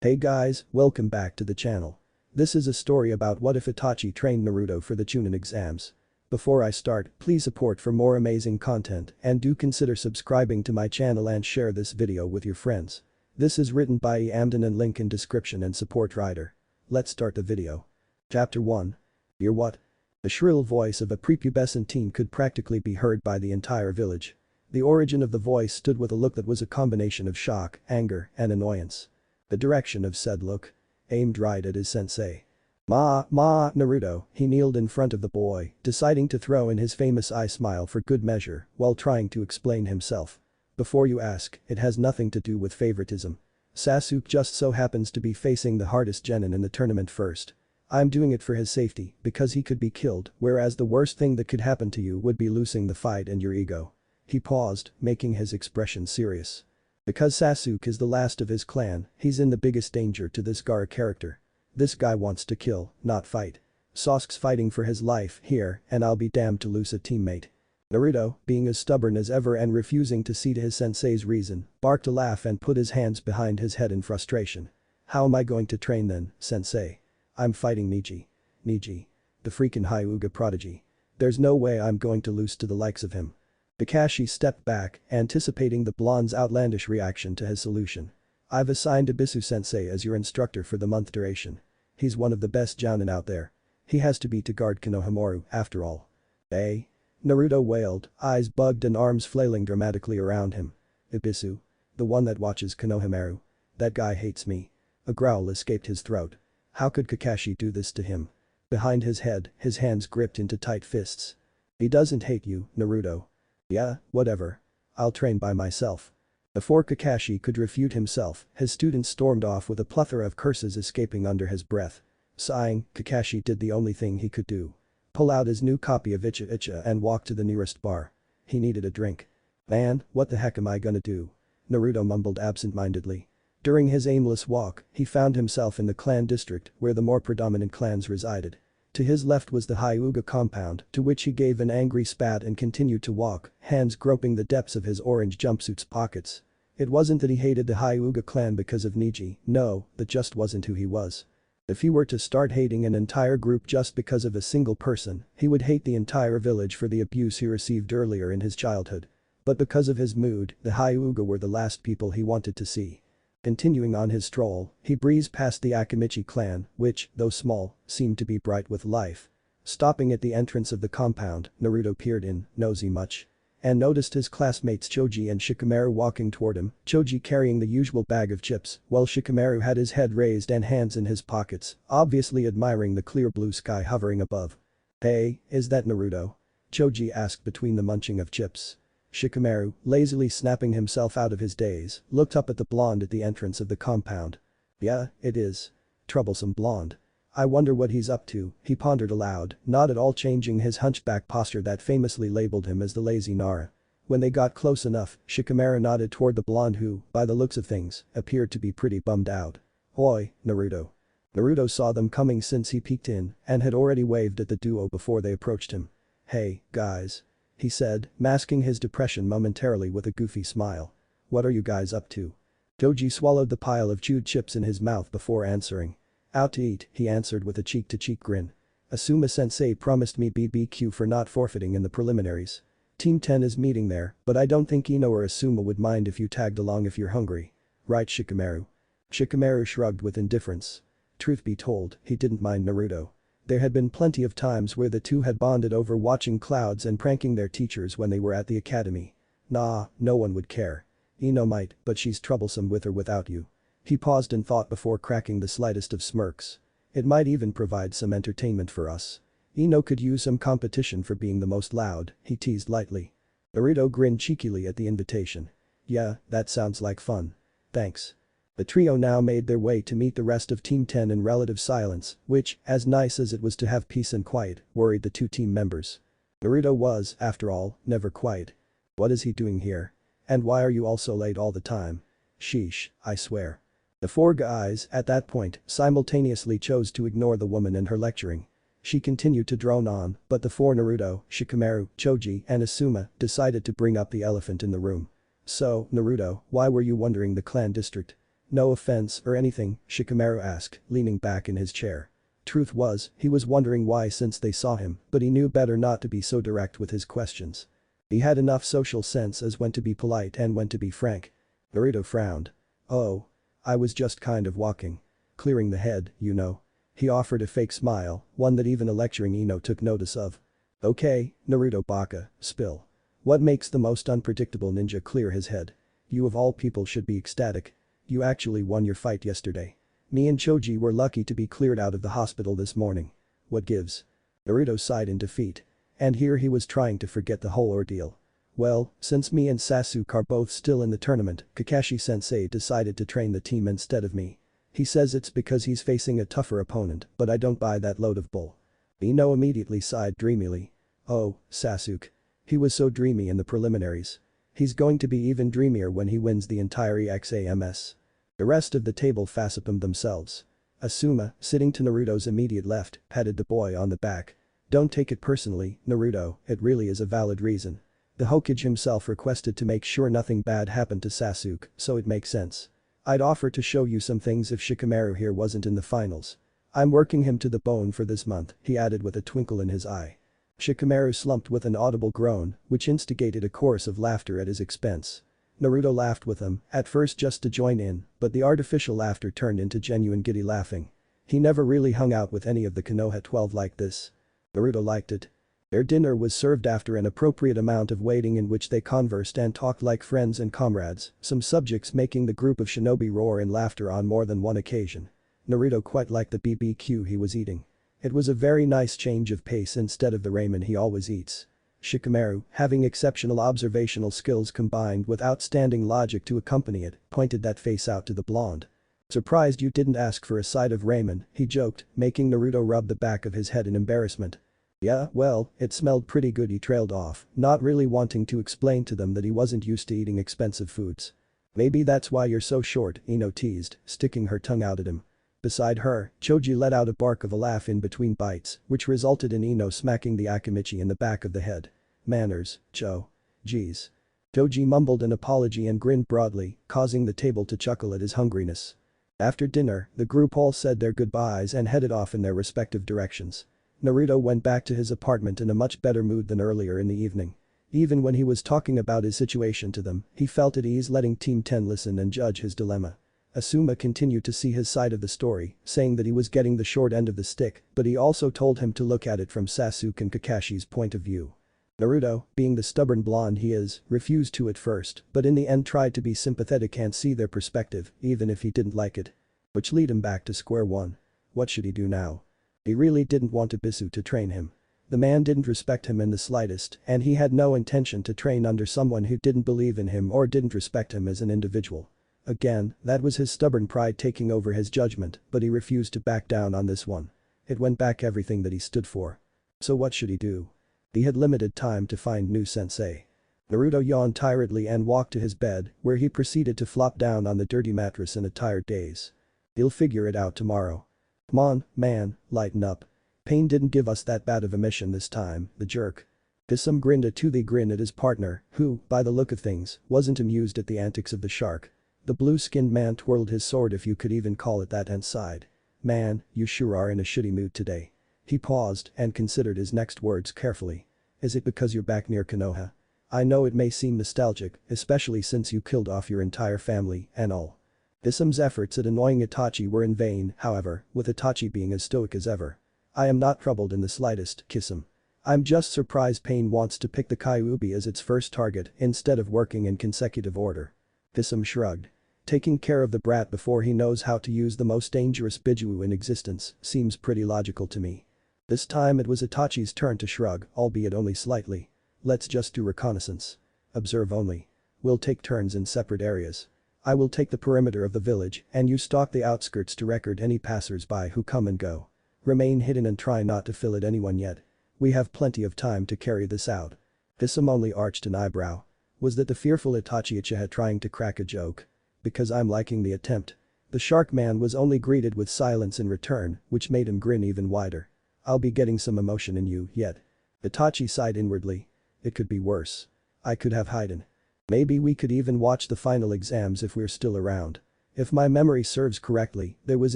Hey guys, welcome back to the channel. This is a story about what if Itachi trained Naruto for the chunin exams. Before I start, please support for more amazing content and do consider subscribing to my channel and share this video with your friends. This is written by Iamdahn and link in description and support writer. Let's start the video. Chapter 1. You're what? The shrill voice of a prepubescent teen could practically be heard by the entire village. The origin of the voice stood with a look that was a combination of shock, anger, and annoyance. The direction of said look aimed right at his sensei. Naruto, he kneeled in front of the boy, deciding to throw in his famous eye smile for good measure while trying to explain himself. Before you ask, it has nothing to do with favoritism. Sasuke just so happens to be facing the hardest genin in the tournament first. I'm doing it for his safety because he could be killed, whereas the worst thing that could happen to you would be losing the fight and your ego. He paused, making his expression serious. Because Sasuke is the last of his clan, he's in the biggest danger to this Gaara character. This guy wants to kill, not fight. Sasuke's fighting for his life here and I'll be damned to lose a teammate. Naruto, being as stubborn as ever and refusing to cede his sensei's reason, barked a laugh and put his hands behind his head in frustration. How am I going to train then, sensei? I'm fighting Neji. Neji. The freaking Hyuga prodigy. There's no way I'm going to lose to the likes of him. Kakashi stepped back, anticipating the blonde's outlandish reaction to his solution. I've assigned Ibisu-sensei as your instructor for the month duration. He's one of the best jounin out there. He has to be to guard Konohamaru, after all. Eh? Naruto wailed, eyes bugged and arms flailing dramatically around him. Ibisu? The one that watches Konohamaru? That guy hates me. A growl escaped his throat. How could Kakashi do this to him? Behind his head, his hands gripped into tight fists. He doesn't hate you, Naruto. Yeah, whatever. I'll train by myself. Before Kakashi could refute himself, his student stormed off with a plethora of curses escaping under his breath. Sighing, Kakashi did the only thing he could do. Pull out his new copy of Icha Icha and walk to the nearest bar. He needed a drink. Man, what the heck am I gonna do? Naruto mumbled absent-mindedly. During his aimless walk, he found himself in the clan district where the more predominant clans resided. To his left was the Hyuga compound, to which he gave an angry spat and continued to walk, hands groping the depths of his orange jumpsuit's pockets. It wasn't that he hated the Hyuga clan because of Neji, no, that just wasn't who he was. If he were to start hating an entire group just because of a single person, he would hate the entire village for the abuse he received earlier in his childhood. But because of his mood, the Hyuga were the last people he wanted to see. Continuing on his stroll, he breezed past the Akimichi clan, which, though small, seemed to be bright with life. Stopping at the entrance of the compound, Naruto peered in, nosy much. And noticed his classmates Choji and Shikamaru walking toward him, Choji carrying the usual bag of chips, while Shikamaru had his head raised and hands in his pockets, obviously admiring the clear blue sky hovering above. Hey, is that Naruto? Choji asked between the munching of chips. Shikamaru, lazily snapping himself out of his daze, looked up at the blonde at the entrance of the compound. Yeah, it is. Troublesome blonde. I wonder what he's up to, he pondered aloud, not at all changing his hunchback posture that famously labeled him as the lazy Nara. When they got close enough, Shikamaru nodded toward the blonde who, by the looks of things, appeared to be pretty bummed out. Oi, Naruto. Naruto saw them coming since he peeked in and had already waved at the duo before they approached him. Hey, guys. He said, masking his depression momentarily with a goofy smile. What are you guys up to? Choji swallowed the pile of chewed chips in his mouth before answering. Out to eat, he answered with a cheek-to-cheek grin. Asuma-sensei promised me BBQ for not forfeiting in the preliminaries. Team 10 is meeting there, but I don't think Ino or Asuma would mind if you tagged along if you're hungry. Right, Shikamaru? Shikamaru shrugged with indifference. Truth be told, he didn't mind Naruto. There had been plenty of times where the two had bonded over watching clouds and pranking their teachers when they were at the academy. Nah, no one would care. Ino might, but she's troublesome with or without you. He paused and thought before cracking the slightest of smirks. It might even provide some entertainment for us. Ino could use some competition for being the most loud, he teased lightly. Naruto grinned cheekily at the invitation. Yeah, that sounds like fun. Thanks. The trio now made their way to meet the rest of Team 10 in relative silence, which, as nice as it was to have peace and quiet, worried the two team members. Naruto was, after all, never quiet. What is he doing here? And why are you all so late all the time? Sheesh, I swear. The four guys, at that point, simultaneously chose to ignore the woman and her lecturing. She continued to drone on, but the four Naruto, Shikamaru, Choji, and Asuma decided to bring up the elephant in the room. So, Naruto, why were you wandering the clan district? No offense or anything, Shikamaru asked, leaning back in his chair. Truth was, he was wondering why since they saw him, but he knew better not to be so direct with his questions. He had enough social sense as when to be polite and when to be frank. Naruto frowned. Oh. I was just kind of walking. Clearing the head, you know. He offered a fake smile, one that even a lecturing Ino took notice of. Okay, Naruto baka, spill. What makes the most unpredictable ninja clear his head? You of all people should be ecstatic. You actually won your fight yesterday. Me and Choji were lucky to be cleared out of the hospital this morning. What gives? Naruto sighed in defeat. And here he was trying to forget the whole ordeal. Well, since me and Sasuke are both still in the tournament, Kakashi-sensei decided to train the team instead of me. He says it's because he's facing a tougher opponent, but I don't buy that load of bull. Ino immediately sighed dreamily. Oh, Sasuke. He was so dreamy in the preliminaries. He's going to be even dreamier when he wins the entire EXAMS. The rest of the table facepalmed themselves. Asuma, sitting to Naruto's immediate left, patted the boy on the back. Don't take it personally, Naruto, it really is a valid reason. The Hokage himself requested to make sure nothing bad happened to Sasuke, so it makes sense. I'd offer to show you some things if Shikamaru here wasn't in the finals. I'm working him to the bone for this month, he added with a twinkle in his eye. Shikamaru slumped with an audible groan, which instigated a chorus of laughter at his expense. Naruto laughed with him, at first just to join in, but the artificial laughter turned into genuine giddy laughing. He never really hung out with any of the Konoha 12 like this. Naruto liked it. Their dinner was served after an appropriate amount of waiting in which they conversed and talked like friends and comrades, some subjects making the group of shinobi roar in laughter on more than one occasion. Naruto quite liked the BBQ he was eating. It was a very nice change of pace instead of the ramen he always eats. Shikamaru, having exceptional observational skills combined with outstanding logic to accompany it, pointed that face out to the blonde. Surprised you didn't ask for a side of ramen, he joked, making Naruto rub the back of his head in embarrassment. Yeah, well, it smelled pretty good, he trailed off, not really wanting to explain to them that he wasn't used to eating expensive foods. Maybe that's why you're so short, Ino teased, sticking her tongue out at him. Beside her, Choji let out a bark of a laugh in between bites, which resulted in Ino smacking the Akimichi in the back of the head. Manners, Cho. Geez. Choji mumbled an apology and grinned broadly, causing the table to chuckle at his hungriness. After dinner, the group all said their goodbyes and headed off in their respective directions. Naruto went back to his apartment in a much better mood than earlier in the evening. Even when he was talking about his situation to them, he felt at ease letting Team 10 listen and judge his dilemma. Asuma continued to see his side of the story, saying that he was getting the short end of the stick, but he also told him to look at it from Sasuke and Kakashi's point of view. Naruto, being the stubborn blonde he is, refused to at first, but in the end tried to be sympathetic and see their perspective, even if he didn't like it. Which led him back to square one. What should he do now? He really didn't want Ibisu to train him. The man didn't respect him in the slightest, and he had no intention to train under someone who didn't believe in him or didn't respect him as an individual. Again, that was his stubborn pride taking over his judgment, but he refused to back down on this one. It went back everything that he stood for. So what should he do? He had limited time to find new sensei. Naruto yawned tiredly and walked to his bed, where he proceeded to flop down on the dirty mattress in a tired daze. He'll figure it out tomorrow. Come on, man, lighten up. Pain didn't give us that bad of a mission this time, the jerk. Kisum grinned a toothy grin at his partner, who, by the look of things, wasn't amused at the antics of the shark. The blue-skinned man twirled his sword, if you could even call it that, and sighed. Man, you sure are in a shitty mood today. He paused and considered his next words carefully. Is it because you're back near Konoha? I know it may seem nostalgic, especially since you killed off your entire family and all. Kisum's efforts at annoying Itachi were in vain, however, with Itachi being as stoic as ever. I am not troubled in the slightest, Kisum. I'm just surprised Pain wants to pick the Kyuubi as its first target instead of working in consecutive order. Kisum shrugged. Taking care of the brat before he knows how to use the most dangerous Bijuu in existence seems pretty logical to me. This time it was Itachi's turn to shrug, albeit only slightly. Let's just do reconnaissance. Observe only. We'll take turns in separate areas. I will take the perimeter of the village and you stalk the outskirts to record any passers-by who come and go. Remain hidden and try not to fill at anyone yet. We have plenty of time to carry this out. Kisum only arched an eyebrow. Was that the fearful Itachi had trying to crack a joke? Because I'm liking the attempt. The shark man was only greeted with silence in return, which made him grin even wider. I'll be getting some emotion in you yet. Itachi sighed inwardly. It could be worse. I could have hidden. Maybe we could even watch the final exams if we're still around. If my memory serves correctly, there was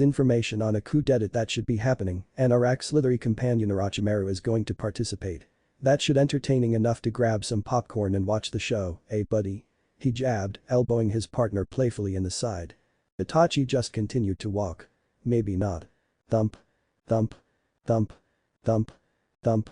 information on a coup d'etat that should be happening, and our auxiliary companion Orochimaru is going to participate. That should entertaining enough to grab some popcorn and watch the show, eh buddy? He jabbed, elbowing his partner playfully in the side. Itachi just continued to walk. Maybe not. Thump. Thump. Thump. Thump. Thump.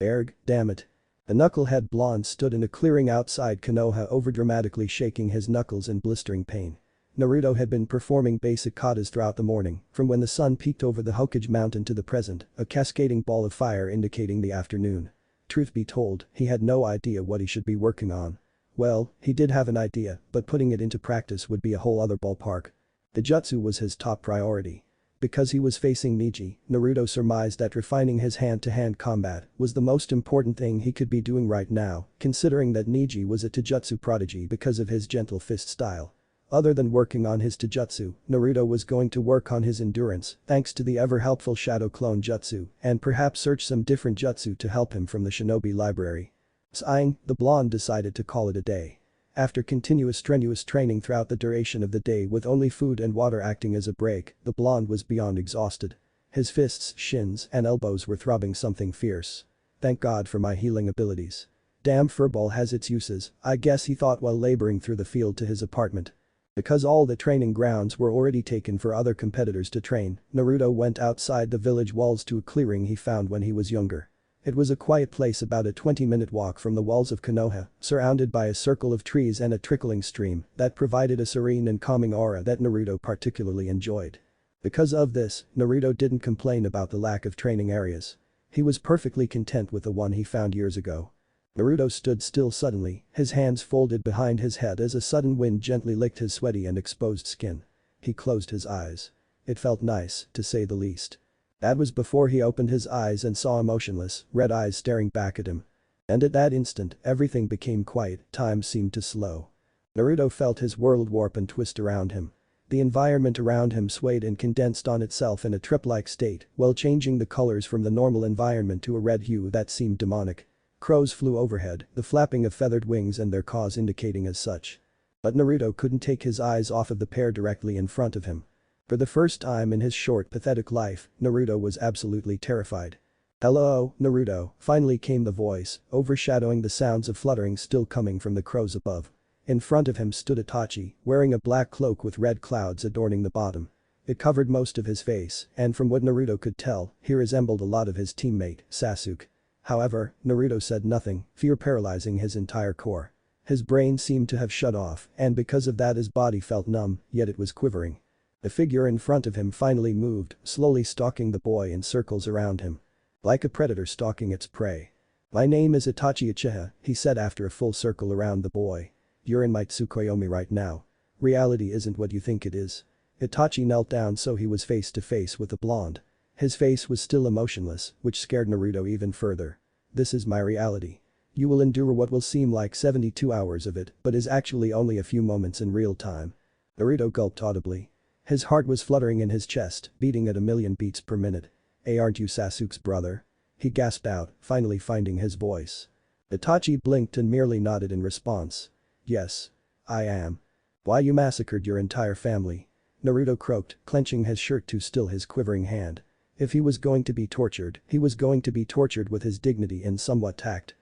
Erg, damn it. The knucklehead blonde stood in a clearing outside Konoha overdramatically shaking his knuckles in blistering pain. Naruto had been performing basic katas throughout the morning, from when the sun peeked over the Hokage mountain to the present, a cascading ball of fire indicating the afternoon. Truth be told, he had no idea what he should be working on. Well, he did have an idea, but putting it into practice would be a whole other ballpark. The jutsu was his top priority. Because he was facing Neji, Naruto surmised that refining his hand-to-hand combat was the most important thing he could be doing right now, considering that Neji was a taijutsu prodigy because of his gentle fist style. Other than working on his taijutsu, Naruto was going to work on his endurance, thanks to the ever-helpful Shadow Clone Jutsu, and perhaps search some different jutsu to help him from the shinobi library. Sighing, the blonde decided to call it a day. After continuous strenuous training throughout the duration of the day with only food and water acting as a break, the blonde was beyond exhausted. His fists, shins, and elbows were throbbing something fierce. Thank God for my healing abilities. Damn furball has its uses, I guess he thought while laboring through the field to his apartment. Because all the training grounds were already taken for other competitors to train, Naruto went outside the village walls to a clearing he found when he was younger. It was a quiet place about a 20-minute walk from the walls of Konoha, surrounded by a circle of trees and a trickling stream that provided a serene and calming aura that Naruto particularly enjoyed. Because of this, Naruto didn't complain about the lack of training areas. He was perfectly content with the one he found years ago. Naruto stood still suddenly, his hands folded behind his head as a sudden wind gently licked his sweaty and exposed skin. He closed his eyes. It felt nice, to say the least. That was before he opened his eyes and saw emotionless, red eyes staring back at him. And at that instant, everything became quiet, time seemed to slow. Naruto felt his world warp and twist around him. The environment around him swayed and condensed on itself in a trip-like state, while changing the colors from the normal environment to a red hue that seemed demonic. Crows flew overhead, the flapping of feathered wings and their caws indicating as such. But Naruto couldn't take his eyes off of the pair directly in front of him. For the first time in his short, pathetic life, Naruto was absolutely terrified. "Hello, Naruto," finally came the voice, overshadowing the sounds of fluttering still coming from the crows above. In front of him stood Itachi, wearing a black cloak with red clouds adorning the bottom. It covered most of his face, and from what Naruto could tell, he resembled a lot of his teammate, Sasuke. However, Naruto said nothing, fear paralyzing his entire core. His brain seemed to have shut off, and because of that his body felt numb, yet it was quivering. The figure in front of him finally moved, slowly stalking the boy in circles around him. Like a predator stalking its prey. "My name is Itachi Uchiha," he said after a full circle around the boy. "You're in my Tsukuyomi right now. Reality isn't what you think it is." Itachi knelt down so he was face to face with the blonde. His face was still emotionless, which scared Naruto even further. "This is my reality. You will endure what will seem like 72 hours of it, but is actually only a few moments in real time." Naruto gulped audibly. His heart was fluttering in his chest, beating at a million beats per minute. "Hey, aren't you Sasuke's brother?" he gasped out, finally finding his voice. Itachi blinked and merely nodded in response. "Yes. I am. Why you massacred your entire family?" Naruto croaked, clenching his shirt to still his quivering hand. If he was going to be tortured, he was going to be tortured with his dignity and somewhat tact.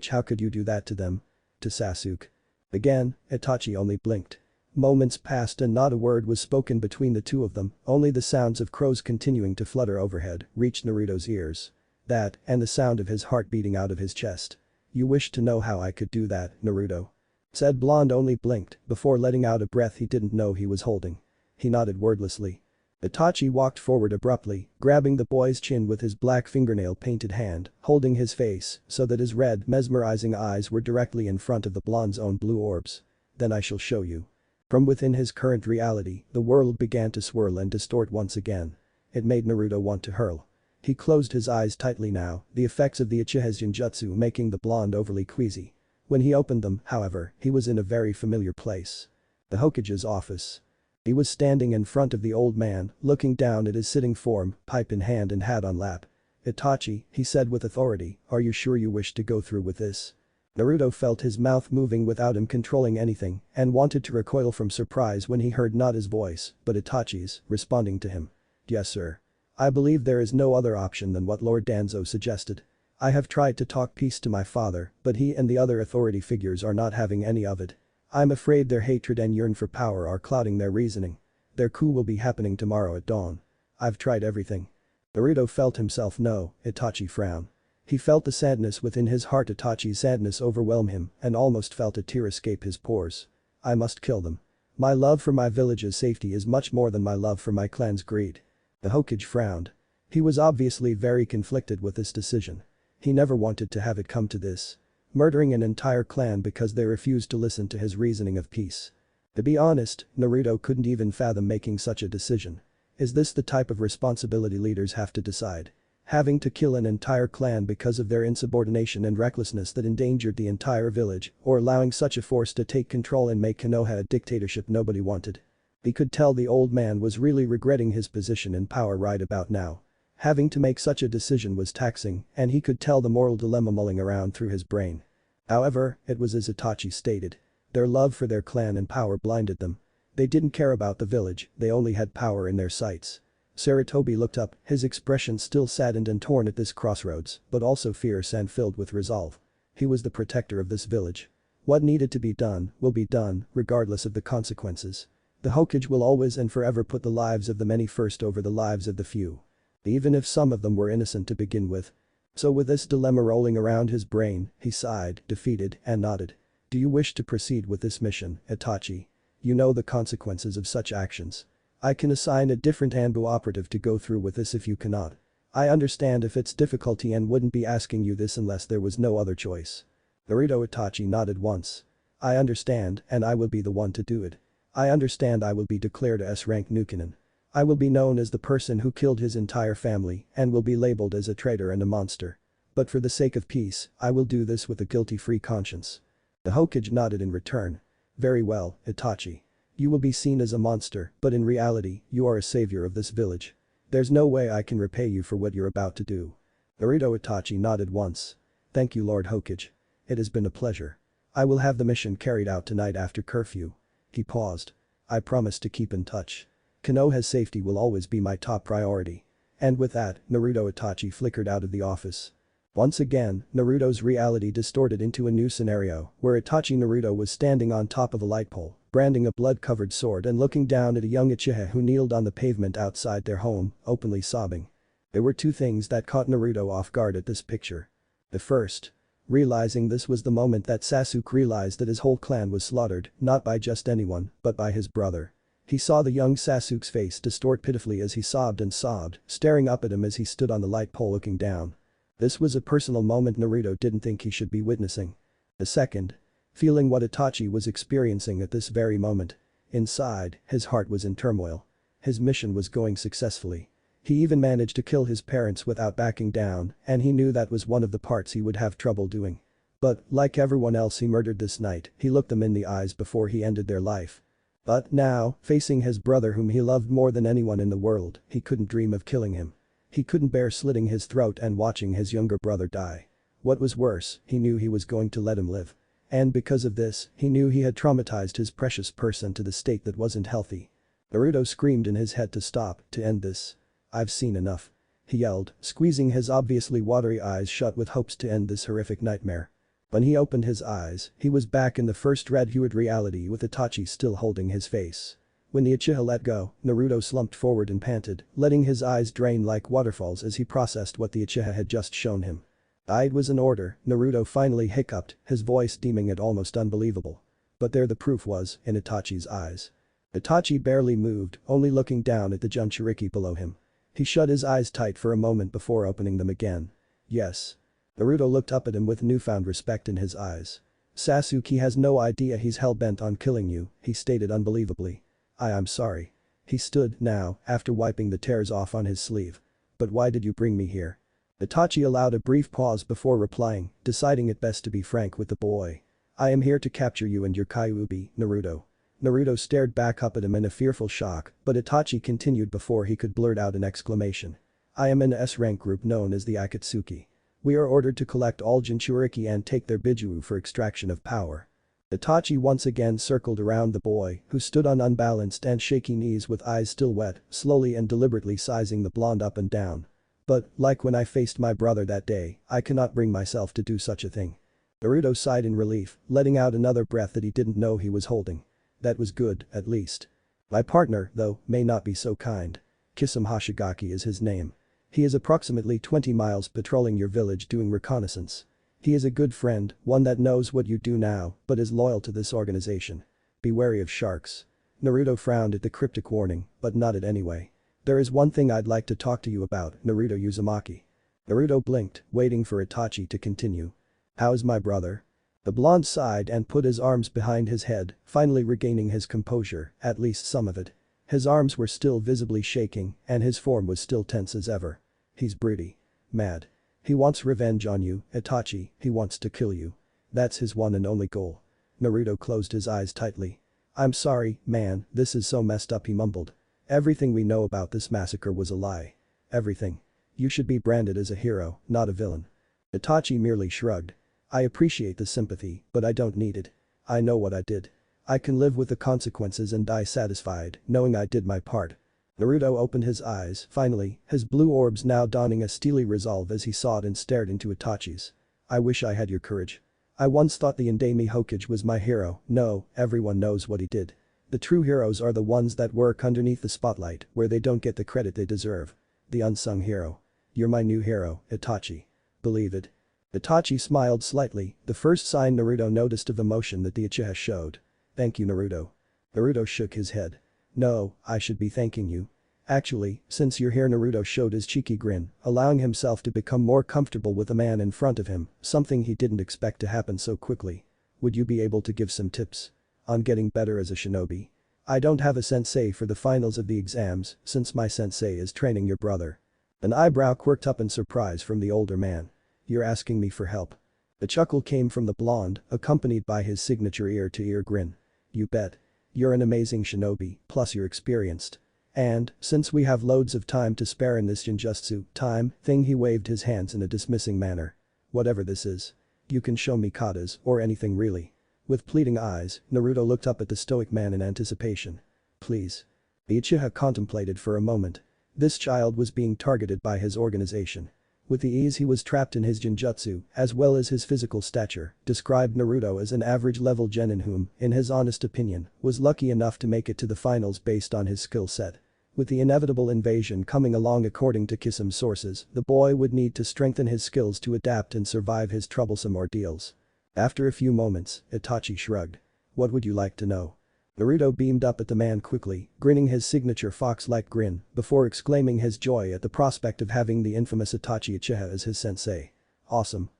How could you do that to them?" "To Sasuke." Again, Itachi only blinked. Moments passed and not a word was spoken between the two of them, only the sounds of crows continuing to flutter overhead reached Naruto's ears. That, and the sound of his heart beating out of his chest. "You wish to know how I could do that, Naruto?" Said blonde only blinked before letting out a breath he didn't know he was holding. He nodded wordlessly. Itachi walked forward abruptly, grabbing the boy's chin with his black fingernail-painted hand, holding his face so that his red, mesmerizing eyes were directly in front of the blonde's own blue orbs. "Then I shall show you." From within his current reality, the world began to swirl and distort once again. It made Naruto want to hurl. He closed his eyes tightly now, the effects of the Uchiha's Genjutsu making the blonde overly queasy. When he opened them, however, he was in a very familiar place. The Hokage's office. He was standing in front of the old man, looking down at his sitting form, pipe in hand and hat on lap. "Itachi," he said with authority, "are you sure you wish to go through with this?" Naruto felt his mouth moving without him controlling anything and wanted to recoil from surprise when he heard not his voice, but Itachi's, responding to him. Yes sir. I believe there is no other option than what Lord Danzo suggested. I have tried to talk peace to my father, but he and the other authority figures are not having any of it. I'm afraid their hatred and yearn for power are clouding their reasoning. Their coup will be happening tomorrow at dawn. I've tried everything. Naruto felt himself know, Itachi frown. He felt the sadness within his heart. Itachi's sadness overwhelm him and almost felt a tear escape his pores. I must kill them. My love for my village's safety is much more than my love for my clan's greed. The Hokage frowned. He was obviously very conflicted with this decision. He never wanted to have it come to this. Murdering an entire clan because they refused to listen to his reasoning of peace. To be honest, Naruto couldn't even fathom making such a decision. Is this the type of responsibility leaders have to decide? Having to kill an entire clan because of their insubordination and recklessness that endangered the entire village, or allowing such a force to take control and make Konoha a dictatorship nobody wanted. He could tell the old man was really regretting his position and power right about now. Having to make such a decision was taxing, and he could tell the moral dilemma mulling around through his brain. However, it was as Itachi stated. Their love for their clan and power blinded them. They didn't care about the village, they only had power in their sights. Sarutobi looked up, his expression still saddened and torn at this crossroads, but also fierce and filled with resolve. He was the protector of this village. What needed to be done will be done, regardless of the consequences. The Hokage will always and forever put the lives of the many first over the lives of the few. Even if some of them were innocent to begin with. So with this dilemma rolling around his brain, he sighed, defeated, and nodded. Do you wish to proceed with this mission, Itachi? You know the consequences of such actions. I can assign a different Anbu operative to go through with this if you cannot. I understand if it's difficulty and wouldn't be asking you this unless there was no other choice. Naruto Itachi nodded once. I understand and I will be the one to do it. I understand I will be declared a S-rank Nukenin. I will be known as the person who killed his entire family and will be labeled as a traitor and a monster. But for the sake of peace, I will do this with a guilty-free conscience. The Hokage nodded in return. Very well, Itachi. You will be seen as a monster, but in reality, you are a savior of this village. There's no way I can repay you for what you're about to do. Naruto Itachi nodded once. Thank you Lord Hokage. It has been a pleasure. I will have the mission carried out tonight after curfew. He paused. I promise to keep in touch. Konoha's safety will always be my top priority. And with that, Naruto Itachi flickered out of the office. Once again, Naruto's reality distorted into a new scenario where Itachi Naruto was standing on top of a light pole, branding a blood-covered sword and looking down at a young Uchiha who kneeled on the pavement outside their home, openly sobbing. There were two things that caught Naruto off guard at this picture. The first. Realizing this was the moment that Sasuke realized that his whole clan was slaughtered, not by just anyone, but by his brother. He saw the young Sasuke's face distort pitifully as he sobbed and sobbed, staring up at him as he stood on the light pole looking down. This was a personal moment Naruto didn't think he should be witnessing. The second. Feeling what Itachi was experiencing at this very moment. Inside, his heart was in turmoil. His mission was going successfully. He even managed to kill his parents without backing down, and he knew that was one of the parts he would have trouble doing. But, like everyone else he murdered this night, he looked them in the eyes before he ended their life. But now, facing his brother whom he loved more than anyone in the world, he couldn't dream of killing him. He couldn't bear slitting his throat and watching his younger brother die. What was worse, he knew he was going to let him live. And because of this, he knew he had traumatized his precious person to the state that wasn't healthy. Naruto screamed in his head to stop, to end this. I've seen enough. He yelled, squeezing his obviously watery eyes shut with hopes to end this horrific nightmare. When he opened his eyes, he was back in the first red-hued reality with Itachi still holding his face. When the Uchiha let go, Naruto slumped forward and panted, letting his eyes drain like waterfalls as he processed what the Uchiha had just shown him. It was an order, Naruto finally hiccuped, his voice deeming it almost unbelievable. But there the proof was, in Itachi's eyes. Itachi barely moved, only looking down at the Jinchuriki below him. He shut his eyes tight for a moment before opening them again. Yes. Naruto looked up at him with newfound respect in his eyes. Sasuke has no idea he's hell-bent on killing you, he stated unbelievably. I'm sorry. He stood, now, after wiping the tears off on his sleeve. But why did you bring me here? Itachi allowed a brief pause before replying, deciding it best to be frank with the boy. I am here to capture you and your Kyuubi, Naruto. Naruto stared back up at him in a fearful shock, but Itachi continued before he could blurt out an exclamation. I am in a S-rank group known as the Akatsuki. We are ordered to collect all Jinchuriki and take their Bijuu for extraction of power. Itachi once again circled around the boy, who stood on unbalanced and shaky knees with eyes still wet, slowly and deliberately sizing the blonde up and down. But, like when I faced my brother that day, I cannot bring myself to do such a thing. Naruto sighed in relief, letting out another breath that he didn't know he was holding. That was good, at least. My partner, though, may not be so kind. Kisame Hoshigaki is his name. He is approximately 20 miles patrolling your village doing reconnaissance. He is a good friend, one that knows what you do now, but is loyal to this organization. Be wary of sharks. Naruto frowned at the cryptic warning, but nodded anyway. There is one thing I'd like to talk to you about, Naruto Uzumaki. Naruto blinked, waiting for Itachi to continue. How's my brother? The blonde sighed and put his arms behind his head, finally regaining his composure, at least some of it. His arms were still visibly shaking, and his form was still tense as ever. He's broody. Mad. He wants revenge on you, Itachi, he wants to kill you. That's his one and only goal. Naruto closed his eyes tightly. I'm sorry, man, this is so messed up, he mumbled. Everything we know about this massacre was a lie. Everything. You should be branded as a hero, not a villain. Itachi merely shrugged. I appreciate the sympathy, but I don't need it. I know what I did. I can live with the consequences and die satisfied, knowing I did my part. Naruto opened his eyes, finally, his blue orbs now donning a steely resolve as he saw it and stared into Itachi's. I wish I had your courage. I once thought the Indami Hokage was my hero. No, everyone knows what he did. The true heroes are the ones that work underneath the spotlight, where they don't get the credit they deserve. The unsung hero. You're my new hero, Itachi. Believe it. Itachi smiled slightly, the first sign Naruto noticed of emotion that the Uchiha showed. Thank you, Naruto. Naruto shook his head. No, I should be thanking you. Actually, since you're here, Naruto showed his cheeky grin, allowing himself to become more comfortable with the man in front of him, something he didn't expect to happen so quickly. Would you be able to give some tips on getting better as a shinobi? I don't have a sensei for the finals of the exams, since my sensei is training your brother. An eyebrow quirked up in surprise from the older man. You're asking me for help. The chuckle came from the blonde, accompanied by his signature ear-to-ear grin. You bet. You're an amazing shinobi, plus you're experienced. And, since we have loads of time to spare in this Jinjutsu time thing, he waved his hands in a dismissing manner. Whatever this is. You can show me katas or anything really. With pleading eyes, Naruto looked up at the stoic man in anticipation. Please. The Uchiha contemplated for a moment. This child was being targeted by his organization. With the ease he was trapped in his Jinjutsu, as well as his physical stature, described Naruto as an average-level genin whom, in his honest opinion, was lucky enough to make it to the finals based on his skill set. With the inevitable invasion coming along according to Kisame's sources, the boy would need to strengthen his skills to adapt and survive his troublesome ordeals. After a few moments, Itachi shrugged. What would you like to know? Naruto beamed up at the man quickly, grinning his signature fox-like grin, before exclaiming his joy at the prospect of having the infamous Itachi Uchiha as his sensei. Awesome.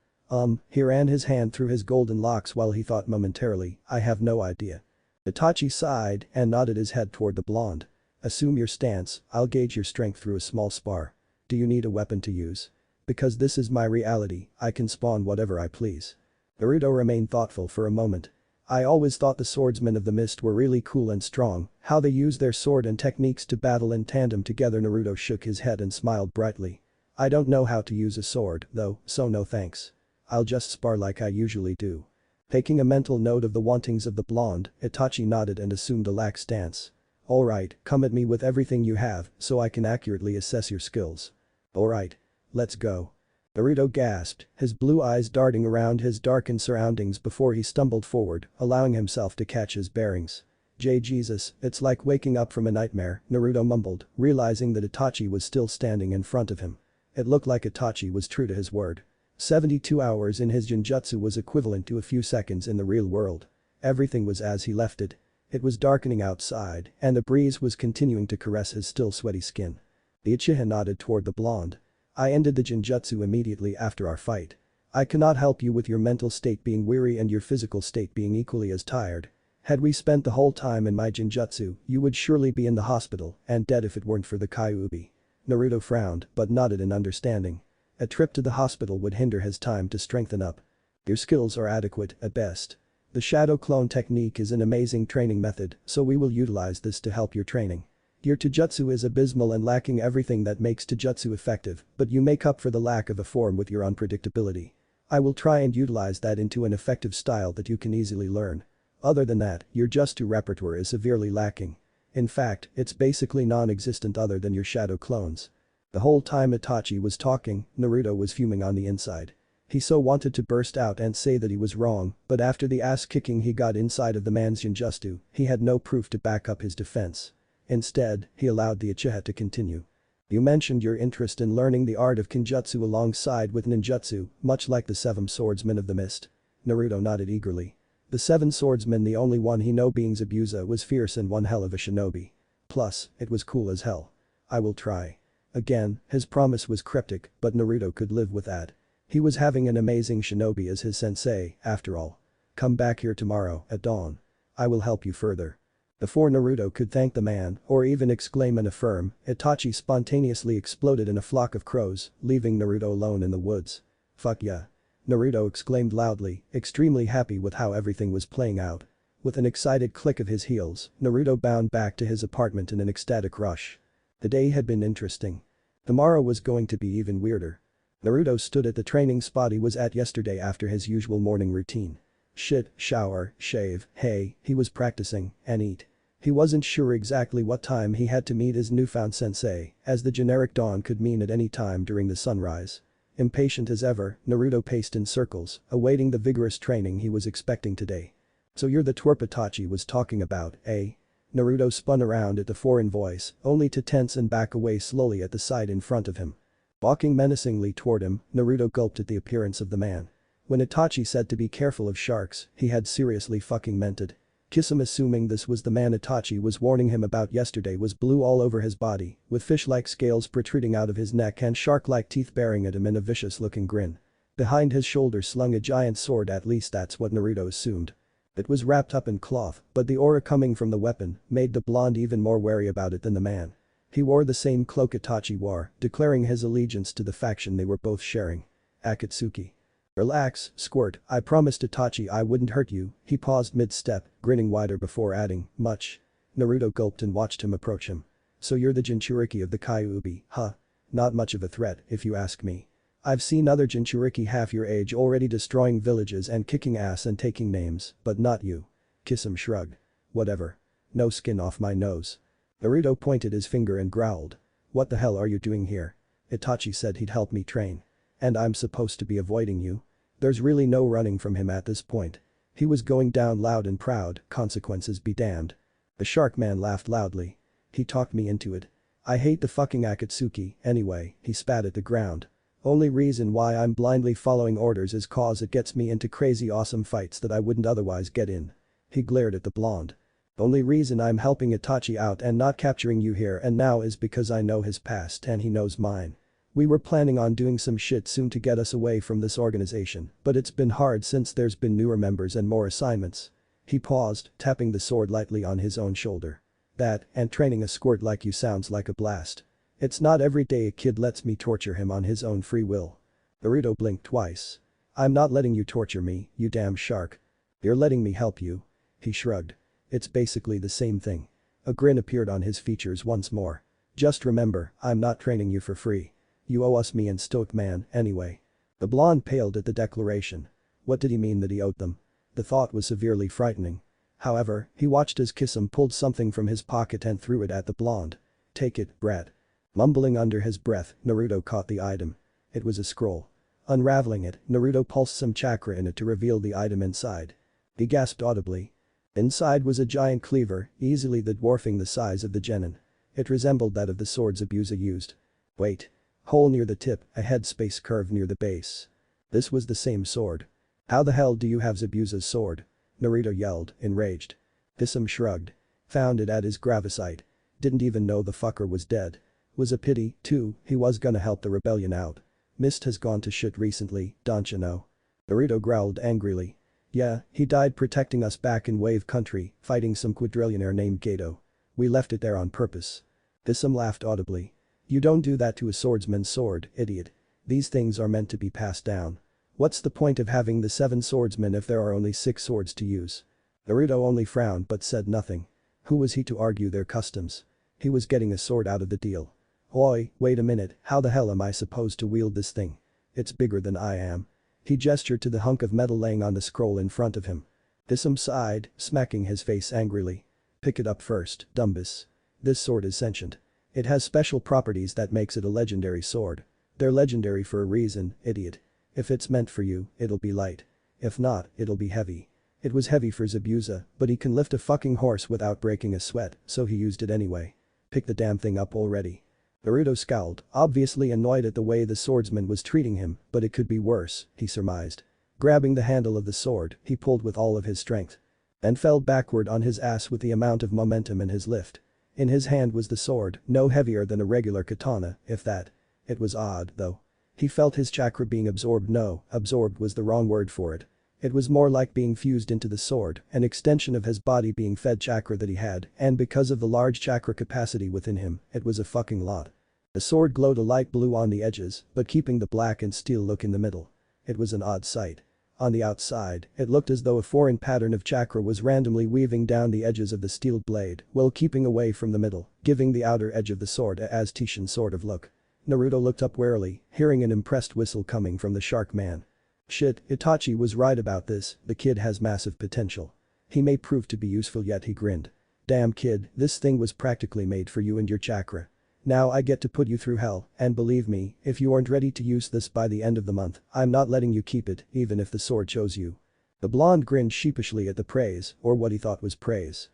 He ran his hand through his golden locks while he thought momentarily, I have no idea. Itachi sighed and nodded his head toward the blonde. Assume your stance, I'll gauge your strength through a small spar. Do you need a weapon to use? Because this is my reality, I can spawn whatever I please. Naruto remained thoughtful for a moment. I always thought the swordsmen of the mist were really cool and strong, how they use their sword and techniques to battle in tandem together. Naruto shook his head and smiled brightly. I don't know how to use a sword, though, so no thanks. I'll just spar like I usually do. Taking a mental note of the wantings of the blonde, Itachi nodded and assumed a lax stance. Alright, come at me with everything you have, so I can accurately assess your skills. Alright. Let's go. Naruto gasped, his blue eyes darting around his darkened surroundings before he stumbled forward, allowing himself to catch his bearings. Jesus, it's like waking up from a nightmare, Naruto mumbled, realizing that Itachi was still standing in front of him. It looked like Itachi was true to his word. 72 hours in his Jinjutsu was equivalent to a few seconds in the real world. Everything was as he left it. It was darkening outside, and the breeze was continuing to caress his still sweaty skin. The Uchiha nodded toward the blonde. I ended the Jinjutsu immediately after our fight. I cannot help you with your mental state being weary and your physical state being equally as tired. Had we spent the whole time in my Jinjutsu, you would surely be in the hospital and dead if it weren't for the Kyuubi. Naruto frowned but nodded in understanding. A trip to the hospital would hinder his time to strengthen up. Your skills are adequate at best. The shadow clone technique is an amazing training method, so we will utilize this to help your training. Your taijutsu is abysmal and lacking everything that makes taijutsu effective, but you make up for the lack of a form with your unpredictability. I will try and utilize that into an effective style that you can easily learn. Other than that, your Jutsu repertoire is severely lacking. In fact, it's basically non-existent other than your shadow clones. The whole time Itachi was talking, Naruto was fuming on the inside. He so wanted to burst out and say that he was wrong, but after the ass-kicking he got inside of the man's Genjutsu, he had no proof to back up his defense. Instead, he allowed the Uchiha to continue. You mentioned your interest in learning the art of Kenjutsu alongside with ninjutsu, much like the seven swordsmen of the mist. Naruto nodded eagerly. The seven swordsmen, the only one he know being Zabuza was fierce and one hell of a shinobi. Plus, it was cool as hell. I will try. Again, his promise was cryptic, but Naruto could live with that. He was having an amazing shinobi as his sensei, after all. Come back here tomorrow, at dawn. I will help you further. Before Naruto could thank the man, or even exclaim and affirm, Itachi spontaneously exploded in a flock of crows, leaving Naruto alone in the woods. Fuck yeah. Naruto exclaimed loudly, extremely happy with how everything was playing out. With an excited click of his heels, Naruto bounded back to his apartment in an ecstatic rush. The day had been interesting. Tomorrow was going to be even weirder. Naruto stood at the training spot he was at yesterday after his usual morning routine. Shit, shower, shave, hey, he was practicing, and eat. He wasn't sure exactly what time he had to meet his newfound sensei, as the generic dawn could mean at any time during the sunrise. Impatient as ever, Naruto paced in circles, awaiting the vigorous training he was expecting today. So you're the twerp Itachi was talking about, eh? Naruto spun around at the foreign voice, only to tense and back away slowly at the sight in front of him. Walking menacingly toward him, Naruto gulped at the appearance of the man. When Itachi said to be careful of sharks, he had seriously fucking meant it. Kisame, assuming this was the man Itachi was warning him about yesterday, was blue all over his body, with fish-like scales protruding out of his neck and shark-like teeth baring at him in a vicious-looking grin. Behind his shoulder slung a giant sword, at least that's what Naruto assumed. It was wrapped up in cloth, but the aura coming from the weapon made the blonde even more wary about it than the man. He wore the same cloak Itachi wore, declaring his allegiance to the faction they were both sharing. Akatsuki. Relax, Squirt, I promised Itachi I wouldn't hurt you. He paused mid-step, grinning wider before adding, much. Naruto gulped and watched him approach him. So you're the Jinchuriki of the Kyuubi, huh? Not much of a threat, if you ask me. I've seen other Jinchuriki half your age already destroying villages and kicking ass and taking names, but not you. Kisame shrugged. Whatever. No skin off my nose. Naruto pointed his finger and growled. What the hell are you doing here? Itachi said he'd help me train. And I'm supposed to be avoiding you? There's really no running from him at this point. He was going down loud and proud, consequences be damned. The shark man laughed loudly. He talked me into it. I hate the fucking Akatsuki, anyway, he spat at the ground. Only reason why I'm blindly following orders is cause it gets me into crazy awesome fights that I wouldn't otherwise get in. He glared at the blonde. Only reason I'm helping Itachi out and not capturing you here and now is because I know his past and he knows mine. We were planning on doing some shit soon to get us away from this organization, but it's been hard since there's been newer members and more assignments. He paused, tapping the sword lightly on his own shoulder. That, and training a squirt like you sounds like a blast. It's not every day a kid lets me torture him on his own free will. Naruto blinked twice. I'm not letting you torture me, you damn shark. You're letting me help you. He shrugged. It's basically the same thing. A grin appeared on his features once more. Just remember, I'm not training you for free. You owe us me and Stoic Man, anyway. The blonde paled at the declaration. What did he mean that he owed them? The thought was severely frightening. However, he watched as Kisame pulled something from his pocket and threw it at the blonde. Take it, brat. Mumbling under his breath, Naruto caught the item. It was a scroll. Unraveling it, Naruto pulsed some chakra in it to reveal the item inside. He gasped audibly. Inside was a giant cleaver, easily the dwarfing the size of the genin. It resembled that of the swords Zabuza used. Wait. Hole near the tip, a headspace curve near the base. This was the same sword. How the hell do you have Zabuza's sword? Naruto yelled, enraged. Kisame shrugged. Found it at his gravesite. Didn't even know the fucker was dead. Was a pity, too, he was gonna help the rebellion out. Mist has gone to shit recently, don't you know? Naruto growled angrily. Yeah, he died protecting us back in Wave Country, fighting some quadrillionaire named Gato. We left it there on purpose. Kisame laughed audibly. You don't do that to a swordsman's sword, idiot. These things are meant to be passed down. What's the point of having the 7 swordsmen if there are only 6 swords to use? Naruto only frowned but said nothing. Who was he to argue their customs? He was getting a sword out of the deal. Oi, wait a minute, how the hell am I supposed to wield this thing? It's bigger than I am. He gestured to the hunk of metal laying on the scroll in front of him. Thisam sighed, smacking his face angrily. Pick it up first, Dumbus. This sword is sentient. It has special properties that makes it a legendary sword. They're legendary for a reason, idiot. If it's meant for you, it'll be light. If not, it'll be heavy. It was heavy for Zabuza, but he can lift a fucking horse without breaking a sweat, so he used it anyway. Pick the damn thing up already. Naruto scowled, obviously annoyed at the way the swordsman was treating him, but it could be worse, he surmised. Grabbing the handle of the sword, he pulled with all of his strength. And fell backward on his ass with the amount of momentum in his lift. In his hand was the sword, no heavier than a regular katana, if that. It was odd, though. He felt his chakra being absorbed. No, absorbed was the wrong word for it. It was more like being fused into the sword, an extension of his body being fed chakra that he had, and because of the large chakra capacity within him, it was a fucking lot. The sword glowed a light blue on the edges, but keeping the black and steel look in the middle. It was an odd sight. On the outside, it looked as though a foreign pattern of chakra was randomly weaving down the edges of the steel blade, while keeping away from the middle, giving the outer edge of the sword a Aztecian sort of look. Naruto looked up warily, hearing an impressed whistle coming from the shark man. Shit, Itachi was right about this, the kid has massive potential. He may prove to be useful, yet he grinned. Damn kid, this thing was practically made for you and your chakra. Now I get to put you through hell, and believe me, if you aren't ready to use this by the end of the month, I'm not letting you keep it, even if the sword chose you. The blonde grinned sheepishly at the praise, or what he thought was praise.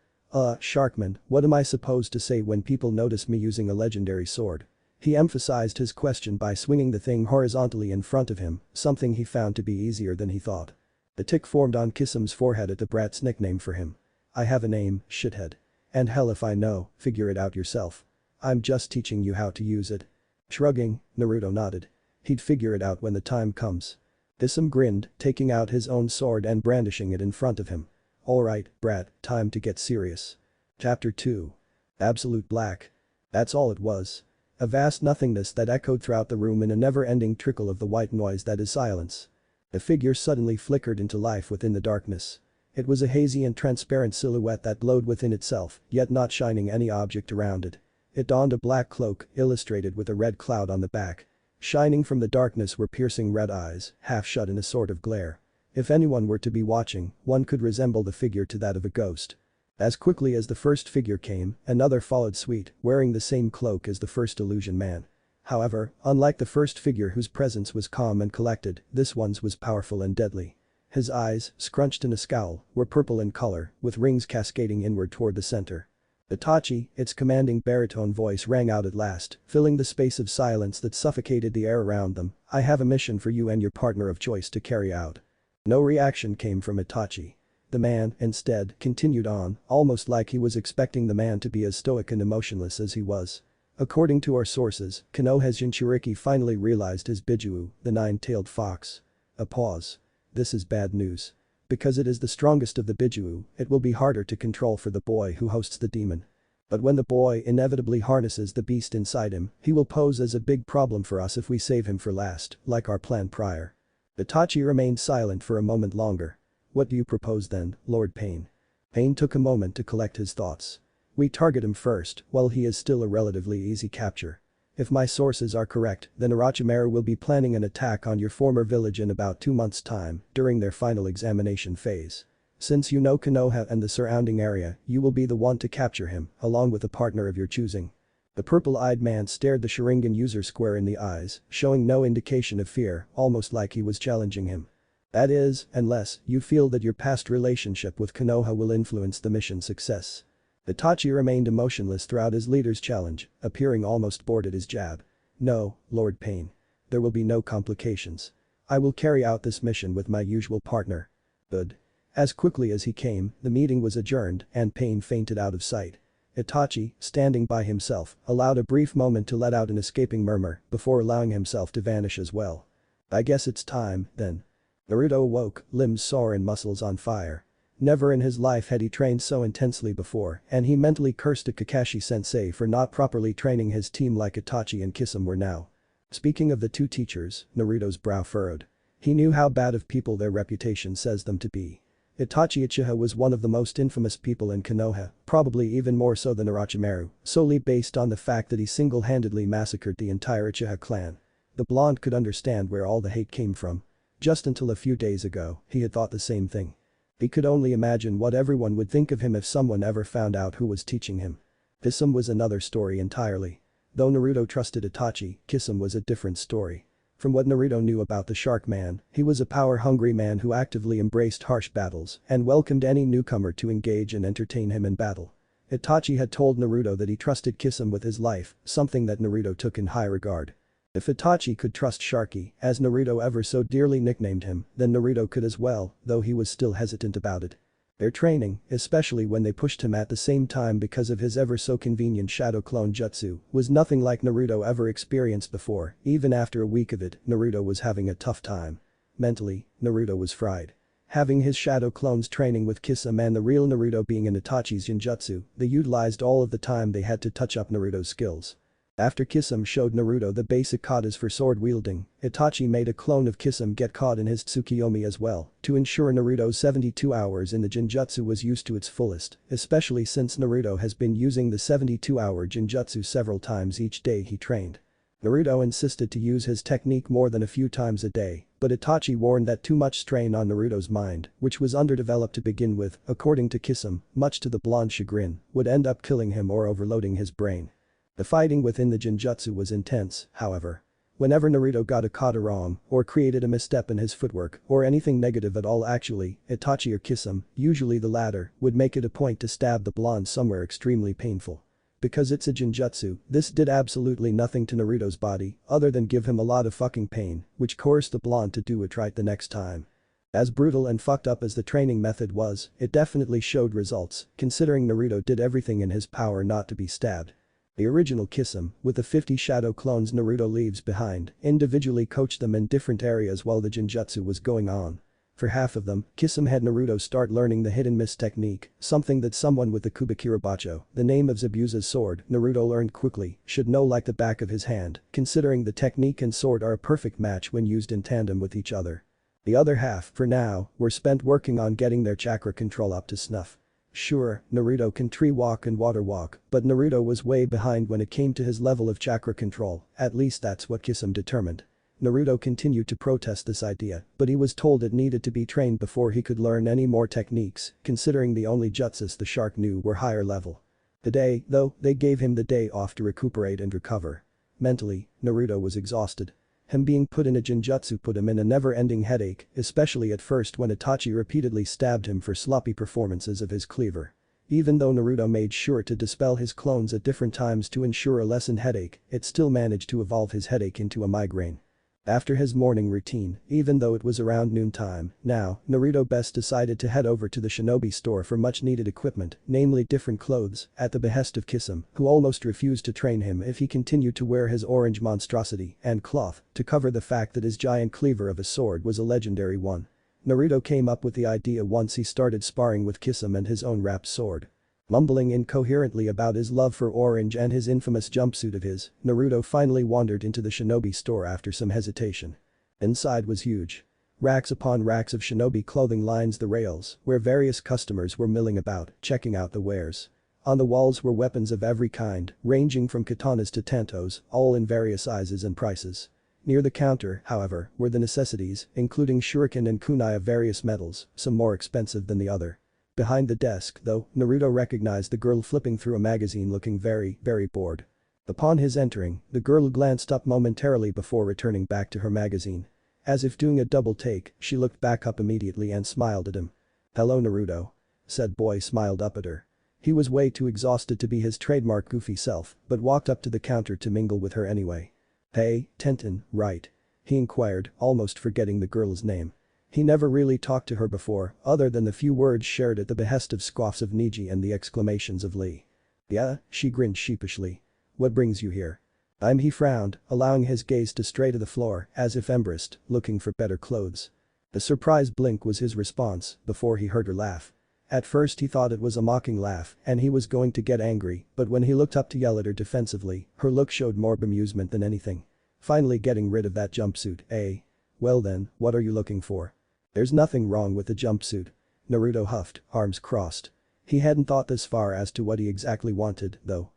Sharkman, what am I supposed to say when people notice me using a legendary sword? He emphasized his question by swinging the thing horizontally in front of him, something he found to be easier than he thought. The tick formed on Kisam's forehead at the brat's nickname for him. I have a name, shithead. And hell if I know, figure it out yourself. I'm just teaching you how to use it. Shrugging, Naruto nodded. He'd figure it out when the time comes. Kisam grinned, taking out his own sword and brandishing it in front of him. Alright, brat, time to get serious. Chapter 2. Absolute black. That's all it was. A vast nothingness that echoed throughout the room in a never-ending trickle of the white noise that is silence. The figure suddenly flickered into life within the darkness. It was a hazy and transparent silhouette that glowed within itself, yet not shining any object around it. It donned a black cloak, illustrated with a red cloud on the back. Shining from the darkness were piercing red eyes, half shut in a sort of glare. If anyone were to be watching, one could resemble the figure to that of a ghost. As quickly as the first figure came, another followed suite, wearing the same cloak as the first illusion man. However, unlike the first figure whose presence was calm and collected, this one's was powerful and deadly. His eyes, scrunched in a scowl, were purple in color, with rings cascading inward toward the center. Itachi, its commanding baritone voice rang out at last, filling the space of silence that suffocated the air around them. I have a mission for you and your partner of choice to carry out. No reaction came from Itachi. The man, instead, continued on, almost like he was expecting the man to be as stoic and emotionless as he was. According to our sources, Konoha's Jinchuriki finally realized his Bijuu, the nine-tailed fox. A pause. This is bad news. Because it is the strongest of the Bijuu, it will be harder to control for the boy who hosts the demon. But when the boy inevitably harnesses the beast inside him, he will pose as a big problem for us if we save him for last, like our plan prior. Itachi remained silent for a moment longer. What do you propose then, Lord Pain? Pain took a moment to collect his thoughts. We target him first, while he is still a relatively easy capture. If my sources are correct, then Orochimaru will be planning an attack on your former village in about 2 months' time, during their final examination phase. Since you know Konoha and the surrounding area, you will be the one to capture him, along with a partner of your choosing. The purple-eyed man stared the Sharingan user square in the eyes, showing no indication of fear, almost like he was challenging him. That is, unless you feel that your past relationship with Konoha will influence the mission's success. Itachi remained emotionless throughout his leader's challenge, appearing almost bored at his jab. No, Lord Pain. There will be no complications. I will carry out this mission with my usual partner. Good. As quickly as he came, the meeting was adjourned and Pain fainted out of sight. Itachi, standing by himself, allowed a brief moment to let out an escaping murmur before allowing himself to vanish as well. I guess it's time, then. Naruto awoke, limbs sore and muscles on fire. Never in his life had he trained so intensely before, and he mentally cursed at Kakashi-sensei for not properly training his team like Itachi and Kisame were now. Speaking of the two teachers, Naruto's brow furrowed. He knew how bad of people their reputation says them to be. Itachi Uchiha was one of the most infamous people in Konoha, probably even more so than Orochimaru, solely based on the fact that he single-handedly massacred the entire Uchiha clan. The blonde could understand where all the hate came from. Just until a few days ago, he had thought the same thing. He could only imagine what everyone would think of him if someone ever found out who was teaching him. Kisame was another story entirely. Though Naruto trusted Itachi, Kisame was a different story. From what Naruto knew about the Shark Man, he was a power-hungry man who actively embraced harsh battles and welcomed any newcomer to engage and entertain him in battle. Itachi had told Naruto that he trusted Kisame with his life, something that Naruto took in high regard. If Itachi could trust Sharky, as Naruto ever so dearly nicknamed him, then Naruto could as well, though he was still hesitant about it. Their training, especially when they pushed him at the same time because of his ever so convenient shadow clone jutsu, was nothing like Naruto ever experienced before. Even after a week of it, Naruto was having a tough time. Mentally, Naruto was fried. Having his shadow clones training with Kisame and the real Naruto being in Itachi's ninjutsu, they utilized all of the time they had to touch up Naruto's skills. After Kisame showed Naruto the basic katas for sword wielding, Itachi made a clone of Kisame get caught in his Tsukiyomi as well, to ensure Naruto's 72 hours in the Jinjutsu was used to its fullest, especially since Naruto has been using the 72-hour Jinjutsu several times each day he trained. Naruto insisted to use his technique more than a few times a day, but Itachi warned that too much strain on Naruto's mind, which was underdeveloped to begin with, according to Kisame, much to the blonde's chagrin, would end up killing him or overloading his brain. The fighting within the Jinjutsu was intense, however. Whenever Naruto got a kata wrong, or created a misstep in his footwork, or anything negative at all actually, Itachi or Kisame, usually the latter, would make it a point to stab the blonde somewhere extremely painful. Because it's a Jinjutsu, this did absolutely nothing to Naruto's body, other than give him a lot of fucking pain, which coerced the blonde to do it right the next time. As brutal and fucked up as the training method was, it definitely showed results, considering Naruto did everything in his power not to be stabbed. The original Kisame, with the 50 shadow clones Naruto leaves behind, individually coached them in different areas while the Jinjutsu was going on. For half of them, Kisame had Naruto start learning the hidden mist technique, something that someone with the Kubikirabacho, the name of Zabuza's sword, Naruto learned quickly, should know like the back of his hand, considering the technique and sword are a perfect match when used in tandem with each other. The other half, for now, were spent working on getting their chakra control up to snuff. Sure, Naruto can tree walk and water walk, but Naruto was way behind when it came to his level of chakra control, at least that's what Kisame determined. Naruto continued to protest this idea, but he was told it needed to be trained before he could learn any more techniques, considering the only jutsus the shark knew were higher level. Today, though, they gave him the day off to recuperate and recover. Mentally, Naruto was exhausted. Him being put in a Jinjutsu put him in a never-ending headache, especially at first when Itachi repeatedly stabbed him for sloppy performances of his cleaver. Even though Naruto made sure to dispel his clones at different times to ensure a lessened headache, it still managed to evolve his headache into a migraine. After his morning routine, even though it was around noontime, now, Naruto best decided to head over to the shinobi store for much needed equipment, namely different clothes, at the behest of Kisame, who almost refused to train him if he continued to wear his orange monstrosity and cloth to cover the fact that his giant cleaver of a sword was a legendary one. Naruto came up with the idea once he started sparring with Kisame and his own wrapped sword. Mumbling incoherently about his love for orange and his infamous jumpsuit of his, Naruto finally wandered into the shinobi store after some hesitation. Inside was huge. Racks upon racks of shinobi clothing lines the rails, where various customers were milling about, checking out the wares. On the walls were weapons of every kind, ranging from katanas to tantos, all in various sizes and prices. Near the counter, however, were the necessities, including shuriken and kunai of various metals, some more expensive than the other. Behind the desk, though, Naruto recognized the girl flipping through a magazine looking very bored. Upon his entering, the girl glanced up momentarily before returning back to her magazine. As if doing a double take, she looked back up immediately and smiled at him. "Hello Naruto." Said boy smiled up at her. He was way too exhausted to be his trademark goofy self, but walked up to the counter to mingle with her anyway. "Hey, Tenten, right?" he inquired, almost forgetting the girl's name. He never really talked to her before, other than the few words shared at the behest of scoffs of Niji and the exclamations of Lee. "Yeah?" she grinned sheepishly. "What brings you here?" He frowned, allowing his gaze to stray to the floor, as if embarrassed, looking for better clothes. A surprised blink was his response, before he heard her laugh. At first he thought it was a mocking laugh, and he was going to get angry, but when he looked up to yell at her defensively, her look showed more bemusement than anything. "Finally getting rid of that jumpsuit, eh? Well then, what are you looking for?" "There's nothing wrong with the jumpsuit." Naruto huffed, arms crossed. He hadn't thought this far as to what he exactly wanted, though.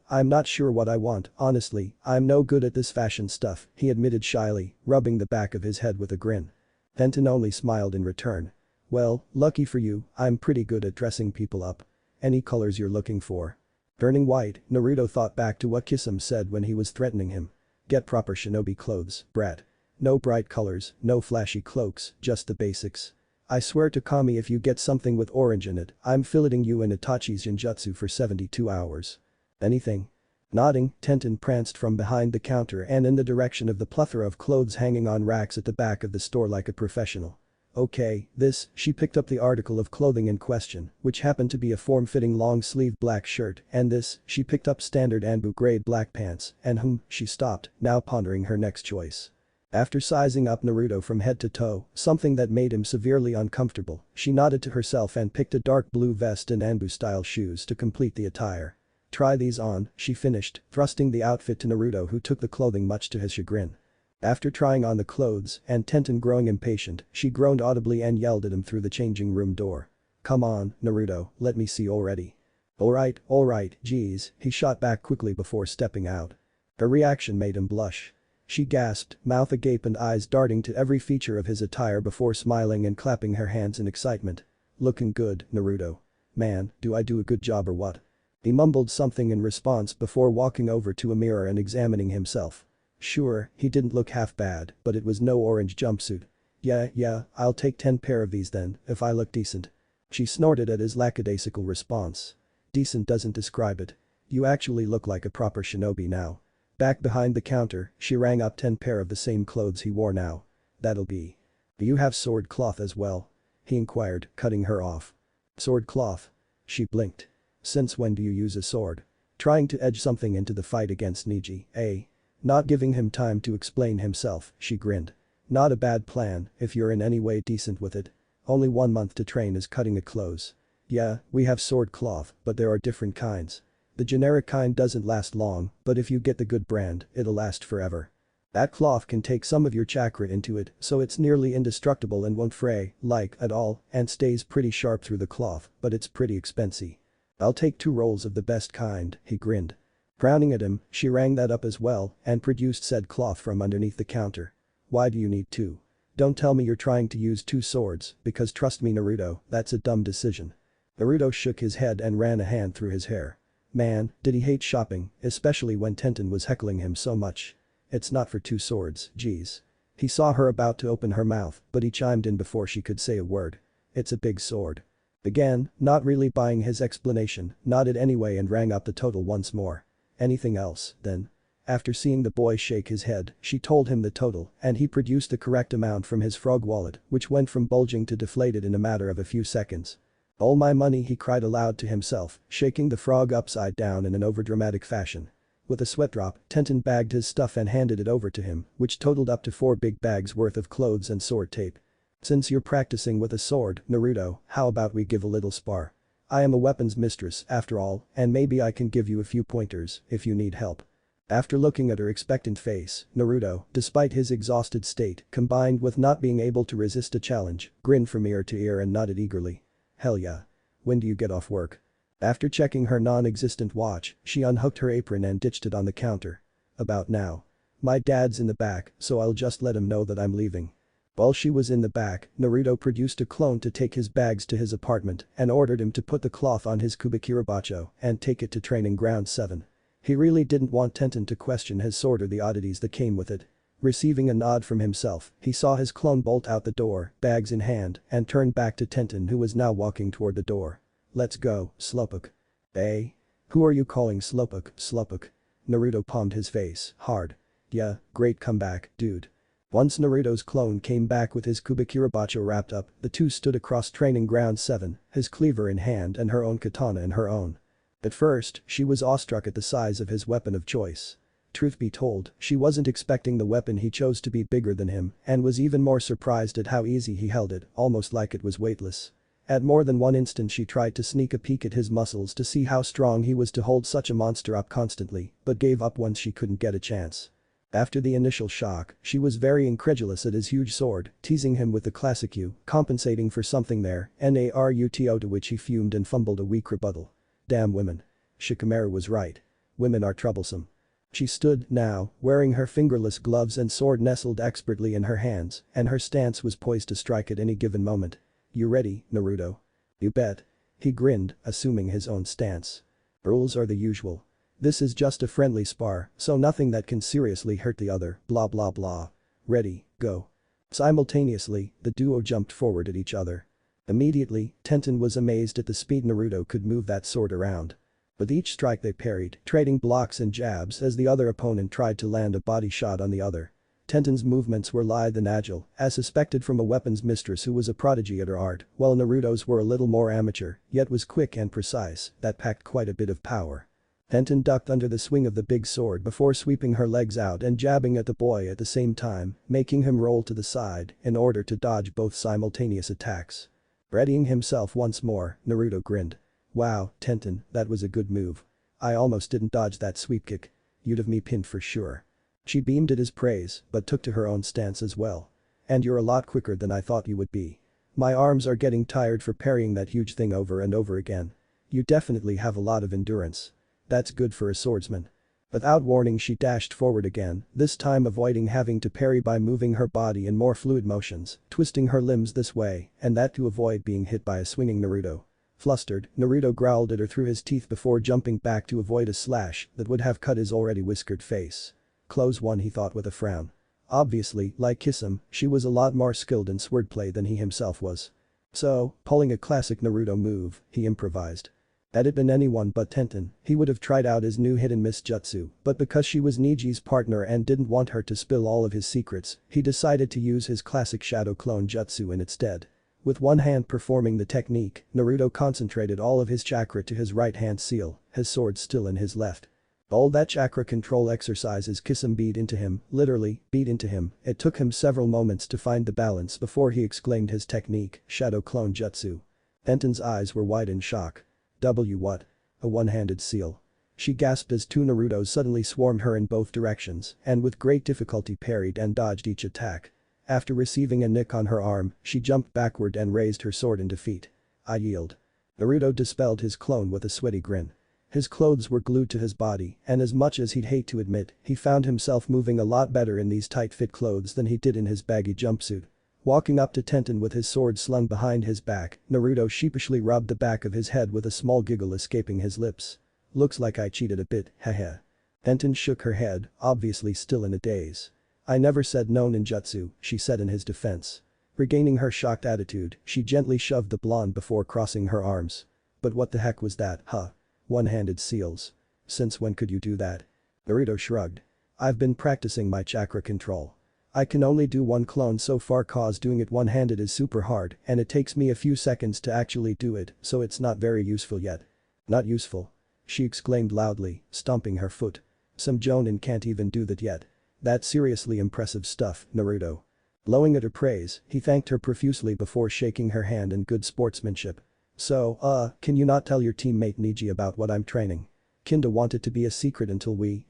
I'm not sure what I want, honestly, I'm no good at this fashion stuff, he admitted shyly, rubbing the back of his head with a grin. Tenten only smiled in return. Well, lucky for you, I'm pretty good at dressing people up. Any colors you're looking for? Turning white, Naruto thought back to what Kisame said when he was threatening him. Get proper shinobi clothes, brat. No bright colors, no flashy cloaks, just the basics. I swear to Kami if you get something with orange in it, I'm filleting you in Itachi's genjutsu for 72 hours. Anything? Nodding, Tenten pranced from behind the counter and in the direction of the plethora of clothes hanging on racks at the back of the store like a professional. Okay, this, she picked up the article of clothing in question, which happened to be a form-fitting long-sleeved black shirt, and this, she picked up standard Anbu grade black pants, and she stopped, now pondering her next choice. After sizing up Naruto from head to toe, something that made him severely uncomfortable, she nodded to herself and picked a dark blue vest and Anbu-style shoes to complete the attire. Try these on, she finished, thrusting the outfit to Naruto who took the clothing much to his chagrin. After trying on the clothes and Tenten growing impatient, she groaned audibly and yelled at him through the changing room door. Come on, Naruto, let me see already. Alright, geez, he shot back quickly before stepping out. Her reaction made him blush. She gasped, mouth agape and eyes darting to every feature of his attire before smiling and clapping her hands in excitement. Looking good, Naruto. Man, do I do a good job or what? He mumbled something in response before walking over to a mirror and examining himself. Sure, he didn't look half bad, but it was no orange jumpsuit. Yeah, I'll take 10 pair of these then, if I look decent. She snorted at his lackadaisical response. Decent doesn't describe it. You actually look like a proper shinobi now. Back behind the counter, she rang up 10 pair of the same clothes he wore now. That'll be. Do you have sword cloth as well? He inquired, cutting her off. Sword cloth? She blinked. Since when do you use a sword? Trying to edge something into the fight against Neji, eh? Not giving him time to explain himself, she grinned. Not a bad plan, if you're in any way decent with it. Only 1 month to train is cutting it close. Yeah, we have sword cloth, but there are different kinds. The generic kind doesn't last long, but if you get the good brand, it'll last forever. That cloth can take some of your chakra into it, so it's nearly indestructible and won't fray, at all, and stays pretty sharp through the cloth, but it's pretty expensive. I'll take 2 rolls of the best kind, he grinned. Frowning at him, she rang that up as well and produced said cloth from underneath the counter. Why do you need 2? Don't tell me you're trying to use 2 swords, because trust me Naruto, that's a dumb decision. Naruto shook his head and ran a hand through his hair. Man, did he hate shopping, especially when Tenten was heckling him so much. It's not for 2 swords, geez. He saw her about to open her mouth, but he chimed in before she could say a word. It's a big sword. Again, not really buying his explanation, nodded anyway and rang up the total once more. Anything else, then? After seeing the boy shake his head, she told him the total and he produced the correct amount from his frog wallet, which went from bulging to deflated in a matter of a few seconds. All my money, he cried aloud to himself, shaking the frog upside down in an overdramatic fashion. With a sweat drop, Tenten bagged his stuff and handed it over to him, which totaled up to 4 big bags worth of clothes and sword tape. Since you're practicing with a sword, Naruto, how about we give a little spar? I am a weapons mistress, after all, and maybe I can give you a few pointers if you need help. After looking at her expectant face, Naruto, despite his exhausted state, combined with not being able to resist a challenge, grinned from ear to ear and nodded eagerly. Hell yeah. When do you get off work? After checking her non-existent watch, she unhooked her apron and ditched it on the counter. About now. My dad's in the back, so I'll just let him know that I'm leaving. While she was in the back, Naruto produced a clone to take his bags to his apartment and ordered him to put the cloth on his Kubikirabacho and take it to training ground 7. He really didn't want Tenten to question his sword or the oddities that came with it. Receiving a nod from himself, he saw his clone bolt out the door, bags in hand, and turned back to Tenten who was now walking toward the door. Let's go, Slowpoke. Eh? Who are you calling Slowpoke? Naruto palmed his face, hard. Yeah, great comeback, dude. Once Naruto's clone came back with his Kubikirabacho wrapped up, the two stood across training ground 7, his cleaver in hand and her own katana in her own. At first, she was awestruck at the size of his weapon of choice. Truth be told, she wasn't expecting the weapon he chose to be bigger than him and was even more surprised at how easy he held it, almost like it was weightless. At more than one instant she tried to sneak a peek at his muscles to see how strong he was to hold such a monster up constantly, but gave up once she couldn't get a chance. After the initial shock, she was very incredulous at his huge sword, teasing him with the classic "you," compensating for something there, Naruto, to which he fumed and fumbled a weak rebuttal. Damn women. Shikamaru was right. Women are troublesome. She stood, now, wearing her fingerless gloves and sword nestled expertly in her hands, and her stance was poised to strike at any given moment. You ready, Naruto? You bet. He grinned, assuming his own stance. Rules are the usual. This is just a friendly spar, so nothing that can seriously hurt the other, blah blah blah. Ready, go. Simultaneously, the duo jumped forward at each other. Immediately, Tenten was amazed at the speed Naruto could move that sword around. With each strike they parried, trading blocks and jabs as the other opponent tried to land a body shot on the other. Tenten's movements were lithe and agile, as suspected from a weapons mistress who was a prodigy at her art, while Naruto's were a little more amateur, yet was quick and precise, that packed quite a bit of power. Tenten ducked under the swing of the big sword before sweeping her legs out and jabbing at the boy at the same time, making him roll to the side in order to dodge both simultaneous attacks. Readying himself once more, Naruto grinned. Wow, Tenten, that was a good move. I almost didn't dodge that sweep kick. You'd have me pinned for sure. She beamed at his praise, but took to her own stance as well. And you're a lot quicker than I thought you would be. My arms are getting tired for parrying that huge thing over and over again. You definitely have a lot of endurance. That's good for a swordsman. Without warning she dashed forward again, this time avoiding having to parry by moving her body in more fluid motions, twisting her limbs this way and that to avoid being hit by a swinging Naruto. Flustered, Naruto growled at her through his teeth before jumping back to avoid a slash that would have cut his already whiskered face. Close one, he thought with a frown. Obviously, like Kisame, she was a lot more skilled in swordplay than he himself was. So, pulling a classic Naruto move, he improvised. Had it been anyone but Tenten, he would have tried out his new hit-and-miss jutsu, but because she was Niji's partner and didn't want her to spill all of his secrets, he decided to use his classic shadow clone jutsu in its stead. With one hand performing the technique, Naruto concentrated all of his chakra to his right hand seal, his sword still in his left. All that chakra control exercises Kisame beat into him, literally, beat into him. It took him several moments to find the balance before he exclaimed his technique, shadow clone jutsu. Tenten's eyes were wide in shock. What? A one-handed seal. She gasped as two Narutos suddenly swarmed her in both directions and with great difficulty parried and dodged each attack. After receiving a nick on her arm, she jumped backward and raised her sword in defeat. I yield. Naruto dispelled his clone with a sweaty grin. His clothes were glued to his body, and as much as he'd hate to admit, he found himself moving a lot better in these tight-fit clothes than he did in his baggy jumpsuit. Walking up to Tenten with his sword slung behind his back, Naruto sheepishly rubbed the back of his head with a small giggle escaping his lips. Looks like I cheated a bit, haha. Tenten shook her head, obviously still in a daze. I never said no ninjutsu, she said in his defense. Regaining her shocked attitude, she gently shoved the blonde before crossing her arms. But what the heck was that, huh? One-handed seals. Since when could you do that? Naruto shrugged. I've been practicing my chakra control. I can only do one clone so far cause doing it one-handed is super hard and it takes me a few seconds to actually do it, so it's not very useful yet. Not useful? She exclaimed loudly, stomping her foot. Some jonin can't even do that yet. That's seriously impressive stuff, Naruto. Blowing at her praise, he thanked her profusely before shaking her hand in good sportsmanship. So, can you not tell your teammate Niji about what I'm training? Kinda want it to be a secret until we,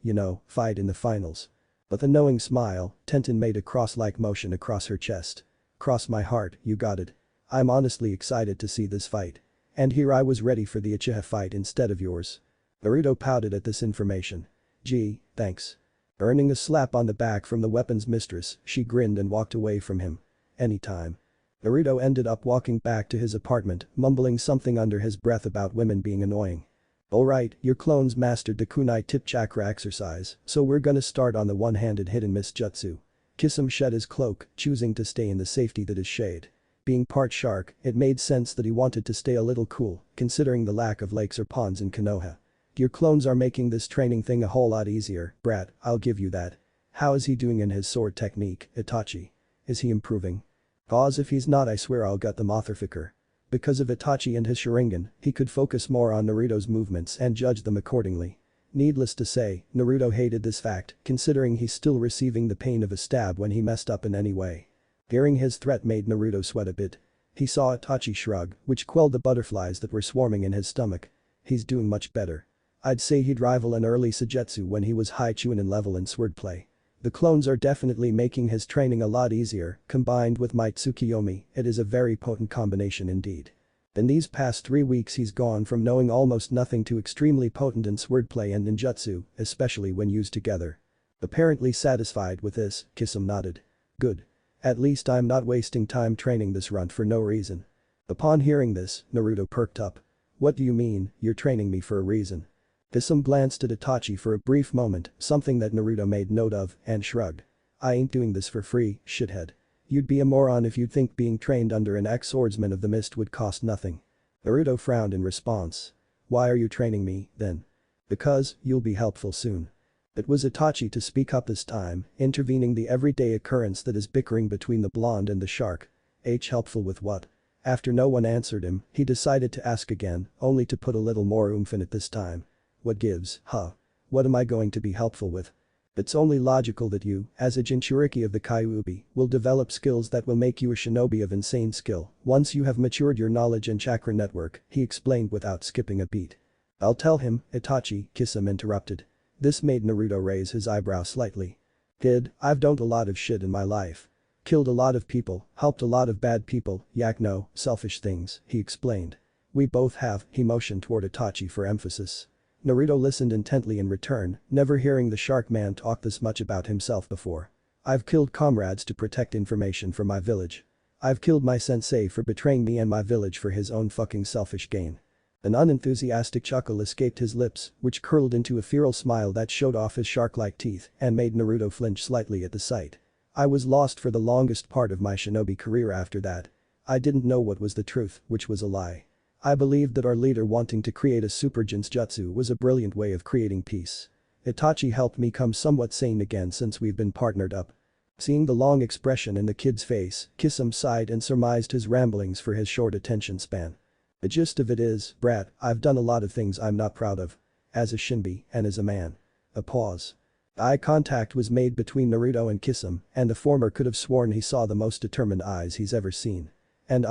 fight in the finals. With a knowing smile, Tenten made a cross-like motion across her chest. Cross my heart, you got it. I'm honestly excited to see this fight. And here I was ready for the Uchiha fight instead of yours. Naruto pouted at this information. Gee, thanks. Earning a slap on the back from the weapons mistress, she grinned and walked away from him. Anytime. Naruto ended up walking back to his apartment, mumbling something under his breath about women being annoying. Alright, your clones mastered the kunai tip chakra exercise, so we're gonna start on the one-handed hit-and-miss jutsu. Kisame shed his cloak, choosing to stay in the safety that is shade. Being part shark, it made sense that he wanted to stay a little cool, considering the lack of lakes or ponds in Konoha. Your clones are making this training thing a whole lot easier, brat, I'll give you that. How is he doing in his sword technique, Itachi? Is he improving? Cause if he's not I swear I'll gut the motherfucker. Because of Itachi and his Sharingan, he could focus more on Naruto's movements and judge them accordingly. Needless to say, Naruto hated this fact, considering he's still receiving the pain of a stab when he messed up in any way. Hearing his threat made Naruto sweat a bit. He saw Itachi shrug, which quelled the butterflies that were swarming in his stomach. He's doing much better. I'd say he'd rival an early Suigetsu when he was high chunin level in swordplay. The clones are definitely making his training a lot easier, combined with my Tsukiyomi, it is a very potent combination indeed. In these past 3 weeks he's gone from knowing almost nothing to extremely potent in swordplay and ninjutsu, especially when used together. Apparently satisfied with this, Kisum nodded. Good. At least I'm not wasting time training this runt for no reason. Upon hearing this, Naruto perked up. What do you mean, you're training me for a reason? Kisum glanced at Itachi for a brief moment, something that Naruto made note of, and shrugged. I ain't doing this for free, shithead. You'd be a moron if you'd think being trained under an ex-swordsman of the mist would cost nothing. Naruto frowned in response. Why are you training me, then? Because, you'll be helpful soon. It was Itachi to speak up this time, intervening the everyday occurrence that is bickering between the blonde and the shark. Helpful with what? After no one answered him, he decided to ask again, only to put a little more oomph in it this time. What gives, huh? What am I going to be helpful with? It's only logical that you, as a Jinchuriki of the Kyuubi, will develop skills that will make you a shinobi of insane skill once you have matured your knowledge and chakra network, he explained without skipping a beat. I'll tell him, Itachi, Kisum interrupted. This made Naruto raise his eyebrow slightly. Kid, I've done a lot of shit in my life. Killed a lot of people, helped a lot of bad people, no, selfish things, he explained. We both have, he motioned toward Itachi for emphasis. Naruto listened intently in return, never hearing the shark man talk this much about himself before. I've killed comrades to protect information from my village. I've killed my sensei for betraying me and my village for his own fucking selfish gain. An unenthusiastic chuckle escaped his lips, which curled into a feral smile that showed off his shark-like teeth and made Naruto flinch slightly at the sight. I was lost for the longest part of my shinobi career after that. I didn't know what was the truth, which was a lie. I believed that our leader wanting to create a super jinjutsu was a brilliant way of creating peace. Itachi helped me come somewhat sane again since we've been partnered up. Seeing the long expression in the kid's face, Kisum sighed and surmised his ramblings for his short attention span. The gist of it is, brat, I've done a lot of things I'm not proud of. As a shinbi, and as a man. A pause. Eye contact was made between Naruto and Kisum, and the former could have sworn he saw the most determined eyes he's ever seen. And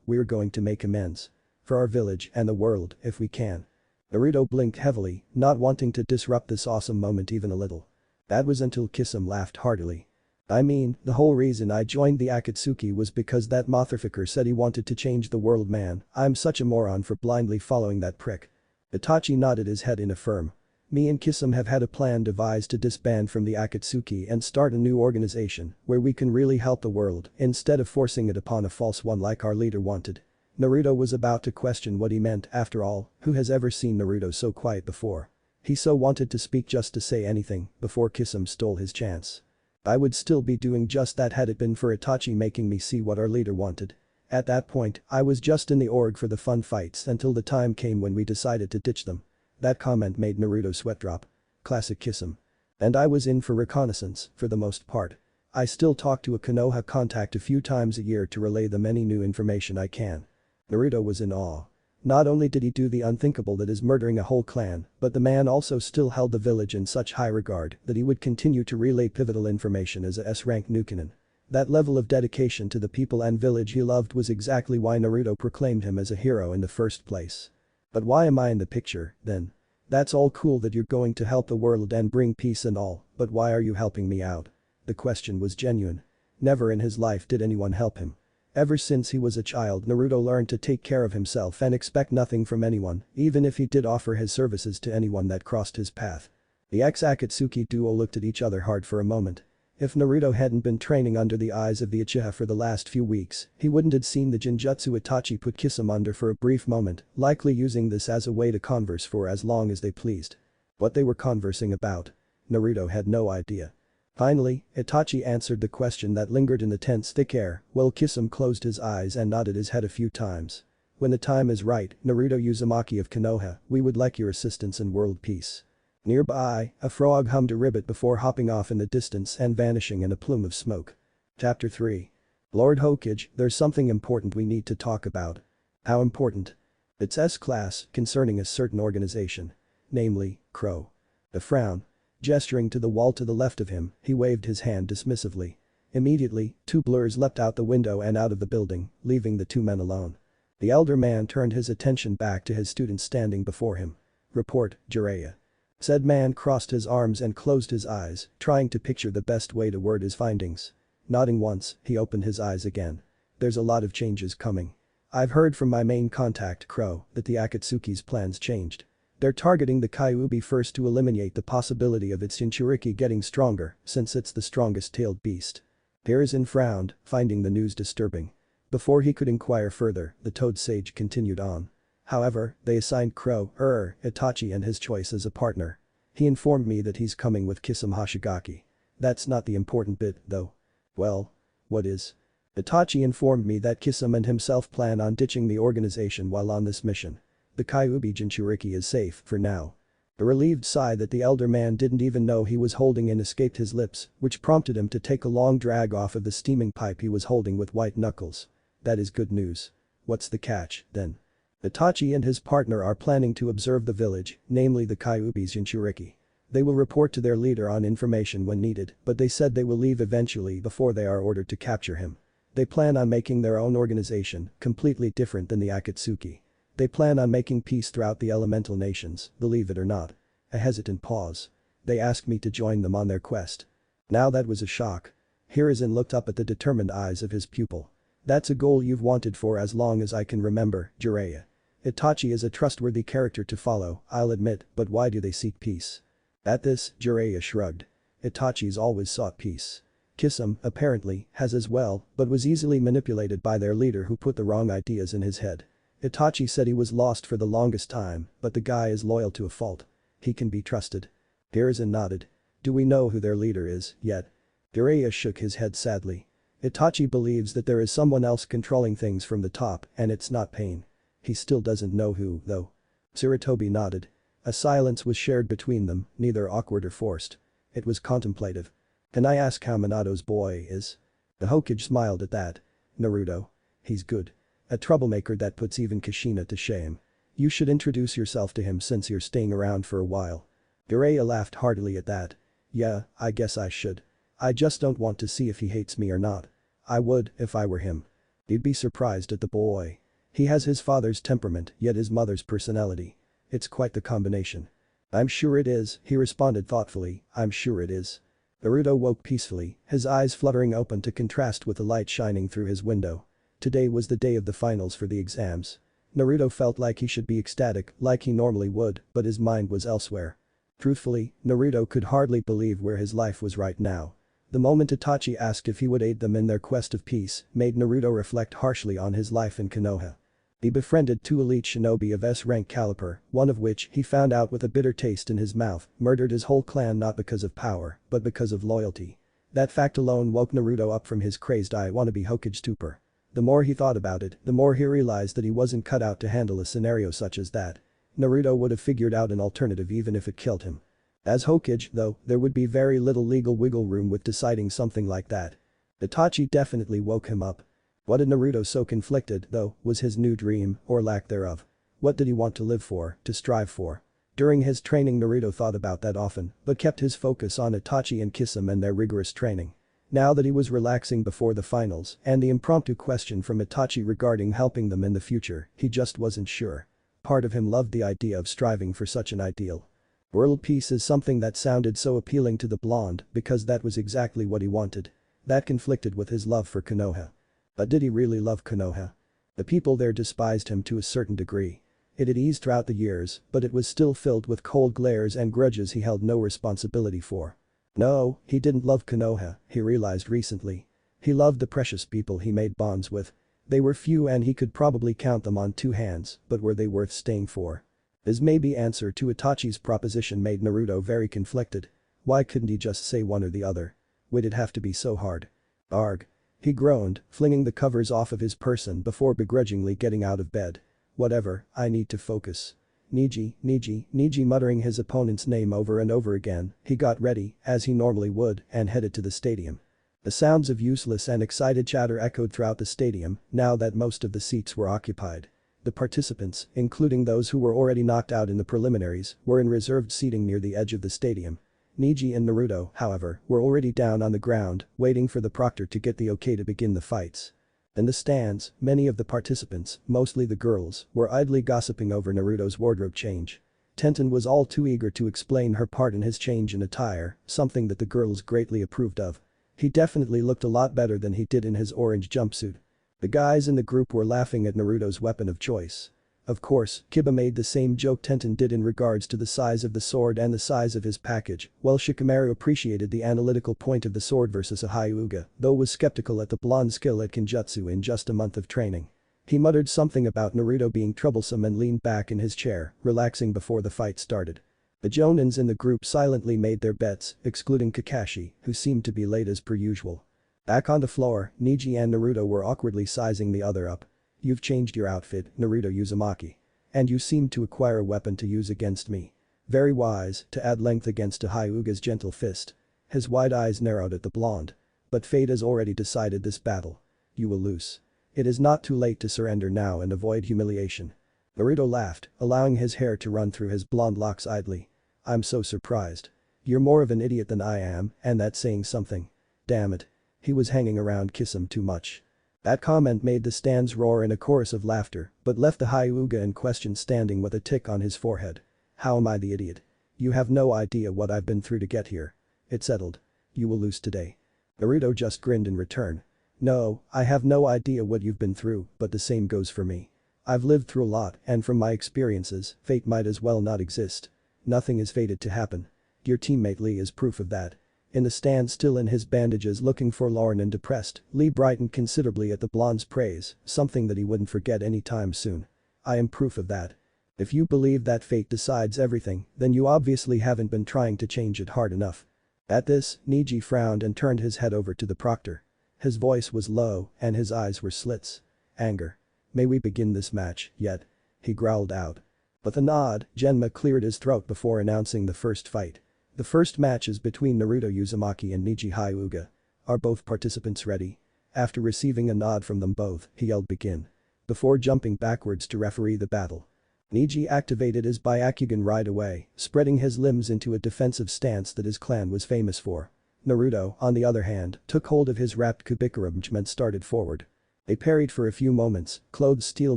we're going to make amends. For our village and the world, if we can. Naruto blinked heavily, not wanting to disrupt this awesome moment even a little. That was until Kisum laughed heartily. I mean, the whole reason I joined the Akatsuki was because that motherfucker said he wanted to change the world, man. I'm such a moron for blindly following that prick. Itachi nodded his head in affirm. Me and Kisum have had a plan devised to disband from the Akatsuki and start a new organization where we can really help the world instead of forcing it upon a false one like our leader wanted. Naruto was about to question what he meant. After all, who has ever seen Naruto so quiet before? He so wanted to speak just to say anything before Kisum stole his chance. I would still be doing just that had it been for Itachi making me see what our leader wanted. At that point, I was just in the org for the fun fights until the time came when we decided to ditch them. That comment made Naruto sweat drop. Classic Kisum. And I was in for reconnaissance, for the most part. I still talk to a Konoha contact a few times a year to relay them any new information I can. Naruto was in awe. Not only did he do the unthinkable that is murdering a whole clan, but the man also still held the village in such high regard that he would continue to relay pivotal information as a S-rank Nukenin. That level of dedication to the people and village he loved was exactly why Naruto proclaimed him as a hero in the first place. But why am I in the picture, then? That's all cool that you're going to help the world and bring peace and all, but why are you helping me out? The question was genuine. Never in his life did anyone help him. Ever since he was a child, Naruto learned to take care of himself and expect nothing from anyone, even if he did offer his services to anyone that crossed his path. The ex-Akatsuki duo looked at each other hard for a moment. If Naruto hadn't been training under the eyes of the Uchiha for the last few weeks, he wouldn't have seen the Jinjutsu Itachi put Kisum under for a brief moment, likely using this as a way to converse for as long as they pleased. What they were conversing about? Naruto had no idea. Finally, Itachi answered the question that lingered in the tense thick air, while Kisum closed his eyes and nodded his head a few times. When the time is right, Naruto Uzumaki of Konoha, we would like your assistance in world peace. Nearby, a frog hummed a ribbit before hopping off in the distance and vanishing in a plume of smoke. Chapter 3. Lord Hokage, there's something important we need to talk about. How important? It's S-class, concerning a certain organization. Namely, Crow. A frown. Gesturing to the wall to the left of him, he waved his hand dismissively. Immediately, two blurs leapt out the window and out of the building, leaving the two men alone. The elder man turned his attention back to his students standing before him. Report, Jiraiya. Said man crossed his arms and closed his eyes, trying to picture the best way to word his findings. Nodding once, he opened his eyes again. There's a lot of changes coming. I've heard from my main contact Crow that the Akatsuki's plans changed. They're targeting the Kyuubi first to eliminate the possibility of its Jinchuriki getting stronger since it's the strongest tailed beast. Hiruzen frowned, finding the news disturbing. Before he could inquire further, the Toad Sage continued on. However, they assigned Crow, Itachi and his choice as a partner. He informed me that he's coming with Kisame Hoshigaki. That's not the important bit, though. Well, what is? Itachi informed me that Kisame and himself plan on ditching the organization while on this mission. The Kyuubi Jinchuriki is safe for now. A relieved sigh that the elder man didn't even know he was holding in escaped his lips, which prompted him to take a long drag off of the steaming pipe he was holding with white knuckles. That is good news. What's the catch, then? Itachi and his partner are planning to observe the village, namely the Kyuubi's Jinchuriki. They will report to their leader on information when needed, but they said they will leave eventually before they are ordered to capture him. They plan on making their own organization, completely different than the Akatsuki. They plan on making peace throughout the elemental nations, believe it or not. A hesitant pause. They asked me to join them on their quest. Now that was a shock. Hiruzen looked up at the determined eyes of his pupil. That's a goal you've wanted for as long as I can remember, Jiraiya. Itachi is a trustworthy character to follow, I'll admit, but why do they seek peace? At this, Jiraiya shrugged. Itachi's always sought peace. Kisame, apparently, has as well, but was easily manipulated by their leader who put the wrong ideas in his head. Itachi said he was lost for the longest time, but the guy is loyal to a fault. He can be trusted. Hiruzen nodded. Do we know who their leader is, yet? Jiraiya shook his head sadly. Itachi believes that there is someone else controlling things from the top and it's not Pain. He still doesn't know who, though. Sarutobi nodded. A silence was shared between them, neither awkward or forced. It was contemplative. Can I ask how Minato's boy is? The Hokage smiled at that. Naruto. He's good. A troublemaker that puts even Kushina to shame. You should introduce yourself to him since you're staying around for a while. Jiraiya laughed heartily at that. Yeah, I guess I should. I just don't want to see if he hates me or not. I would, if I were him. You'd be surprised at the boy. He has his father's temperament, yet his mother's personality. It's quite the combination. I'm sure it is, he responded thoughtfully, I'm sure it is. Naruto woke peacefully, his eyes fluttering open to contrast with the light shining through his window. Today was the day of the finals for the exams. Naruto felt like he should be ecstatic, like he normally would, but his mind was elsewhere. Truthfully, Naruto could hardly believe where his life was right now. The moment Itachi asked if he would aid them in their quest of peace made Naruto reflect harshly on his life in Konoha. He befriended 2 elite shinobi of S-rank caliber, one of which, he found out with a bitter taste in his mouth, murdered his whole clan not because of power, but because of loyalty. That fact alone woke Naruto up from his crazed I wanna-be Hokage stupor. The more he thought about it, the more he realized that he wasn't cut out to handle a scenario such as that. Naruto would have figured out an alternative even if it killed him. As Hokage, though, there would be very little legal wiggle room with deciding something like that. Itachi definitely woke him up. What had Naruto so conflicted, though, was his new dream, or lack thereof. What did he want to live for, to strive for? During his training Naruto thought about that often, but kept his focus on Itachi and Kisame and their rigorous training. Now that he was relaxing before the finals and the impromptu question from Itachi regarding helping them in the future, he just wasn't sure. Part of him loved the idea of striving for such an ideal. World peace is something that sounded so appealing to the blonde because that was exactly what he wanted. That conflicted with his love for Konoha. But did he really love Konoha? The people there despised him to a certain degree. It had eased throughout the years, but it was still filled with cold glares and grudges he held no responsibility for. No, he didn't love Konoha, he realized recently. He loved the precious people he made bonds with. They were few and he could probably count them on 2 hands, but were they worth staying for? His maybe answer to Itachi's proposition made Naruto very conflicted. Why couldn't he just say one or the other? Would it have to be so hard? Arg. He groaned, flinging the covers off of his person before begrudgingly getting out of bed. Whatever, I need to focus. Niji muttering his opponent's name over and over again, he got ready, as he normally would, and headed to the stadium. The sounds of useless and excited chatter echoed throughout the stadium, now that most of the seats were occupied. The participants, including those who were already knocked out in the preliminaries, were in reserved seating near the edge of the stadium. Niji and Naruto, however, were already down on the ground, waiting for the proctor to get the okay to begin the fights. In the stands, many of the participants, mostly the girls, were idly gossiping over Naruto's wardrobe change. Tenten was all too eager to explain her part in his change in attire, something that the girls greatly approved of. He definitely looked a lot better than he did in his orange jumpsuit. The guys in the group were laughing at Naruto's weapon of choice. Of course, Kiba made the same joke Tenten did in regards to the size of the sword and the size of his package, while Shikamaru appreciated the analytical point of the sword versus a Hyuga, though was skeptical at the blonde's skill at Kenjutsu in just a month of training. He muttered something about Naruto being troublesome and leaned back in his chair, relaxing before the fight started. The Jonins in the group silently made their bets, excluding Kakashi, who seemed to be late as per usual. Back on the floor, Neji and Naruto were awkwardly sizing the other up. "You've changed your outfit, Naruto Uzumaki. And you seem to acquire a weapon to use against me. Very wise, to add length against a Hyuga's gentle fist." His wide eyes narrowed at the blonde. "But fate has already decided this battle. You will lose. It is not too late to surrender now and avoid humiliation." Naruto laughed, allowing his hair to run through his blonde locks idly. "I'm so surprised. You're more of an idiot than I am, and that's saying something. Damn it. He was hanging around Kisame too much." That comment made the stands roar in a chorus of laughter, but left the Hyuga in question standing with a tick on his forehead. "How am I the idiot? You have no idea what I've been through to get here. It's settled. You will lose today." Naruto just grinned in return. "No, I have no idea what you've been through, but the same goes for me. I've lived through a lot, and from my experiences, fate might as well not exist. Nothing is fated to happen. Your teammate Lee is proof of that." In the stand still in his bandages looking forlorn and depressed, Lee brightened considerably at the blonde's praise, something that he wouldn't forget anytime soon. "I am proof of that. If you believe that fate decides everything, then you obviously haven't been trying to change it hard enough." At this, Neji frowned and turned his head over to the proctor. His voice was low, and his eyes were slits. Anger. "May we begin this match, yet?" he growled out. With a nod, Genma cleared his throat before announcing the first fight. The first match is between Naruto Uzumaki and Neji Hyuga. "Are both participants ready?" After receiving a nod from them both, he yelled begin. Before jumping backwards to referee the battle. Neji activated his Byakugan right away, spreading his limbs into a defensive stance that his clan was famous for. Naruto, on the other hand, took hold of his wrapped Kubikuram and started forward. They parried for a few moments, clothed steel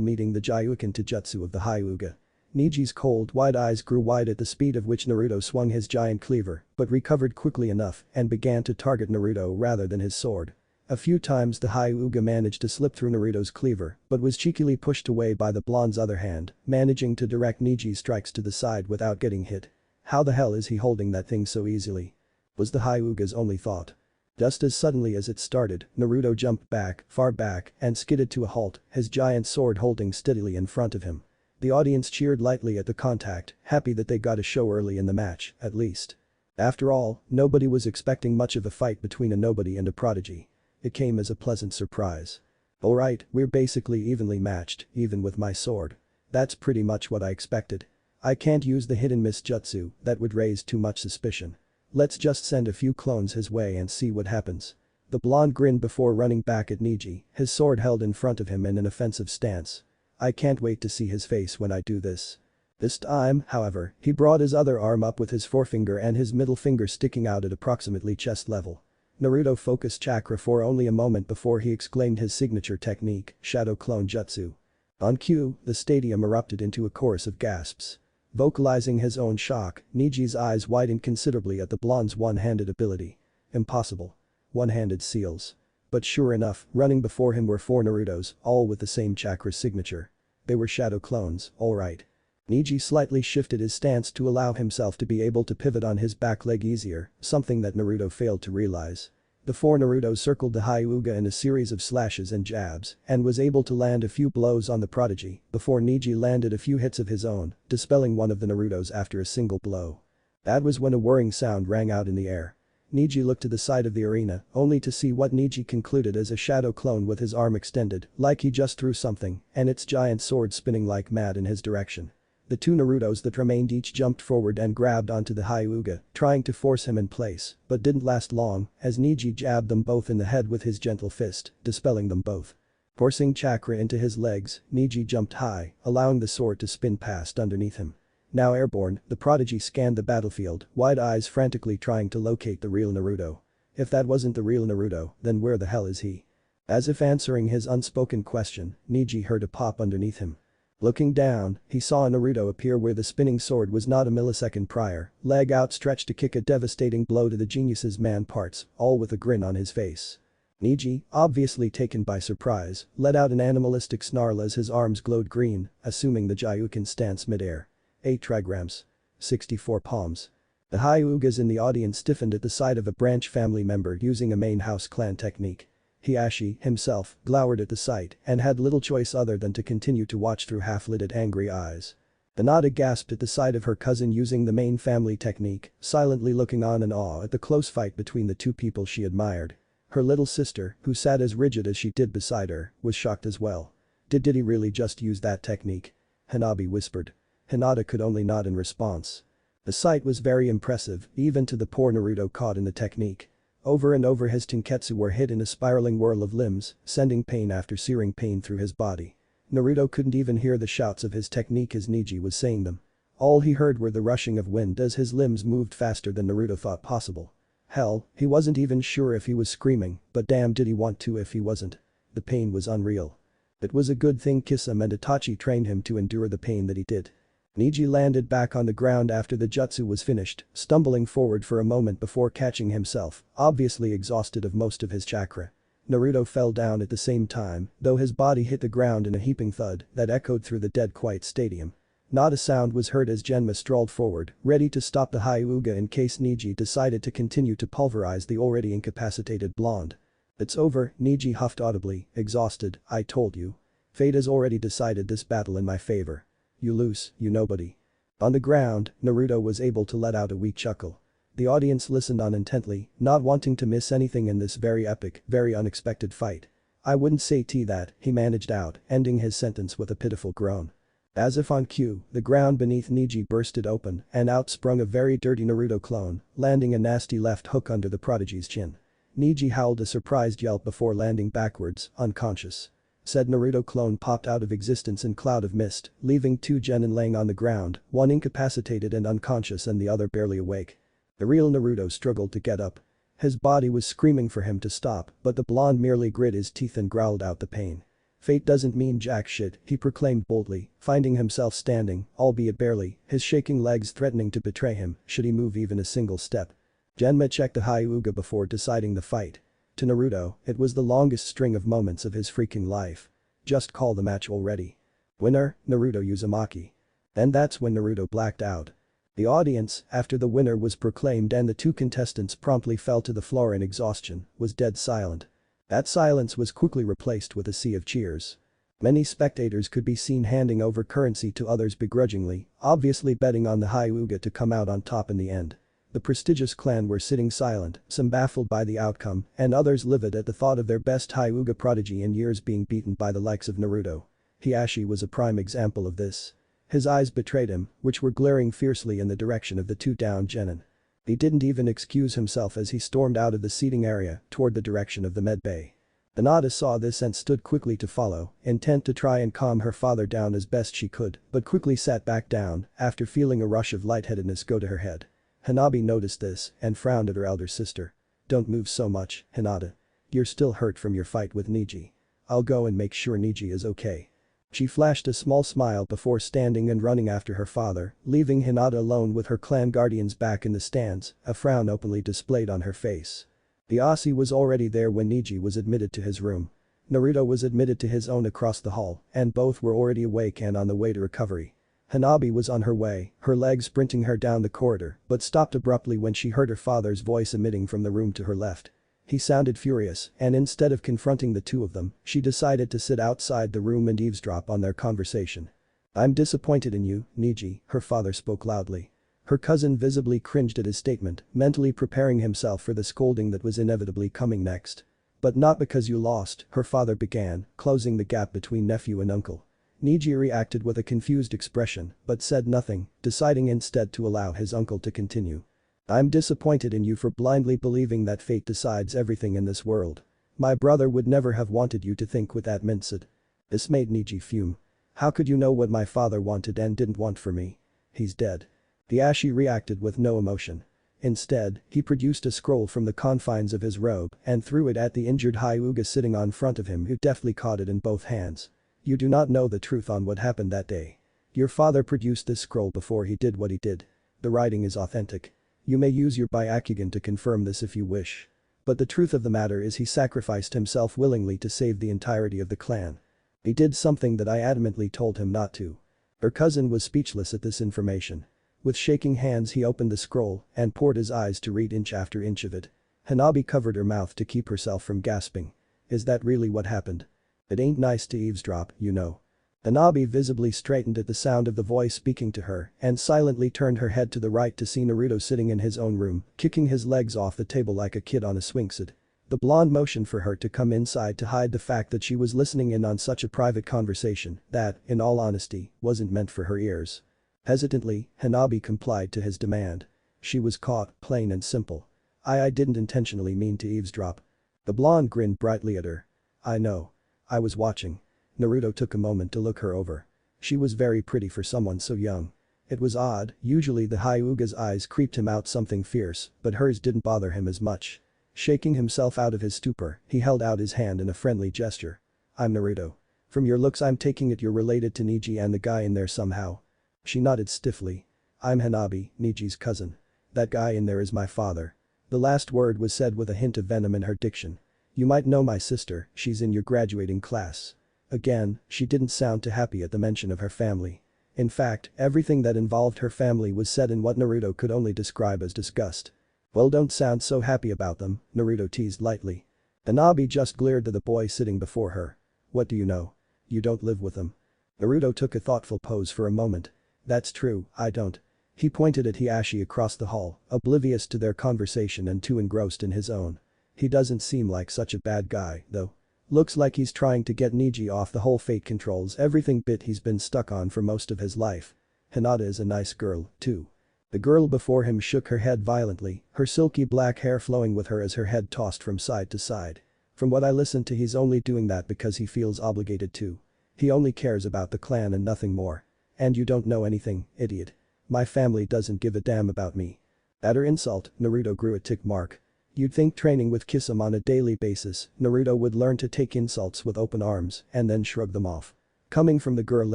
meeting the Gyuukin Taijutsu of the Hyuga. Neji's cold, wide eyes grew wide at the speed of which Naruto swung his giant cleaver, but recovered quickly enough and began to target Naruto rather than his sword. A few times the Hyuga managed to slip through Naruto's cleaver, but was cheekily pushed away by the blonde's other hand, managing to direct Neji's strikes to the side without getting hit. "How the hell is he holding that thing so easily?" was the Hyuga's only thought. Just as suddenly as it started, Naruto jumped back, far back, and skidded to a halt, his giant sword holding steadily in front of him. The audience cheered lightly at the contact, happy that they got a show early in the match, at least. After all, nobody was expecting much of a fight between a nobody and a prodigy. It came as a pleasant surprise. "Alright, we're basically evenly matched, even with my sword. That's pretty much what I expected. I can't use the hidden miss jutsu, that would raise too much suspicion. Let's just send a few clones his way and see what happens." The blonde grinned before running back at Neji, his sword held in front of him in an offensive stance. "I can't wait to see his face when I do this." This time, however, he brought his other arm up with his forefinger and his middle finger sticking out at approximately chest level. Naruto focused chakra for only a moment before he exclaimed his signature technique, Shadow Clone Jutsu. On cue, the stadium erupted into a chorus of gasps. Vocalizing his own shock, Neji's eyes widened considerably at the blonde's one-handed ability. Impossible. One-handed seals. But sure enough, running before him were 4 Narutos, all with the same chakra signature. They were shadow clones, alright. Neji slightly shifted his stance to allow himself to be able to pivot on his back leg easier, something that Naruto failed to realize. The 4 Narutos circled the Hyuga in a series of slashes and jabs, and was able to land a few blows on the prodigy before Neji landed a few hits of his own, dispelling one of the Narutos after a single blow. That was when a whirring sound rang out in the air. Neji looked to the side of the arena, only to see what Neji concluded as a shadow clone with his arm extended, like he just threw something, and its giant sword spinning like mad in his direction. The 2 Narutos that remained each jumped forward and grabbed onto the Hyuga, trying to force him in place, but didn't last long, as Neji jabbed them both in the head with his gentle fist, dispelling them both. Forcing chakra into his legs, Neji jumped high, allowing the sword to spin past underneath him. Now airborne, the prodigy scanned the battlefield, wide eyes frantically trying to locate the real Naruto. If that wasn't the real Naruto, then where the hell is he? As if answering his unspoken question, Neji heard a pop underneath him. Looking down, he saw Naruto appear where the spinning sword was not a millisecond prior, leg outstretched to kick a devastating blow to the genius's man parts, all with a grin on his face. Neji, obviously taken by surprise, let out an animalistic snarl as his arms glowed green, assuming the Gyuukin stance midair. 8 trigrams. 64 palms. The Hyugas in the audience stiffened at the sight of a branch family member using a main house clan technique. Hiashi, himself, glowered at the sight and had little choice other than to continue to watch through half-lidded angry eyes. Hinata gasped at the sight of her cousin using the main family technique, silently looking on in awe at the close fight between the two people she admired. Her little sister, who sat as rigid as she did beside her, was shocked as well. Did he really just use that technique? Hanabi whispered. Hinata could only nod in response. The sight was very impressive, even to the poor Naruto caught in the technique. Over and over his tenketsu were hit in a spiraling whirl of limbs, sending pain after searing pain through his body. Naruto couldn't even hear the shouts of his technique as Neji was saying them. All he heard were the rushing of wind as his limbs moved faster than Naruto thought possible. Hell, he wasn't even sure if he was screaming, but damn did he want to if he wasn't. The pain was unreal. It was a good thing Kisame and Itachi trained him to endure the pain that he did. Neji landed back on the ground after the jutsu was finished, stumbling forward for a moment before catching himself, obviously exhausted of most of his chakra. Naruto fell down at the same time, though his body hit the ground in a heaping thud that echoed through the dead quiet stadium. Not a sound was heard as Genma strolled forward, ready to stop the Hyuga in case Neji decided to continue to pulverize the already incapacitated blonde. "It's over," Neji huffed audibly, exhausted, "I told you. Fate has already decided this battle in my favor. You lose, you nobody." On the ground, Naruto was able to let out a weak chuckle. The audience listened on intently, not wanting to miss anything in this very epic, very unexpected fight. "I wouldn't say that," he managed out, ending his sentence with a pitiful groan. As if on cue, the ground beneath Neji bursted open and out sprung a very dirty Naruto clone, landing a nasty left hook under the prodigy's chin. Neji howled a surprised yelp before landing backwards, unconscious. Said Naruto clone popped out of existence in cloud of mist, leaving 2 genin laying on the ground, one incapacitated and unconscious and the other barely awake. The real Naruto struggled to get up. His body was screaming for him to stop, but the blonde merely grit his teeth and growled out the pain. "Fate doesn't mean jack shit," he proclaimed boldly, finding himself standing, albeit barely, his shaking legs threatening to betray him should he move even a single step. Genma checked the Hyuga before deciding the fight. To Naruto, it was the longest string of moments of his freaking life. Just call the match already. Winner, Naruto Uzumaki. And that's when Naruto blacked out. The audience, after the winner was proclaimed and the 2 contestants promptly fell to the floor in exhaustion, was dead silent. That silence was quickly replaced with a sea of cheers. Many spectators could be seen handing over currency to others begrudgingly, obviously betting on the Hyuga to come out on top in the end. The prestigious clan were sitting silent, some baffled by the outcome, and others livid at the thought of their best Hyuga prodigy in years being beaten by the likes of Naruto. Hiashi was a prime example of this. His eyes betrayed him, which were glaring fiercely in the direction of the 2 down genin. He didn't even excuse himself as he stormed out of the seating area toward the direction of the med bay. Hinata saw this and stood quickly to follow, intent to try and calm her father down as best she could, but quickly sat back down after feeling a rush of lightheadedness go to her head. Hanabi noticed this and frowned at her elder sister. "Don't move so much, Hinata. You're still hurt from your fight with Neji. I'll go and make sure Neji is okay." She flashed a small smile before standing and running after her father, leaving Hinata alone with her clan guardians back in the stands, a frown openly displayed on her face. The Aussie was already there when Neji was admitted to his room. Naruto was admitted to his own across the hall, and both were already awake and on the way to recovery. Hanabi was on her way, her legs sprinting her down the corridor, but stopped abruptly when she heard her father's voice emitting from the room to her left. He sounded furious, and instead of confronting the 2 of them, she decided to sit outside the room and eavesdrop on their conversation. "I'm disappointed in you, Neji," her father spoke loudly. Her cousin visibly cringed at his statement, mentally preparing himself for the scolding that was inevitably coming next. "But not because you lost," her father began, closing the gap between nephew and uncle. Neji reacted with a confused expression, but said nothing, deciding instead to allow his uncle to continue. "I'm disappointed in you for blindly believing that fate decides everything in this world. My brother would never have wanted you to think with that mindset." This made Neji fume. "How could you know what my father wanted and didn't want for me? He's dead." Hiashi reacted with no emotion. Instead, he produced a scroll from the confines of his robe and threw it at the injured Hyuga sitting on front of him who deftly caught it in both hands. You do not know the truth on what happened that day. Your father produced this scroll before he did what he did. The writing is authentic. You may use your Byakugan to confirm this if you wish. But the truth of the matter is he sacrificed himself willingly to save the entirety of the clan. He did something that I adamantly told him not to. Her cousin was speechless at this information. With shaking hands he opened the scroll and poured his eyes to read inch after inch of it. Hanabi covered her mouth to keep herself from gasping. Is that really what happened? It ain't nice to eavesdrop, you know. Hanabi visibly straightened at the sound of the voice speaking to her and silently turned her head to the right to see Naruto sitting in his own room, kicking his legs off the table like a kid on a swing set. The blonde motioned for her to come inside to hide the fact that she was listening in on such a private conversation that, in all honesty, wasn't meant for her ears. Hesitantly, Hanabi complied to his demand. She was caught, plain and simple. I didn't intentionally mean to eavesdrop. The blonde grinned brightly at her. I know. I was watching. Naruto took a moment to look her over. She was very pretty for someone so young. It was odd, usually the Hyuga's eyes creeped him out something fierce, but hers didn't bother him as much. Shaking himself out of his stupor, he held out his hand in a friendly gesture. I'm Naruto. From your looks I'm taking it you're related to Neji and the guy in there somehow. She nodded stiffly. I'm Hanabi, Neji's cousin. That guy in there is my father. The last word was said with a hint of venom in her diction. You might know my sister, she's in your graduating class. Again, she didn't sound too happy at the mention of her family. In fact, everything that involved her family was said in what Naruto could only describe as disgust. Well, don't sound so happy about them, Naruto teased lightly. Hanabi just glared at the boy sitting before her. What do you know? You don't live with them. Naruto took a thoughtful pose for a moment. That's true, I don't. He pointed at Hiashi across the hall, oblivious to their conversation and too engrossed in his own. He doesn't seem like such a bad guy, though. Looks like he's trying to get Neji off the whole fate controls everything bit he's been stuck on for most of his life. Hinata is a nice girl, too. The girl before him shook her head violently, her silky black hair flowing with her as her head tossed from side to side. From what I listened to he's only doing that because he feels obligated to. He only cares about the clan and nothing more. And you don't know anything, idiot. My family doesn't give a damn about me. At her insult, Naruto grew a tick mark. You'd think training with Kisame on a daily basis, Naruto would learn to take insults with open arms and then shrug them off. Coming from the girl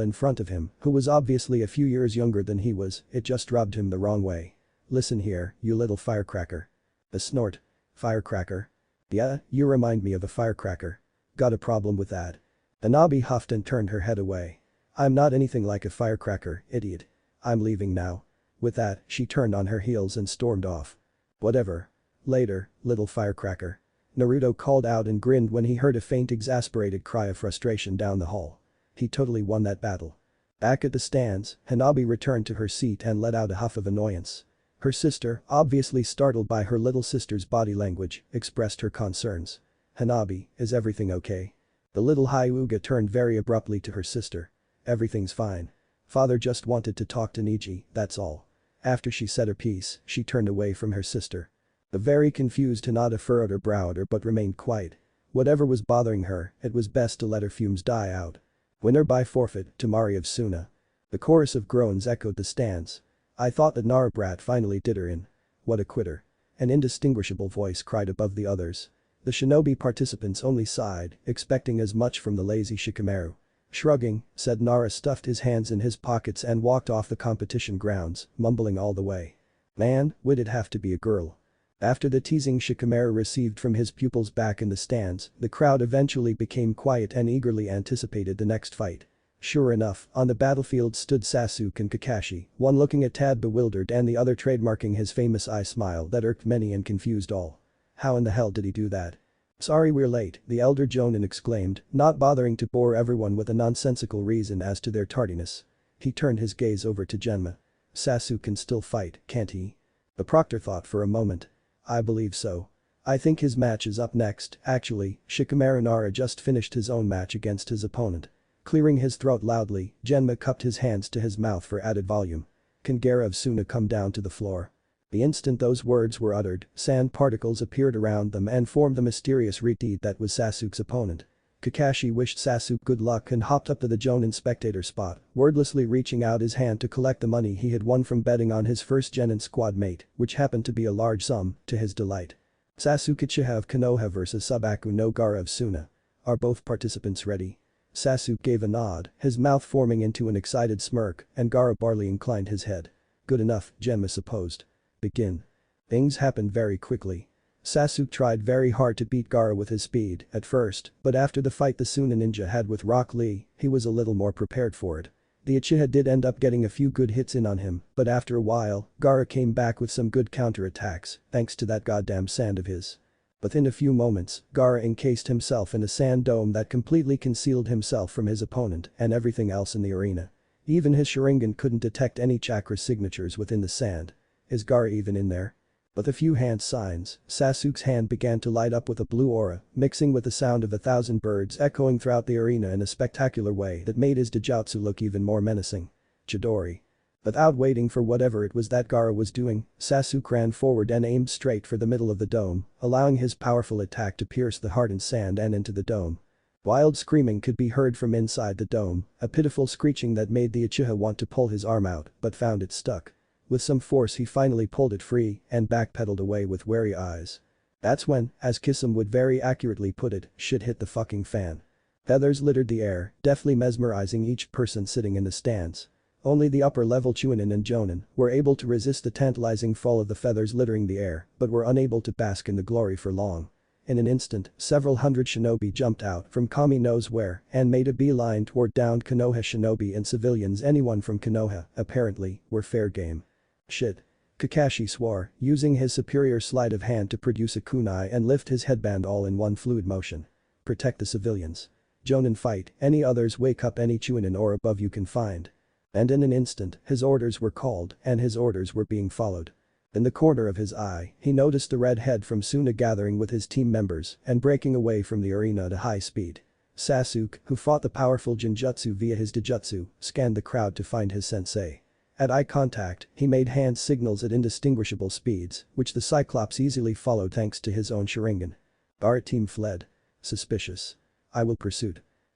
in front of him, who was obviously a few years younger than he was, it just rubbed him the wrong way. Listen here, you little firecracker. A snort. Firecracker? Yeah, you remind me of a firecracker. Got a problem with that? Hanabi huffed and turned her head away. I'm not anything like a firecracker, idiot. I'm leaving now. With that, she turned on her heels and stormed off. Whatever. Later, little firecracker. Naruto called out and grinned when he heard a faint exasperated cry of frustration down the hall. He totally won that battle. Back at the stands, Hanabi returned to her seat and let out a huff of annoyance. Her sister, obviously startled by her little sister's body language, expressed her concerns. Hanabi, is everything okay? The little Hyuga turned very abruptly to her sister. Everything's fine. Father just wanted to talk to Neji, that's all. After she said her piece, she turned away from her sister. The very confused Hinata furrowed her brow at her but remained quiet. Whatever was bothering her, it was best to let her fumes die out. Winner by forfeit, Tamari of Suna. The chorus of groans echoed the stands. I thought that Nara brat finally did her in. What a quitter. An indistinguishable voice cried above the others. The shinobi participants only sighed, expecting as much from the lazy Shikamaru. Shrugging, said Nara stuffed his hands in his pockets and walked off the competition grounds, mumbling all the way. Man, would it have to be a girl? After the teasing Shikamaru received from his pupils back in the stands, the crowd eventually became quiet and eagerly anticipated the next fight. Sure enough, on the battlefield stood Sasuke and Kakashi, one looking a tad bewildered and the other trademarking his famous eye smile that irked many and confused all. How in the hell did he do that? Sorry we're late, the elder Jonin exclaimed, not bothering to bore everyone with a nonsensical reason as to their tardiness. He turned his gaze over to Genma. Sasuke can still fight, can't he? The proctor thought for a moment. I believe so. I think his match is up next, actually, Shikamaru Nara just finished his own match against his opponent. Clearing his throat loudly, Genma cupped his hands to his mouth for added volume. Can Gaara of Suna come down to the floor? The instant those words were uttered, sand particles appeared around them and formed the mysterious reed that was Sasuke's opponent. Kakashi wished Sasuke good luck and hopped up to the Jonin spectator spot, wordlessly reaching out his hand to collect the money he had won from betting on his first genin squad mate, which happened to be a large sum, to his delight. Sasuke Uchiha of Konoha vs Subaku no Gaara of Suna. Are both participants ready? Sasuke gave a nod, his mouth forming into an excited smirk, and Gaara barely inclined his head. Good enough, Genma supposed. Begin. Things happened very quickly. Sasuke tried very hard to beat Gaara with his speed at first, but after the fight the Suna ninja had with Rock Lee, he was a little more prepared for it. The Uchiha did end up getting a few good hits in on him, but after a while, Gaara came back with some good counterattacks, thanks to that goddamn sand of his. Within a few moments, Gaara encased himself in a sand dome that completely concealed himself from his opponent and everything else in the arena. Even his Sharingan couldn't detect any chakra signatures within the sand. Is Gaara even in there? With a few hand signs, Sasuke's hand began to light up with a blue aura, mixing with the sound of 1,000 birds echoing throughout the arena in a spectacular way that made his Dijutsu look even more menacing. Chidori. Without waiting for whatever it was that Gaara was doing, Sasuke ran forward and aimed straight for the middle of the dome, allowing his powerful attack to pierce the hardened sand and into the dome. Wild screaming could be heard from inside the dome, a pitiful screeching that made the Uchiha want to pull his arm out but found it stuck. With some force he finally pulled it free and backpedaled away with wary eyes. That's when, as Kisum would very accurately put it, shit hit the fucking fan. Feathers littered the air, deftly mesmerizing each person sitting in the stands. Only the upper-level Chunin and Jonin were able to resist the tantalizing fall of the feathers littering the air but were unable to bask in the glory for long. In an instant, several hundred shinobi jumped out from Kami knows where and made a beeline toward downed Konoha shinobi and civilians. Anyone from Konoha, apparently, were fair game. Shit. Kakashi swore, using his superior sleight of hand to produce a kunai and lift his headband all in one fluid motion. Protect the civilians. Jonin fight, any others wake up any Chunin or above you can find. And in an instant, his orders were called and his orders were being followed. In the corner of his eye, he noticed the red head from Suna gathering with his team members and breaking away from the arena at a high speed. Sasuke, who fought the powerful Genjutsu via his Dijutsu, scanned the crowd to find his sensei. At eye contact, he made hand signals at indistinguishable speeds, which the Cyclops easily followed thanks to his own Sharingan. Our team fled. Suspicious. I will pursue.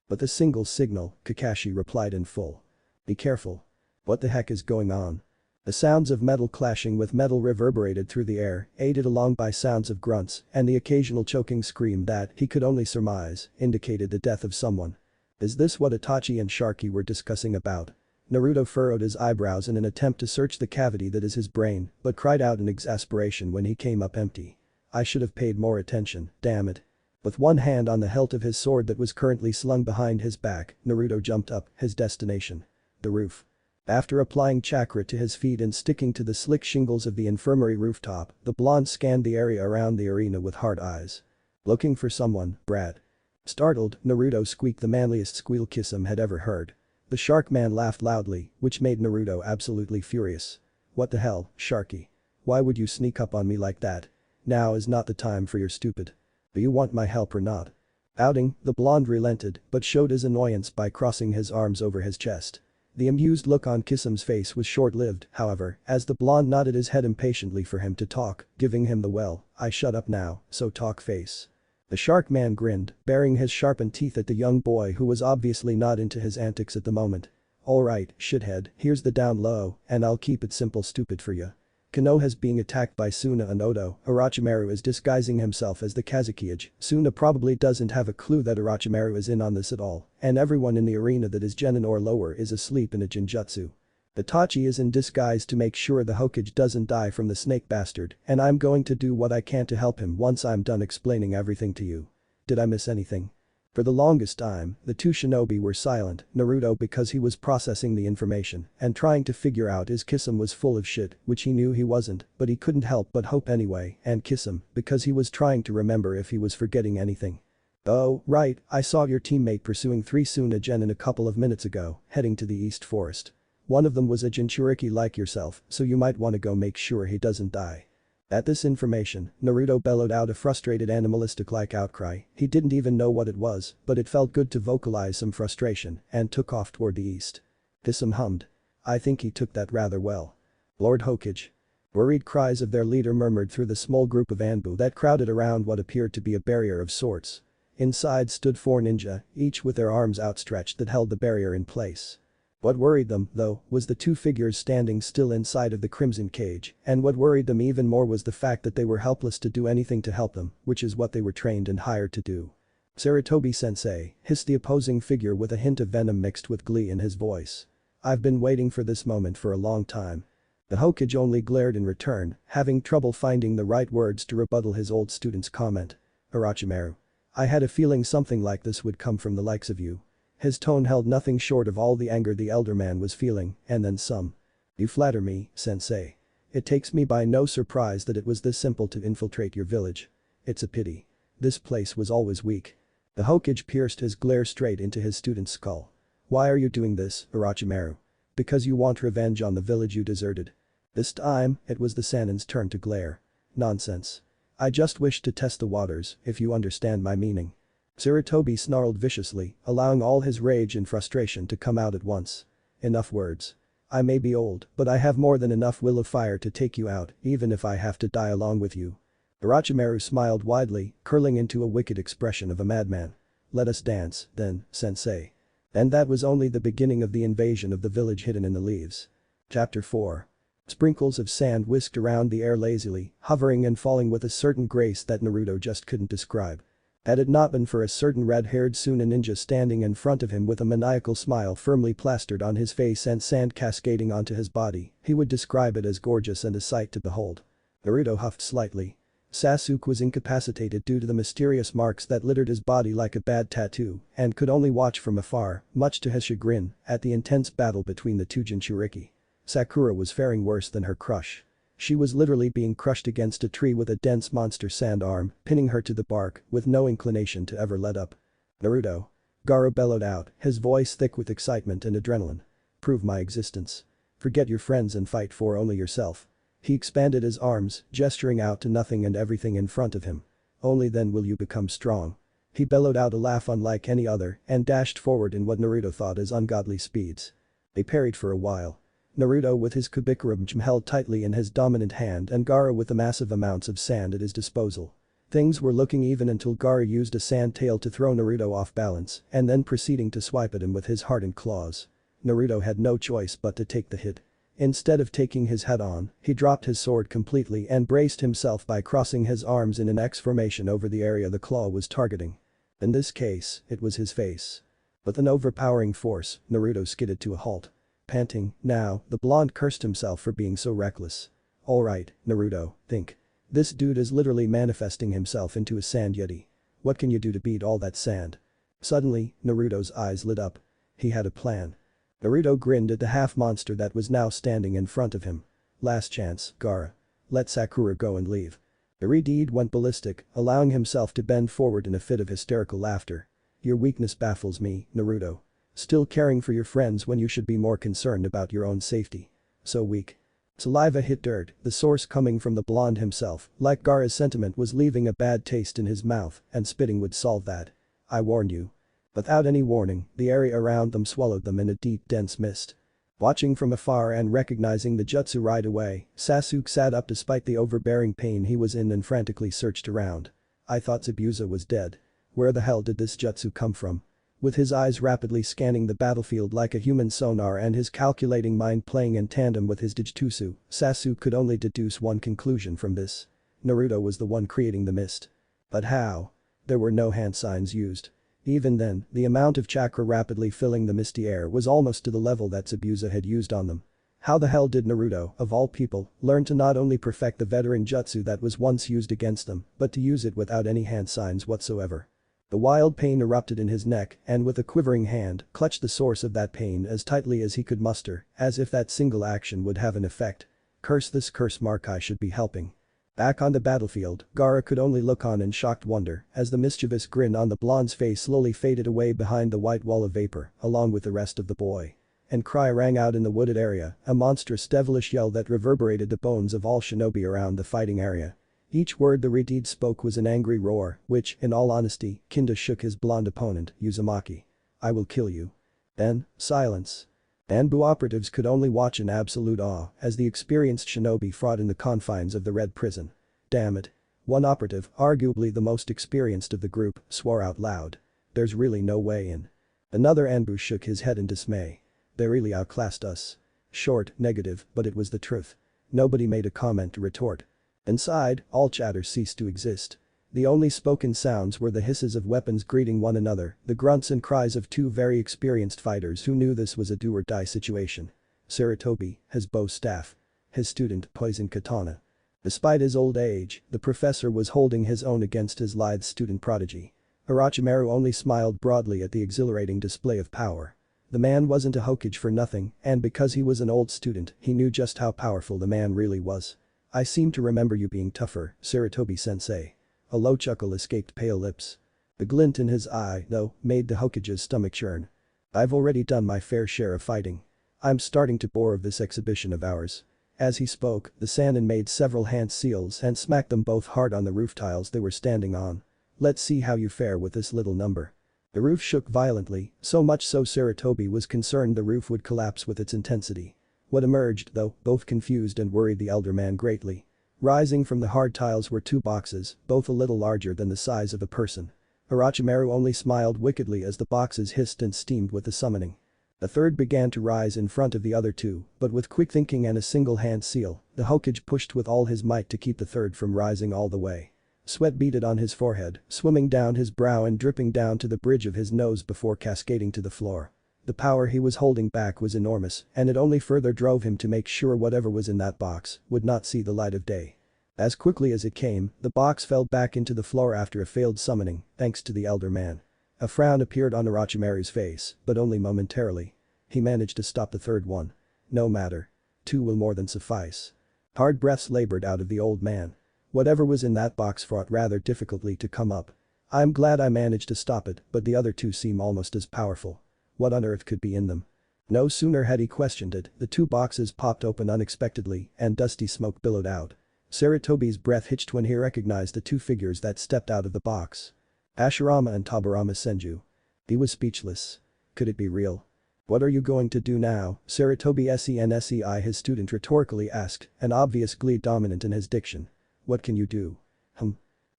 With a single signal, Kakashi replied in full. Be careful. What the heck is going on? The sounds of metal clashing with metal reverberated through the air, aided along by sounds of grunts and the occasional choking scream that, he could only surmise, indicated the death of someone. Is this what Itachi and Sharky were discussing about? Naruto furrowed his eyebrows in an attempt to search the cavity that is his brain, but cried out in exasperation when he came up empty. I should have paid more attention, damn it. With one hand on the hilt of his sword that was currently slung behind his back, Naruto jumped up, his destination. The roof. After applying chakra to his feet and sticking to the slick shingles of the infirmary rooftop, the blonde scanned the area around the arena with hard eyes. Looking for someone, brat. Startled, Naruto squeaked the manliest squeal Kisum had ever heard. The Shark Man laughed loudly, which made Naruto absolutely furious. What the hell, Sharky? Why would you sneak up on me like that? Now is not the time for your stupid. Do you want my help or not? Outing, the blonde relented but showed his annoyance by crossing his arms over his chest. The amused look on Kisum's face was short-lived, however, as the blonde nodded his head impatiently for him to talk, giving him the well, I shut up now, so talk face. The Shark Man grinned, baring his sharpened teeth at the young boy who was obviously not into his antics at the moment. Alright, shithead, here's the down low, and I'll keep it simple stupid for ya. Konoha's being attacked by Suna and Oto, Orochimaru is disguising himself as the Kazekage. Suna probably doesn't have a clue that Orochimaru is in on this at all, and everyone in the arena that is Genin or lower is asleep in a Genjutsu. Itachi is in disguise to make sure the Hokage doesn't die from the snake bastard, and I'm going to do what I can to help him once I'm done explaining everything to you. Did I miss anything? For the longest time, the two shinobi were silent, Naruto because he was processing the information and trying to figure out his Kisum was full of shit, which he knew he wasn't, but he couldn't help but hope anyway, and Kisum, because he was trying to remember if he was forgetting anything. Oh, right, I saw your teammate pursuing 3 Suna Genin a couple of minutes ago, heading to the East Forest. One of them was a Jinchuriki like yourself, so you might want to go make sure he doesn't die. At this information, Naruto bellowed out a frustrated animalistic-like outcry. He didn't even know what it was, but it felt good to vocalize some frustration and took off toward the east. Kisum hummed. I think he took that rather well. Lord Hokage. Worried cries of their leader murmured through the small group of Anbu that crowded around what appeared to be a barrier of sorts. Inside stood 4 ninja, each with their arms outstretched that held the barrier in place. What worried them, though, was the 2 figures standing still inside of the crimson cage, and what worried them even more was the fact that they were helpless to do anything to help them, which is what they were trained and hired to do. Sarutobi-sensei, hissed the opposing figure with a hint of venom mixed with glee in his voice. I've been waiting for this moment for a long time. The Hokage only glared in return, having trouble finding the right words to rebuttal his old student's comment. Orochimaru. I had a feeling something like this would come from the likes of you. His tone held nothing short of all the anger the elder man was feeling, and then some. You flatter me, sensei. It takes me by no surprise that it was this simple to infiltrate your village. It's a pity. This place was always weak. The Hokage pierced his glare straight into his student's skull. Why are you doing this, Orochimaru? Because you want revenge on the village you deserted. This time, it was the Sanin's turn to glare. Nonsense. I just wished to test the waters, if you understand my meaning. Sarutobi snarled viciously, allowing all his rage and frustration to come out at once. Enough words. I may be old, but I have more than enough will of fire to take you out, even if I have to die along with you. Orochimaru smiled widely, curling into a wicked expression of a madman. Let us dance, then, sensei. And that was only the beginning of the invasion of the village hidden in the leaves. Chapter 4. Sprinkles of sand whisked around the air lazily, hovering and falling with a certain grace that Naruto just couldn't describe. Had it not been for a certain red-haired Suna ninja standing in front of him with a maniacal smile firmly plastered on his face and sand cascading onto his body, he would describe it as gorgeous and a sight to behold. Naruto huffed slightly. Sasuke was incapacitated due to the mysterious marks that littered his body like a bad tattoo and could only watch from afar, much to his chagrin, at the intense battle between the two Jinchuriki. Sakura was faring worse than her crush. She was literally being crushed against a tree with a dense monster sand arm, pinning her to the bark with no inclination to ever let up. Naruto. Gaara bellowed out, his voice thick with excitement and adrenaline. Prove my existence. Forget your friends and fight for only yourself. He expanded his arms, gesturing out to nothing and everything in front of him. Only then will you become strong. He bellowed out a laugh unlike any other and dashed forward in what Naruto thought as ungodly speeds. They parried for a while. Naruto with his Kubikurumjim held tightly in his dominant hand and Gaara with the massive amounts of sand at his disposal. Things were looking even until Gaara used a sand tail to throw Naruto off balance and then proceeding to swipe at him with his hardened claws. Naruto had no choice but to take the hit. Instead of taking his head on, he dropped his sword completely and braced himself by crossing his arms in an X formation over the area the claw was targeting. In this case, it was his face. With an overpowering force, Naruto skidded to a halt. Panting, now, the blonde cursed himself for being so reckless. Alright, Naruto, think. This dude is literally manifesting himself into a sand yeti. What can you do to beat all that sand? Suddenly, Naruto's eyes lit up. He had a plan. Naruto grinned at the half-monster that was now standing in front of him. Last chance, Gaara. Let Sakura go and leave. Irideed went ballistic, allowing himself to bend forward in a fit of hysterical laughter. Your weakness baffles me, Naruto. Still caring for your friends when you should be more concerned about your own safety. So weak. Saliva hit dirt, the source coming from the blonde himself, like Gaara's sentiment was leaving a bad taste in his mouth and spitting would solve that. I warned you. Without any warning, the area around them swallowed them in a deep dense mist. Watching from afar and recognizing the jutsu right away, Sasuke sat up despite the overbearing pain he was in and frantically searched around. I thought Zabuza was dead. Where the hell did this jutsu come from? With his eyes rapidly scanning the battlefield like a human sonar and his calculating mind playing in tandem with his Dijutsu, Sasuke could only deduce one conclusion from this. Naruto was the one creating the mist. But how? There were no hand signs used. Even then, the amount of chakra rapidly filling the misty air was almost to the level that Zabuza had used on them. How the hell did Naruto, of all people, learn to not only perfect the veteran jutsu that was once used against them, but to use it without any hand signs whatsoever? The wild pain erupted in his neck and with a quivering hand, clutched the source of that pain as tightly as he could muster, as if that single action would have an effect. Curse this curse mark, I should be helping. Back on the battlefield, Gaara could only look on in shocked wonder as the mischievous grin on the blonde's face slowly faded away behind the white wall of vapor, along with the rest of the boy. And cry rang out in the wooded area, a monstrous devilish yell that reverberated the bones of all shinobi around the fighting area. Each word the Redeed spoke was an angry roar, which, in all honesty, kinda shook his blonde opponent, Uzumaki. I will kill you. Then, silence. Anbu operatives could only watch in absolute awe as the experienced shinobi fought in the confines of the Red Prison. Damn it. One operative, arguably the most experienced of the group, swore out loud. There's really no way in. Another Anbu shook his head in dismay. They really outclassed us. Short, negative, but it was the truth. Nobody made a comment to retort. Inside, all chatter ceased to exist. The only spoken sounds were the hisses of weapons greeting one another, the grunts and cries of two very experienced fighters who knew this was a do-or-die situation. Sarutobi, his bow staff. His student, poison katana. Despite his old age, the professor was holding his own against his lithe student prodigy. Orochimaru only smiled broadly at the exhilarating display of power. The man wasn't a Hokage for nothing, and because he was an old student, he knew just how powerful the man really was. I seem to remember you being tougher, Sarutobi-sensei. A low chuckle escaped pale lips. The glint in his eye, though, made the Hokage's stomach churn. I've already done my fair share of fighting. I'm starting to bore of this exhibition of ours. As he spoke, the Sannin made several hand seals and smacked them both hard on the roof tiles they were standing on. Let's see how you fare with this little number. The roof shook violently, so much so Sarutobi was concerned the roof would collapse with its intensity. What emerged, though, both confused and worried the elder man greatly. Rising from the hard tiles were two boxes, both a little larger than the size of a person. Orochimaru only smiled wickedly as the boxes hissed and steamed with the summoning. A third began to rise in front of the other two, but with quick thinking and a single hand seal, the Hokage pushed with all his might to keep the third from rising all the way. Sweat beaded on his forehead, swimming down his brow and dripping down to the bridge of his nose before cascading to the floor. The power he was holding back was enormous, and it only further drove him to make sure whatever was in that box would not see the light of day. As quickly as it came, the box fell back into the floor after a failed summoning, thanks to the elder man. A frown appeared on Orochimaru's face, but only momentarily. He managed to stop the third one. No matter. 2 will more than suffice. Hard breaths labored out of the old man. Whatever was in that box fought rather difficultly to come up. I'm glad I managed to stop it, but the other two seem almost as powerful. What on earth could be in them? No sooner had he questioned it, the two boxes popped open unexpectedly and dusty smoke billowed out. Sarutobi's breath hitched when he recognized the two figures that stepped out of the box. Hashirama and Tobirama Senju. He was speechless. Could it be real? What are you going to do now, Sarutobi Sensei, his student rhetorically asked, an obvious glee dominant in his diction. What can you do?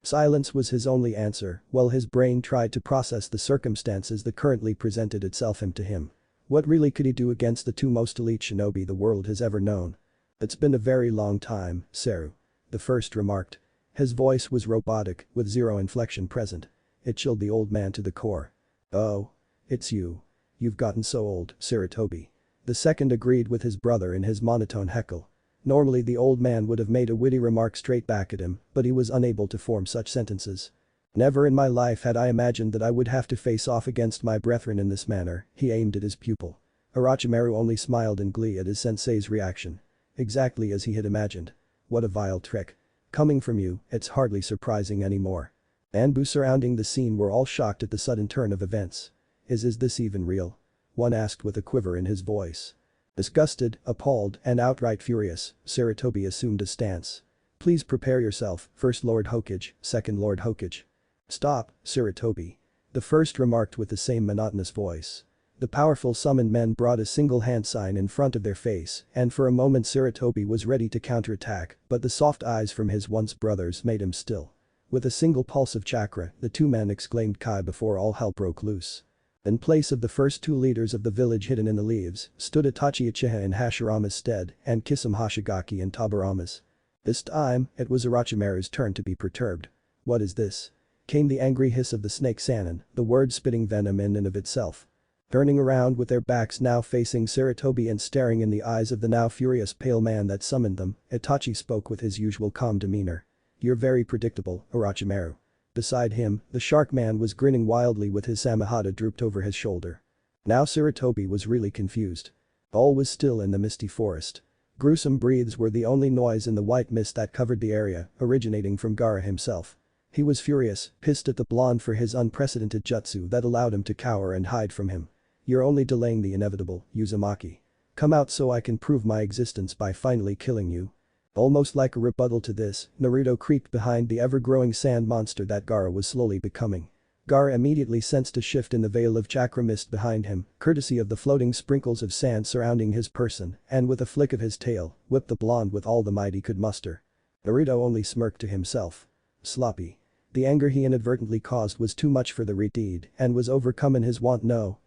Silence was his only answer, while his brain tried to process the circumstances that currently presented itself to him. What really could he do against the two most elite shinobi the world has ever known? It's been a very long time, Saru. The first remarked. His voice was robotic, with zero inflection present. It chilled the old man to the core. Oh. It's you. You've gotten so old, Sarutobi. The second agreed with his brother in his monotone heckle. Normally the old man would have made a witty remark straight back at him, but he was unable to form such sentences. Never in my life had I imagined that I would have to face off against my brethren in this manner, he aimed at his pupil. Orochimaru only smiled in glee at his sensei's reaction. Exactly as he had imagined. What a vile trick. Coming from you, it's hardly surprising anymore. Anbu surrounding the scene were all shocked at the sudden turn of events. Is this even real? One asked with a quiver in his voice. Disgusted, appalled, and outright furious, Sarutobi assumed a stance. Please prepare yourself, First Lord Hokage, Second Lord Hokage. Stop, Sarutobi. The first remarked with the same monotonous voice. The powerful summoned men brought a single hand sign in front of their face, and for a moment Sarutobi was ready to counterattack, but the soft eyes from his once brothers made him still. With a single pulse of chakra, the two men exclaimed Kai before all hell broke loose. In place of the first two leaders of the village hidden in the leaves, stood Itachi Uchiha in Hashirama's stead and Kisame Hoshigaki in Tobirama's. This time, it was Orochimaru's turn to be perturbed. What is this? Came the angry hiss of the snake Sannin, the word spitting venom in and of itself. Turning around with their backs now facing Sarutobi and staring in the eyes of the now furious pale man that summoned them, Itachi spoke with his usual calm demeanor. You're very predictable, Orochimaru. Beside him, the shark man was grinning wildly with his samahata drooped over his shoulder. Now Sarutobi was really confused. All was still in the misty forest. Gruesome breaths were the only noise in the white mist that covered the area, originating from Gaara himself. He was furious, pissed at the blonde for his unprecedented jutsu that allowed him to cower and hide from him. You're only delaying the inevitable, Uzumaki. Come out so I can prove my existence by finally killing you. Almost like a rebuttal to this, Naruto creeped behind the ever-growing sand monster that Gaara was slowly becoming. Gaara immediately sensed a shift in the veil of chakra mist behind him, courtesy of the floating sprinkles of sand surrounding his person, and with a flick of his tail, whipped the blonde with all the might he could muster. Naruto only smirked to himself. Sloppy. The anger he inadvertently caused was too much for the deed and was overcome in his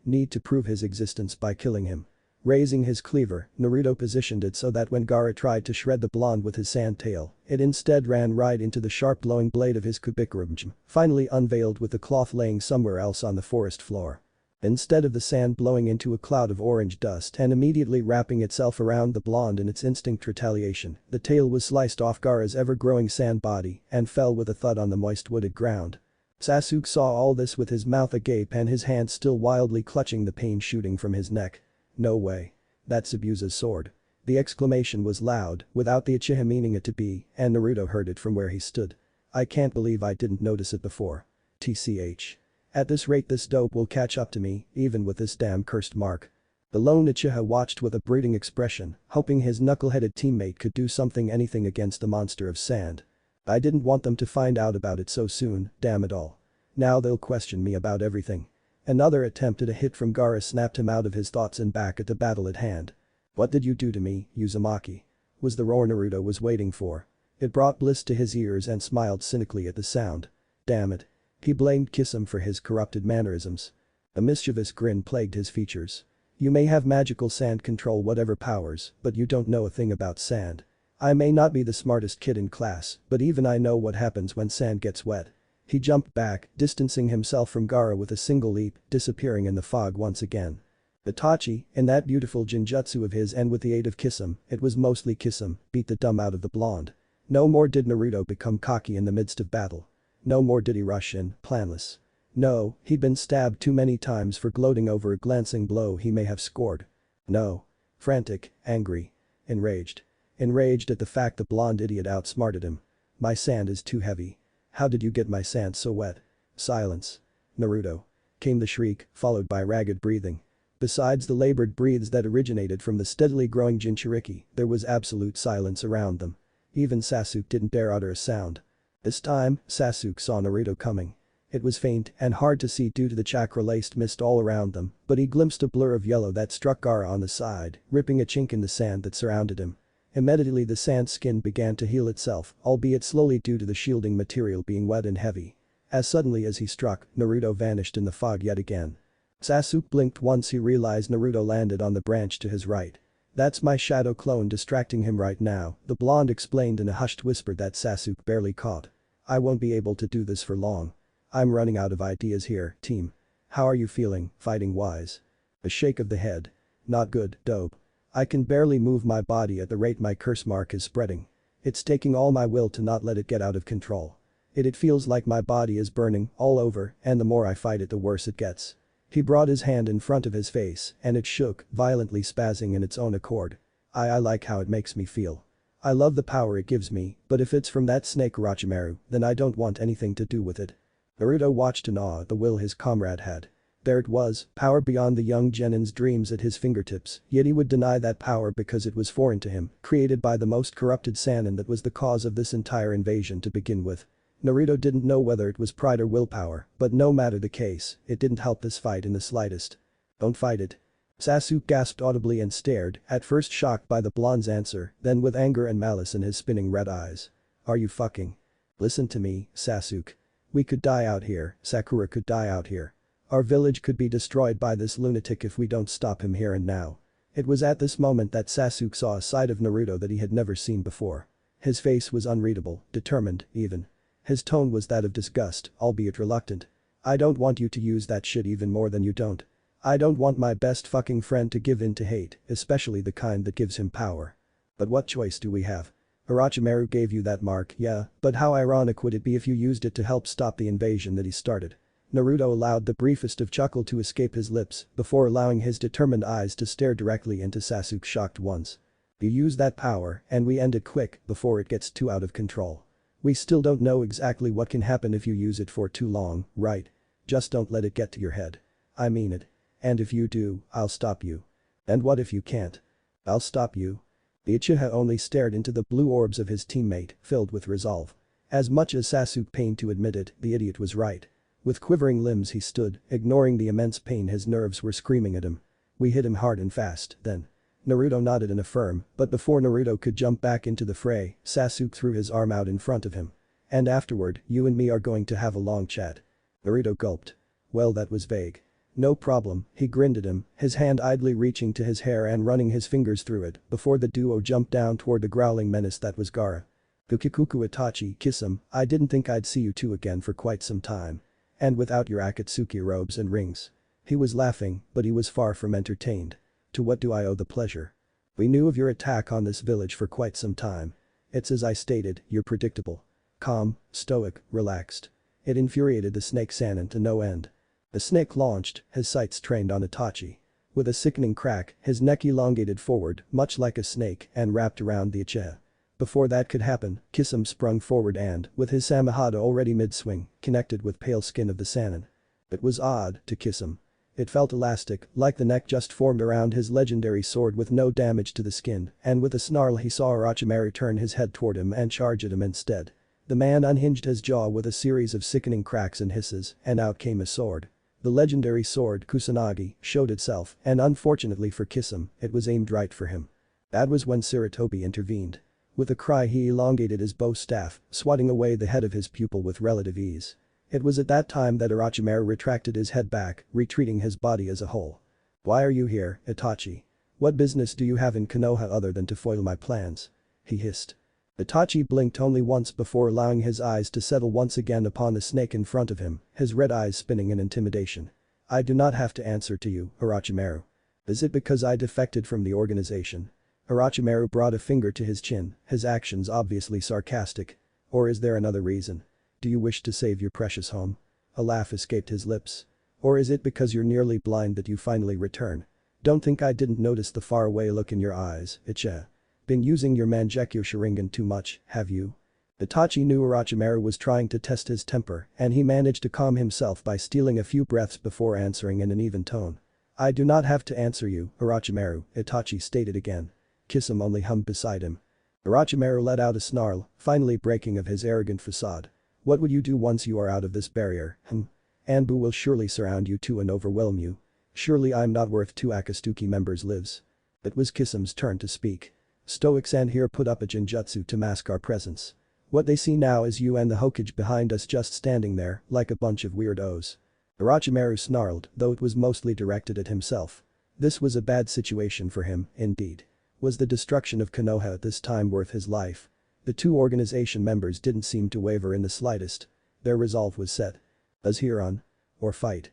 need to prove his existence by killing him. Raising his cleaver, Naruto positioned it so that when Gaara tried to shred the blonde with his sand tail, it instead ran right into the sharp glowing blade of his Kubikurubjim, finally unveiled with the cloth laying somewhere else on the forest floor. Instead of the sand blowing into a cloud of orange dust and immediately wrapping itself around the blonde in its instinct retaliation, the tail was sliced off Gaara's ever-growing sand body and fell with a thud on the moist wooded ground. Sasuke saw all this with his mouth agape and his hand still wildly clutching the pain shooting from his neck. No way. That's Zabuza's sword. The exclamation was loud, without the Uchiha meaning it to be, and Naruto heard it from where he stood. I can't believe I didn't notice it before. TCH. At this rate this dope will catch up to me, even with this damn cursed mark. The lone Uchiha watched with a brooding expression, hoping his knuckle-headed teammate could do anything against the monster of sand. I didn't want them to find out about it so soon, damn it all. Now they'll question me about everything. Another attempt at a hit from Gaara snapped him out of his thoughts and back at the battle at hand. What did you do to me, Uzumaki? Was the roar Naruto was waiting for. It brought bliss to his ears and smiled cynically at the sound. Damn it. He blamed Kisame for his corrupted mannerisms. A mischievous grin plagued his features. You may have magical sand control whatever powers, but you don't know a thing about sand. I may not be the smartest kid in class, but even I know what happens when sand gets wet. He jumped back, distancing himself from Gaara with a single leap, disappearing in the fog once again. Itachi, in that beautiful jinjutsu of his and with the aid of Kisame, it was mostly Kisame, beat the dumb out of the blonde. No more did Naruto become cocky in the midst of battle. No more did he rush in, planless. No, he'd been stabbed too many times for gloating over a glancing blow he may have scored. No. Frantic, angry. Enraged. Enraged at the fact the blonde idiot outsmarted him. My sand is too heavy. How did you get my sand so wet? Silence. Naruto. Came the shriek, followed by ragged breathing. Besides the labored breaths that originated from the steadily growing Jinchuriki, there was absolute silence around them. Even Sasuke didn't dare utter a sound. This time, Sasuke saw Naruto coming. It was faint and hard to see due to the chakra-laced mist all around them, but he glimpsed a blur of yellow that struck Gaara on the side, ripping a chink in the sand that surrounded him. Immediately the sand skin began to heal itself, albeit slowly due to the shielding material being wet and heavy. As suddenly as he struck, Naruto vanished in the fog yet again. Sasuke blinked once he realized Naruto landed on the branch to his right. That's my shadow clone distracting him right now, the blonde explained in a hushed whisper that Sasuke barely caught. I won't be able to do this for long. I'm running out of ideas here, team. How are you feeling, fighting-wise? A shake of the head. Not good, dope. I can barely move my body at the rate my curse mark is spreading. It's taking all my will to not let it get out of control. It feels like my body is burning all over, and the more I fight it the worse it gets. He brought his hand in front of his face and it shook, violently spazzing in its own accord. I like how it makes me feel. I love the power it gives me, but if it's from that snake Orochimaru, then I don't want anything to do with it. Naruto watched in awe at the will his comrade had. There it was, power beyond the young genin's dreams at his fingertips, yet he would deny that power because it was foreign to him, created by the most corrupted Sannin that was the cause of this entire invasion to begin with. Naruto didn't know whether it was pride or willpower, but no matter the case, it didn't help this fight in the slightest. Don't fight it. Sasuke gasped audibly and stared, at first shocked by the blonde's answer, then with anger and malice in his spinning red eyes. Are you fucking? Listen to me, Sasuke. We could die out here, Sakura could die out here. Our village could be destroyed by this lunatic if we don't stop him here and now. It was at this moment that Sasuke saw a side of Naruto that he had never seen before. His face was unreadable, determined, even. His tone was that of disgust, albeit reluctant. I don't want you to use that shit even more than you don't. I don't want my best fucking friend to give in to hate, especially the kind that gives him power. But what choice do we have? Orochimaru gave you that mark, yeah, but how ironic would it be if you used it to help stop the invasion that he started? Naruto allowed the briefest of chuckle to escape his lips before allowing his determined eyes to stare directly into Sasuke's shocked ones. You use that power and we end it quick before it gets too out of control. We still don't know exactly what can happen if you use it for too long, right? Just don't let it get to your head. I mean it. And if you do, I'll stop you. And what if you can't? I'll stop you. The Uchiha only stared into the blue orbs of his teammate, filled with resolve. As much as Sasuke pained to admit it, the idiot was right. With quivering limbs he stood, ignoring the immense pain his nerves were screaming at him. We hit him hard and fast, then. Naruto nodded and affirmed, but before Naruto could jump back into the fray, Sasuke threw his arm out in front of him. And afterward, you and me are going to have a long chat. Naruto gulped. Well, that was vague. No problem, he grinned at him, his hand idly reaching to his hair and running his fingers through it before the duo jumped down toward the growling menace that was Gaara. Kukikuku Itachi, kiss him, I didn't think I'd see you two again for quite some time. And without your Akatsuki robes and rings. He was laughing, but he was far from entertained. To what do I owe the pleasure? We knew of your attack on this village for quite some time. It's as I stated, you're predictable. Calm, stoic, relaxed. It infuriated the snake Sannin to no end. The snake launched, his sights trained on Itachi. With a sickening crack, his neck elongated forward, much like a snake, and wrapped around the Ichiha. Before that could happen, Kisame sprung forward and, with his Samehada already mid-swing, connected with pale skin of the Sannin. It was odd, to Kisame. It felt elastic, like the neck just formed around his legendary sword with no damage to the skin, and with a snarl he saw Orochimaru turn his head toward him and charge at him instead. The man unhinged his jaw with a series of sickening cracks and hisses, and out came his sword. The legendary sword, Kusanagi, showed itself, and unfortunately for Kisame, it was aimed right for him. That was when Sarutobi intervened. With a cry he elongated his bow staff, swatting away the head of his pupil with relative ease. It was at that time that Orochimaru retracted his head back, retreating his body as a whole. Why are you here, Itachi? What business do you have in Konoha other than to foil my plans? He hissed. Itachi blinked only once before allowing his eyes to settle once again upon the snake in front of him, his red eyes spinning in intimidation. I do not have to answer to you, Orochimaru. Is it because I defected from the organization? Orochimaru brought a finger to his chin, his actions obviously sarcastic. Or is there another reason? Do you wish to save your precious home? A laugh escaped his lips. Or is it because you're nearly blind that you finally return? Don't think I didn't notice the faraway look in your eyes, Ichiha. Been using your Mangekyo Sharingan too much, have you? Itachi knew Orochimaru was trying to test his temper, and he managed to calm himself by stealing a few breaths before answering in an even tone. I do not have to answer you, Orochimaru, Itachi stated again. Kisame only hummed beside him. Orochimaru let out a snarl, finally breaking of his arrogant facade. What would you do once you are out of this barrier, Anbu will surely surround you too and overwhelm you. Surely I'm not worth 2 Akatsuki members' lives. It was Kisame's turn to speak. Stoics and here put up a genjutsu to mask our presence. What they see now is you and the Hokage behind us just standing there, like a bunch of weirdos. Orochimaru snarled, though it was mostly directed at himself. This was a bad situation for him, indeed. Was the destruction of Konoha at this time worth his life? The 2 organization members didn't seem to waver in the slightest. Their resolve was set. As Huron. Or fight.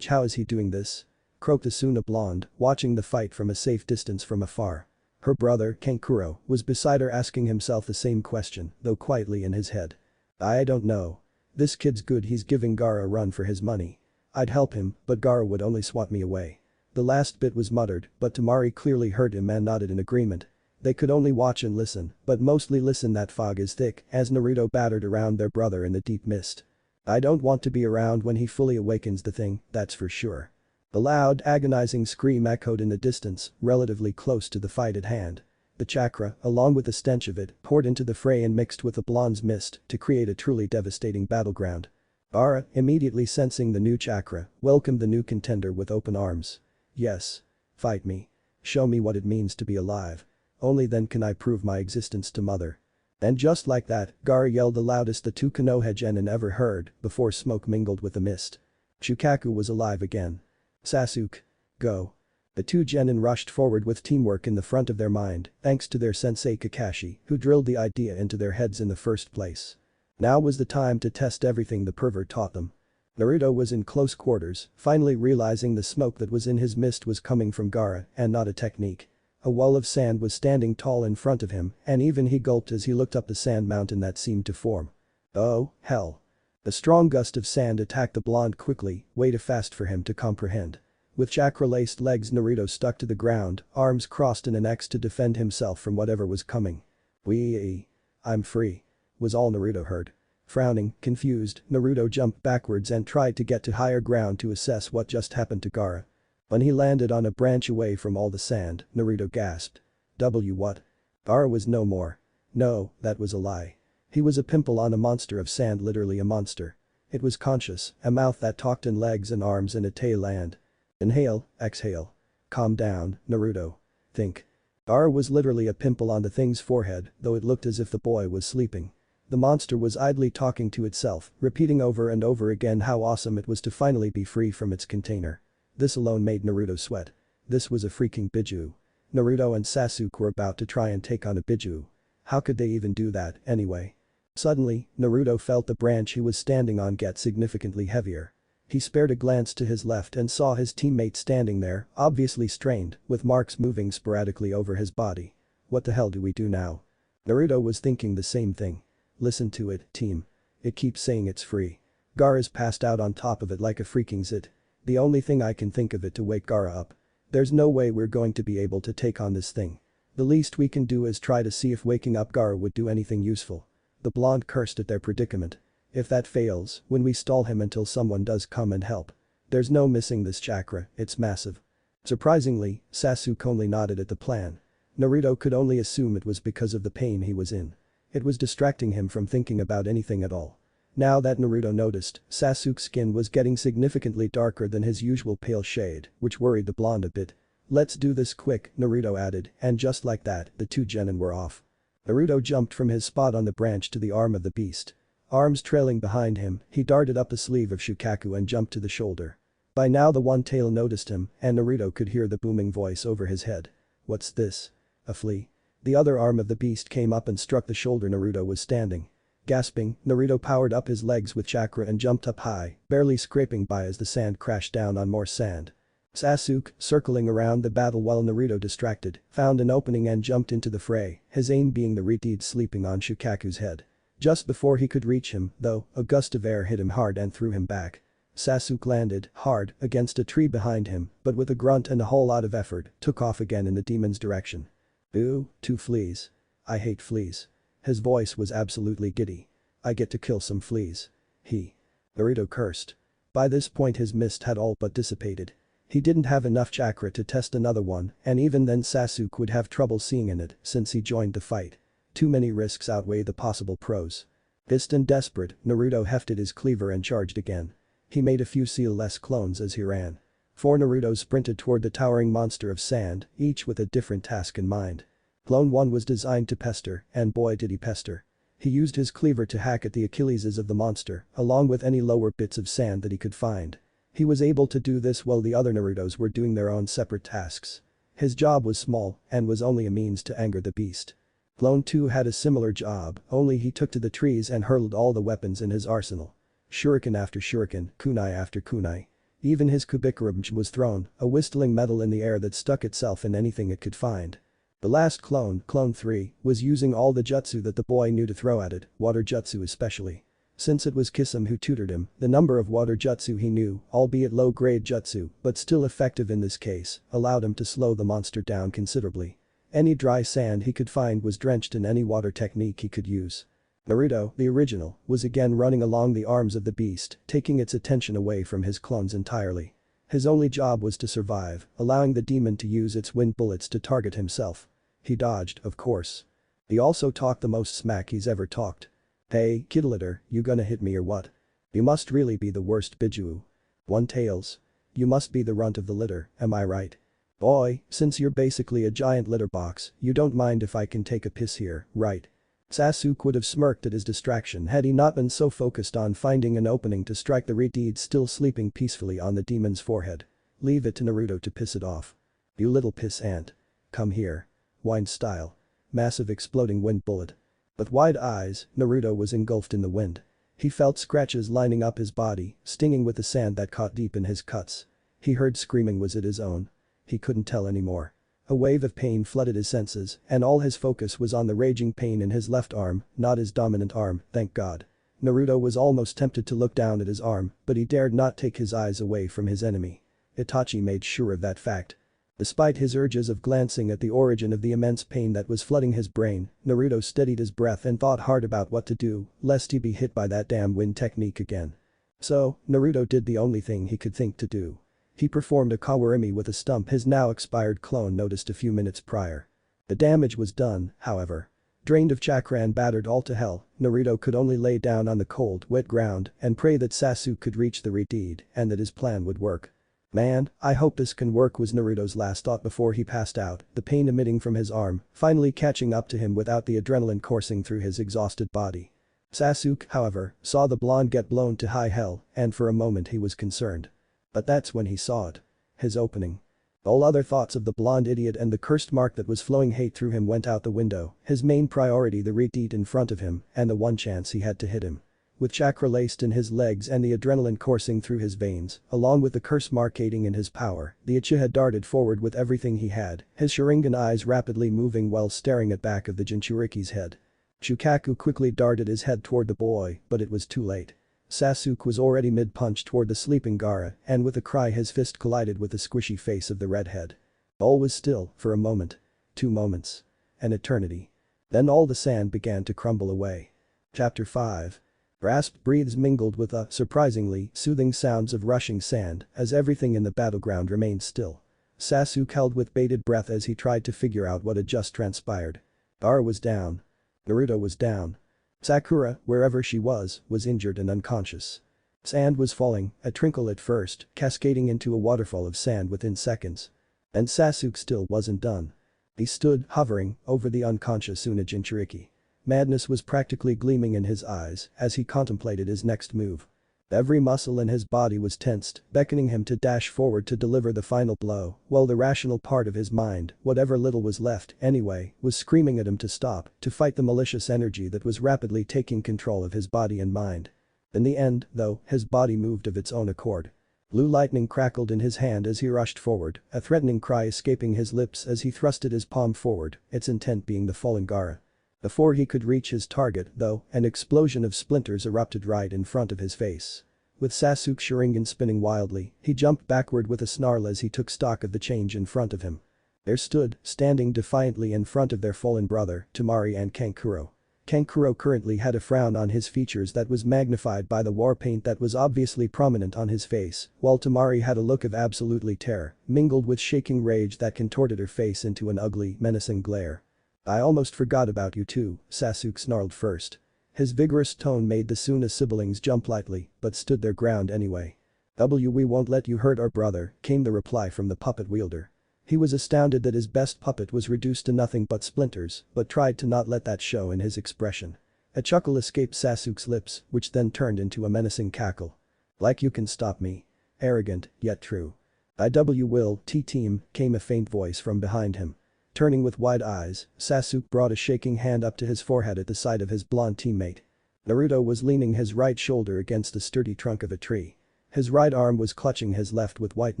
How is he doing this? Croaked Asuna blonde, watching the fight from a safe distance from afar. Her brother, Kankuro, was beside her asking himself the same question, though quietly in his head. I don't know. This kid's good, he's giving Gaara a run for his money. I'd help him, but Gaara would only swat me away. The last bit was muttered, but Temari clearly heard him and nodded in agreement. They could only watch and listen, but mostly listen. That fog is thick as Naruto battered around their brother in the deep mist. I don't want to be around when he fully awakens the thing, that's for sure. The loud, agonizing scream echoed in the distance, relatively close to the fight at hand. The chakra, along with the stench of it, poured into the fray and mixed with the blonde's mist to create a truly devastating battleground. Gaara, immediately sensing the new chakra, welcomed the new contender with open arms. Yes. Fight me. Show me what it means to be alive. Only then can I prove my existence to Mother. And just like that, Gaara yelled the loudest the 2 Konoha genin ever heard before smoke mingled with the mist. Shukaku was alive again. Sasuke. Go. The 2 genin rushed forward with teamwork in the front of their mind, thanks to their sensei Kakashi, who drilled the idea into their heads in the first place. Now was the time to test everything the pervert taught them. Naruto was in close quarters, finally realizing the smoke that was in his mist was coming from Gaara and not a technique. A wall of sand was standing tall in front of him, and even he gulped as he looked up the sand mountain that seemed to form. Oh, hell. The strong gust of sand attacked the blonde quickly, way too fast for him to comprehend. With chakra-laced legs Naruto stuck to the ground, arms crossed in an X to defend himself from whatever was coming. I'm free. Was all Naruto heard. Frowning, confused, Naruto jumped backwards and tried to get to higher ground to assess what just happened to Gaara. When he landed on a branch away from all the sand, Naruto gasped. What? Gaara was no more. No, that was a lie. He was a pimple on a monster of sand, literally a monster. It was conscious, a mouth that talked and legs and arms and a tail and… Inhale, exhale. Calm down, Naruto. Think. Gaara was literally a pimple on the thing's forehead, though it looked as if the boy was sleeping. The monster was idly talking to itself, repeating over and over again how awesome it was to finally be free from its container. This alone made Naruto sweat. This was a freaking Biju. Naruto and Sasuke were about to try and take on a Biju. How could they even do that, anyway? Suddenly, Naruto felt the branch he was standing on get significantly heavier. He spared a glance to his left and saw his teammate standing there, obviously strained, with marks moving sporadically over his body. What the hell do we do now? Naruto was thinking the same thing. Listen to it, team. It keeps saying it's free. Gaara's passed out on top of it like a freaking zit. The only thing I can think of it to wake Gaara up. There's no way we're going to be able to take on this thing. The least we can do is try to see if waking up Gaara would do anything useful. The blonde cursed at their predicament. If that fails, when we stall him until someone does come and help. There's no missing this chakra, it's massive. Surprisingly, Sasuke only nodded at the plan. Naruto could only assume it was because of the pain he was in. It was distracting him from thinking about anything at all. Now that Naruto noticed, Sasuke's skin was getting significantly darker than his usual pale shade, which worried the blonde a bit. Let's do this quick, Naruto added, and just like that, the two genin were off. Naruto jumped from his spot on the branch to the arm of the beast. Arms trailing behind him, he darted up the sleeve of Shukaku and jumped to the shoulder. By now the one tail noticed him, and Naruto could hear the booming voice over his head. What's this? A flea? The other arm of the beast came up and struck the shoulder Naruto was standing. Gasping, Naruto powered up his legs with chakra and jumped up high, barely scraping by as the sand crashed down on more sand. Sasuke, circling around the battle while Naruto distracted, found an opening and jumped into the fray, his aim being the redeed sleeping on Shukaku's head. Just before he could reach him, though, a gust of air hit him hard and threw him back. Sasuke landed, hard, against a tree behind him, but with a grunt and a whole lot of effort, took off again in the demon's direction. Ooh, two fleas. I hate fleas. His voice was absolutely giddy. I get to kill some fleas. Naruto cursed. By this point his mist had all but dissipated. He didn't have enough chakra to test another one, and even then Sasuke would have trouble seeing in it since he joined the fight. Too many risks outweigh the possible pros. Pissed and desperate, Naruto hefted his cleaver and charged again. He made a few seal-less clones as he ran. 4 Narutos sprinted toward the towering monster of sand, each with a different task in mind. Clone 1 was designed to pester, and boy did he pester. He used his cleaver to hack at the Achilleses of the monster, along with any lower bits of sand that he could find. He was able to do this while the other Narutos were doing their own separate tasks. His job was small, and was only a means to anger the beast. Clone 2 had a similar job, only he took to the trees and hurled all the weapons in his arsenal. Shuriken after shuriken, kunai after kunai. Even his kubikurabj was thrown, a whistling metal in the air that stuck itself in anything it could find. The last clone, Clone 3, was using all the jutsu that the boy knew to throw at it, water jutsu especially. Since it was Kisame who tutored him, the number of water jutsu he knew, albeit low-grade jutsu, but still effective in this case, allowed him to slow the monster down considerably. Any dry sand he could find was drenched in any water technique he could use. Naruto, the original, was again running along the arms of the beast, taking its attention away from his clones entirely. His only job was to survive, allowing the demon to use its wind bullets to target himself. He dodged, of course. He also talked the most smack he's ever talked. Hey, kidlitter, you gonna hit me or what? You must really be the worst Biju. One tails. You must be the runt of the litter, am I right? Boy, since you're basically a giant litter box, you don't mind if I can take a piss here, right? Sasuke would have smirked at his distraction had he not been so focused on finding an opening to strike the redeed still sleeping peacefully on the demon's forehead. Leave it to Naruto to piss it off. You little piss ant. Come here. Wind style. Massive exploding wind bullet. With wide eyes, Naruto was engulfed in the wind. He felt scratches lining up his body, stinging with the sand that caught deep in his cuts. He heard screaming. Was it his own? He couldn't tell anymore. A wave of pain flooded his senses, and all his focus was on the raging pain in his left arm, not his dominant arm, thank God. Naruto was almost tempted to look down at his arm, but he dared not take his eyes away from his enemy. Itachi made sure of that fact. Despite his urges of glancing at the origin of the immense pain that was flooding his brain, Naruto steadied his breath and thought hard about what to do, lest he be hit by that damn wind technique again. So, Naruto did the only thing he could think to do. He performed a kawarimi with a stump his now expired clone noticed a few minutes prior. The damage was done, however. Drained of chakra and battered all to hell, Naruto could only lay down on the cold, wet ground and pray that Sasuke could reach the redeed and that his plan would work. Man, I hope this can work was Naruto's last thought before he passed out, the pain emitting from his arm, finally catching up to him without the adrenaline coursing through his exhausted body. Sasuke, however, saw the blonde get blown to high hell and for a moment he was concerned. But that's when he saw it. his opening. All other thoughts of the blonde idiot and the cursed mark that was flowing hate through him went out the window, his main priority the retreat in front of him and the one chance he had to hit him. With chakra laced in his legs and the adrenaline coursing through his veins, along with the curse mark aiding in his power, the Uchiha darted forward with everything he had, his Sharingan eyes rapidly moving while staring at back of the Jinchuriki's head. Shukaku quickly darted his head toward the boy, but it was too late. Sasuke was already mid-punch toward the sleeping Gaara, and with a cry his fist collided with the squishy face of the redhead. All was still, for a moment. 2 moments. An eternity. Then all the sand began to crumble away. Chapter 5. Rasped breaths mingled with surprisingly, soothing sounds of rushing sand as everything in the battleground remained still. Sasuke held with bated breath as he tried to figure out what had just transpired. Gaara was down. Naruto was down. Sakura, wherever she was injured and unconscious. Sand was falling, a trickle at first, cascading into a waterfall of sand within seconds. And Sasuke still wasn't done. He stood, hovering, over the unconscious Una Jinchuriki. Madness was practically gleaming in his eyes as he contemplated his next move. Every muscle in his body was tensed, beckoning him to dash forward to deliver the final blow, while the rational part of his mind, whatever little was left anyway, was screaming at him to stop, to fight the malicious energy that was rapidly taking control of his body and mind. In the end, though, his body moved of its own accord. Blue lightning crackled in his hand as he rushed forward, a threatening cry escaping his lips as he thrusted his palm forward, its intent being the fallen Gaara. Before he could reach his target, though, an explosion of splinters erupted right in front of his face. With Sasuke's Sharingan spinning wildly, he jumped backward with a snarl as he took stock of the change in front of him. There stood, standing defiantly in front of their fallen brother, Temari and Kankuro. Kankuro currently had a frown on his features that was magnified by the war paint that was obviously prominent on his face, while Temari had a look of absolutely terror, mingled with shaking rage that contorted her face into an ugly, menacing glare. "I almost forgot about you too," Sasuke snarled first. His vigorous tone made the Suna siblings jump lightly, but stood their ground anyway. "We won't let you hurt our brother," came the reply from the puppet wielder. He was astounded that his best puppet was reduced to nothing but splinters, but tried to not let that show in his expression. A chuckle escaped Sasuke's lips, which then turned into a menacing cackle. "Like you can stop me." Arrogant, yet true. "Will, T-Team," came a faint voice from behind him. Turning with wide eyes, Sasuke brought a shaking hand up to his forehead at the sight of his blonde teammate. Naruto was leaning his right shoulder against the sturdy trunk of a tree. His right arm was clutching his left with white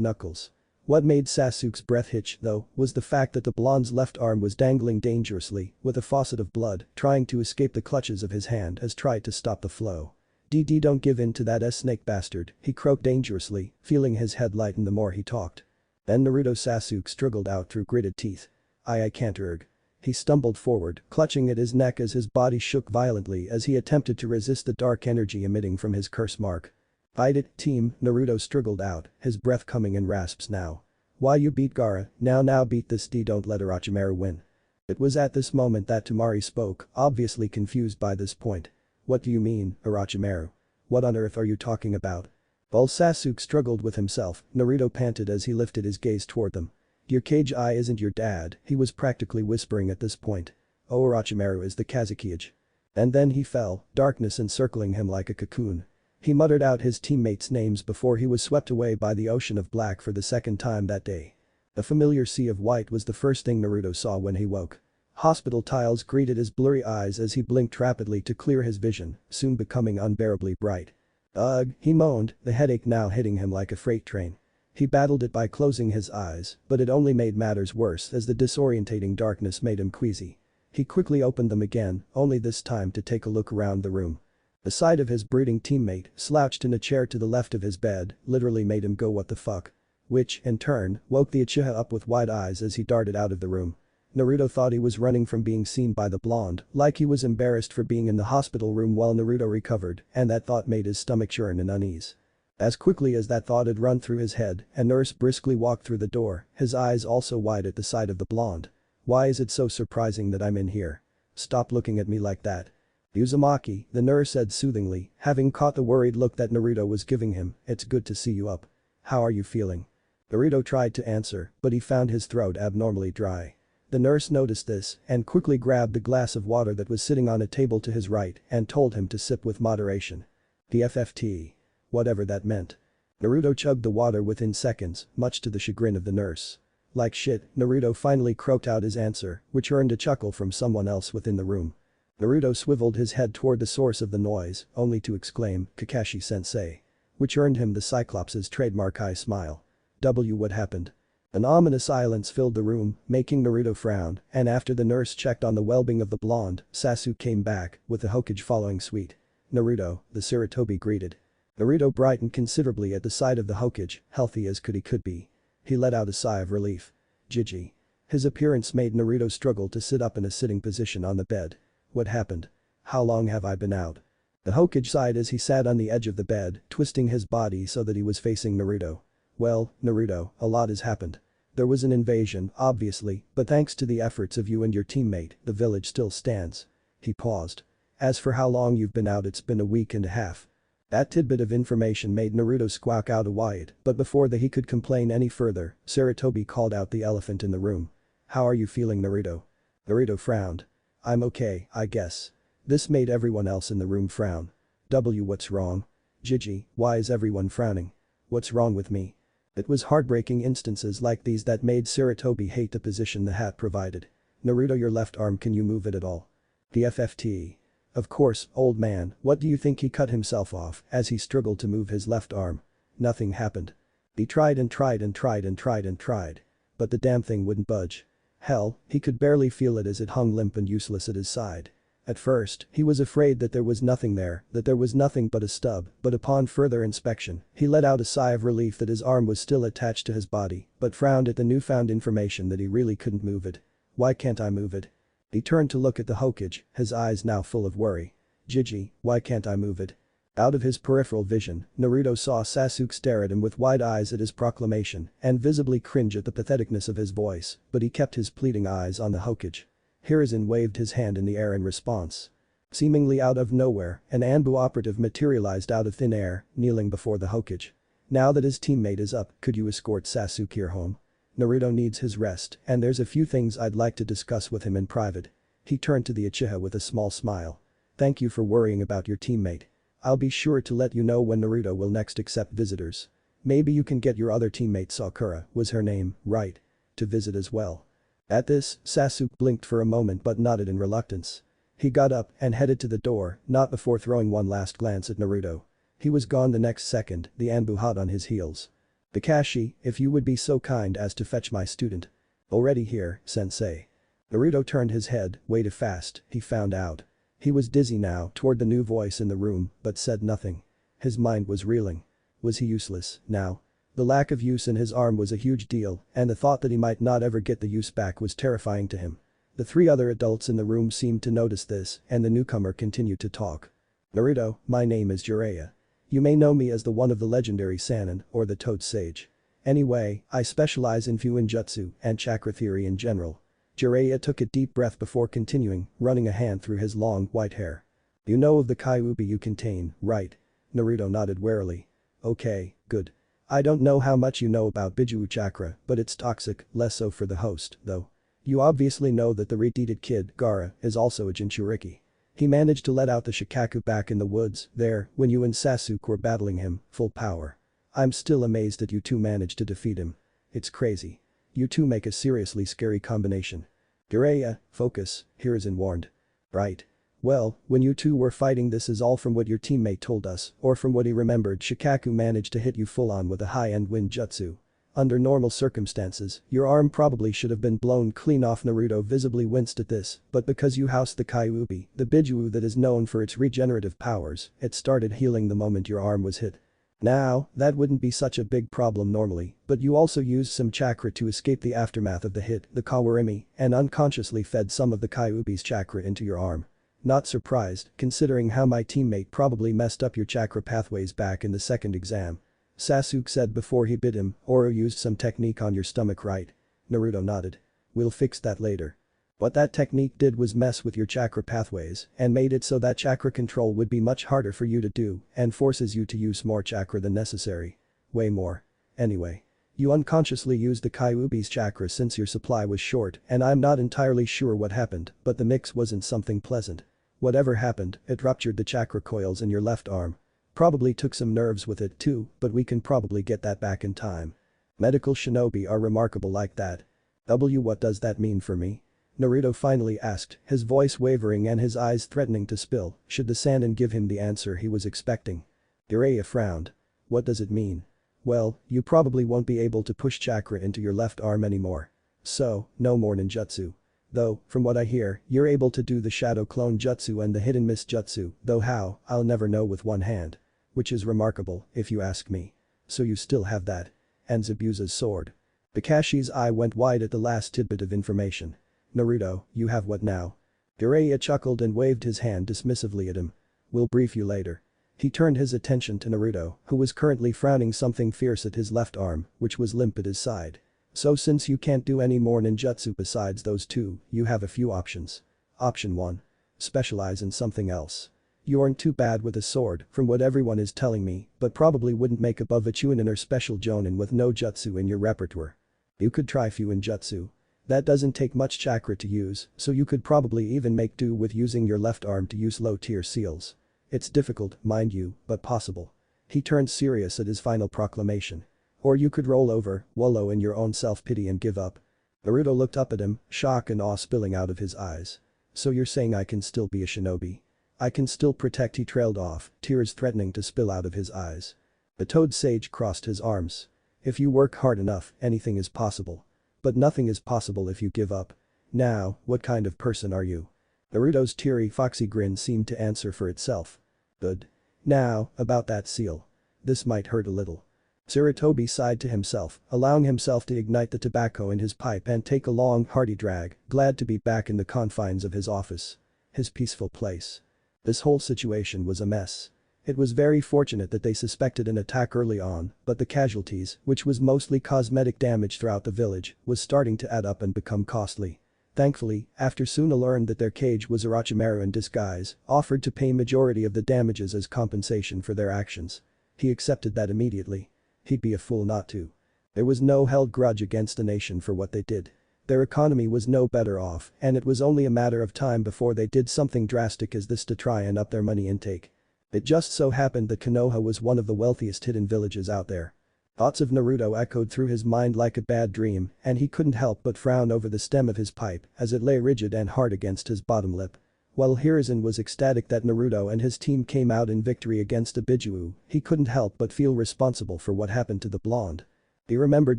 knuckles. What made Sasuke's breath hitch, though, was the fact that the blonde's left arm was dangling dangerously, with a faucet of blood, trying to escape the clutches of his hand as tried to stop the flow. Don't give in to that snake bastard," he croaked dangerously, feeling his head lighten the more he talked. Then Naruto Sasuke struggled out through gritted teeth. I can't erg." He stumbled forward, clutching at his neck as his body shook violently as he attempted to resist the dark energy emitting from his curse mark. "Fight it, team," Naruto struggled out, his breath coming in rasps now. "Why you beat Gaara, now beat this don't let Orochimaru win." It was at this moment that Temari spoke, obviously confused by this point. "What do you mean, Orochimaru? What on earth are you talking about?" While Sasuke struggled with himself, Naruto panted as he lifted his gaze toward them. "Your Kage eye isn't your dad," he was practically whispering at this point. "Oh, Orochimaru is the Kazekage." And then he fell, darkness encircling him like a cocoon. He muttered out his teammates' names before he was swept away by the ocean of black for the second time that day. A familiar sea of white was the first thing Naruto saw when he woke. Hospital tiles greeted his blurry eyes as he blinked rapidly to clear his vision, soon becoming unbearably bright. "Ugh," he moaned, the headache now hitting him like a freight train. He battled it by closing his eyes, but it only made matters worse as the disorientating darkness made him queasy. He quickly opened them again, only this time to take a look around the room. The sight of his brooding teammate, slouched in a chair to the left of his bed, literally made him go what the fuck. Which, in turn, woke the Uchiha up with wide eyes as he darted out of the room. Naruto thought he was running from being seen by the blonde, like he was embarrassed for being in the hospital room while Naruto recovered, and that thought made his stomach churn in unease. As quickly as that thought had run through his head, a nurse briskly walked through the door, his eyes also wide at the sight of the blonde. "Why is it so surprising that I'm in here? Stop looking at me like that." "Uzumaki," the nurse said soothingly, having caught the worried look that Naruto was giving him, "it's good to see you up. How are you feeling?" Naruto tried to answer, but he found his throat abnormally dry. The nurse noticed this and quickly grabbed the glass of water that was sitting on a table to his right and told him to sip with moderation. PFFT. Whatever that meant. Naruto chugged the water within seconds, much to the chagrin of the nurse. Like shit, Naruto finally croaked out his answer, which earned a chuckle from someone else within the room. Naruto swiveled his head toward the source of the noise, only to exclaim, "Kakashi-sensei." Which earned him the Cyclops' trademark eye smile. What happened? An ominous silence filled the room, making Naruto frown, and after the nurse checked on the well-being of the blonde, Sasuke came back, with the Hokage following suite. "Naruto," the Sarutobi greeted. Naruto brightened considerably at the sight of the Hokage, healthy as could be. He let out a sigh of relief. Gigi. His appearance made Naruto struggle to sit up in a sitting position on the bed. What happened? How long have I been out? The Hokage sighed as he sat on the edge of the bed, twisting his body so that he was facing Naruto. Well, Naruto, a lot has happened. There was an invasion, obviously, but thanks to the efforts of you and your teammate, the village still stands. He paused. As for how long you've been out, it's been a week and a half. That tidbit of information made Naruto squawk out a wide, but before he could complain any further, Sarutobi called out the elephant in the room. How are you feeling, Naruto? Naruto frowned. I'm okay, I guess. This made everyone else in the room frown. What's wrong? Gigi, why is everyone frowning? What's wrong with me? It was heartbreaking instances like these that made Sarutobi hate the position the hat provided. Naruto, your left arm, can you move it at all? The FFT. Of course, old man, what do you think? He cut himself off as he struggled to move his left arm. Nothing happened. He tried and tried and tried and tried and tried. But the damn thing wouldn't budge. Hell, he could barely feel it as it hung limp and useless at his side. At first, he was afraid that there was nothing there, that there was nothing but a stub, but upon further inspection, he let out a sigh of relief that his arm was still attached to his body, but frowned at the newfound information that he really couldn't move it. Why can't I move it? He turned to look at the Hokage, his eyes now full of worry. Gigi, why can't I move it? Out of his peripheral vision, Naruto saw Sasuke stare at him with wide eyes at his proclamation and visibly cringe at the patheticness of his voice, but he kept his pleading eyes on the Hokage. Hiruzen waved his hand in the air in response. Seemingly out of nowhere, an Anbu operative materialized out of thin air, kneeling before the Hokage. Now that his teammate is up, could you escort Sasuke here home? Naruto needs his rest, and there's a few things I'd like to discuss with him in private. He turned to the Uchiha with a small smile. Thank you for worrying about your teammate. I'll be sure to let you know when Naruto will next accept visitors. Maybe you can get your other teammate, Sakura, was her name, right? To visit as well. At this, Sasuke blinked for a moment but nodded in reluctance. He got up and headed to the door, not before throwing one last glance at Naruto. He was gone the next second, the Anbu hot on his heels. Kakashi, if you would be so kind as to fetch my student. Already here, sensei. Naruto turned his head, waited fast, he found out. He was dizzy now toward the new voice in the room, but said nothing. His mind was reeling. Was he useless, now? The lack of use in his arm was a huge deal, and the thought that he might not ever get the use back was terrifying to him. The three other adults in the room seemed to notice this, and the newcomer continued to talk. Naruto, my name is Jiraiya. You may know me as the one of the legendary Sannin, or the Toad Sage. Anyway, I specialize in Fuinjutsu and chakra theory in general. Jiraiya took a deep breath before continuing, running a hand through his long, white hair. You know of the Kyuubi you contain, right? Naruto nodded warily. Okay, good. I don't know how much you know about Bijuu chakra, but it's toxic, less so for the host, though. You obviously know that the retarded kid, Gaara, is also a Jinchuriki. He managed to let out the Shikaku back in the woods, there, when you and Sasuke were battling him, full power. I'm still amazed that you two managed to defeat him. It's crazy. You two make a seriously scary combination. Jiraiya, focus, Hiruzen warned. Right. Well, when you two were fighting, this is all from what your teammate told us, or from what he remembered. Shikaku managed to hit you full on with a high-end wind jutsu. Under normal circumstances, your arm probably should have been blown clean off. Naruto visibly winced at this, but because you housed the Kyuubi, the Bijuu that is known for its regenerative powers, it started healing the moment your arm was hit. Now, that wouldn't be such a big problem normally, but you also used some chakra to escape the aftermath of the hit, the Kawarimi, and unconsciously fed some of the Kyuubi's chakra into your arm. Not surprised, considering how my teammate probably messed up your chakra pathways back in the second exam. Sasuke said before he bit him, Oro used some technique on your stomach, right? Naruto nodded. We'll fix that later. What that technique did was mess with your chakra pathways and made it so that chakra control would be much harder for you to do and forces you to use more chakra than necessary. Way more. Anyway. You unconsciously used the Kyuubi's chakra since your supply was short, and I'm not entirely sure what happened, but the mix wasn't something pleasant. Whatever happened, it ruptured the chakra coils in your left arm. Probably took some nerves with it too, but we can probably get that back in time. Medical shinobi are remarkable like that. What does that mean for me? Naruto finally asked, his voice wavering and his eyes threatening to spill, should the Sannin give him the answer he was expecting. Jiraiya frowned. What does it mean? Well, you probably won't be able to push chakra into your left arm anymore. So, no more ninjutsu. Though, from what I hear, you're able to do the shadow clone jutsu and the hidden mist jutsu, though how, I'll never know with one hand. Which is remarkable, if you ask me. So you still have that. And Zabuza's sword. Kakashi's eye went wide at the last tidbit of information. Naruto, you have what now? Jiraiya chuckled and waved his hand dismissively at him. We'll brief you later. He turned his attention to Naruto, who was currently frowning something fierce at his left arm, which was limp at his side. So since you can't do any more ninjutsu besides those two, you have a few options. Option 1. Specialize in something else. You aren't too bad with a sword, from what everyone is telling me, but probably wouldn't make above a chunin or special jonin with no jutsu in your repertoire. You could try Fuinjutsu. That doesn't take much chakra to use, so you could probably even make do with using your left arm to use low-tier seals. It's difficult, mind you, but possible. He turned serious at his final proclamation. Or you could roll over, wallow in your own self-pity and give up. Naruto looked up at him, shock and awe spilling out of his eyes. So you're saying I can still be a shinobi? I can still protect? He trailed off, tears threatening to spill out of his eyes. The toad sage crossed his arms. If you work hard enough, anything is possible. But nothing is possible if you give up. Now, what kind of person are you? Naruto's teary foxy grin seemed to answer for itself. Good. Now, about that seal. This might hurt a little. Sarutobi sighed to himself, allowing himself to ignite the tobacco in his pipe and take a long, hearty drag, glad to be back in the confines of his office. His peaceful place. This whole situation was a mess. It was very fortunate that they suspected an attack early on, but the casualties, which was mostly cosmetic damage throughout the village, was starting to add up and become costly. Thankfully, after Suna learned that their cage was Orochimaru in disguise, offered to pay majority of the damages as compensation for their actions. He accepted that immediately. He'd be a fool not to. There was no held grudge against the nation for what they did. Their economy was no better off, and it was only a matter of time before they did something drastic as this to try and up their money intake. It just so happened that Konoha was one of the wealthiest hidden villages out there. Thoughts of Naruto echoed through his mind like a bad dream, and he couldn't help but frown over the stem of his pipe as it lay rigid and hard against his bottom lip. While Hiruzen was ecstatic that Naruto and his team came out in victory against Ibijuu, he couldn't help but feel responsible for what happened to the blonde. He remembered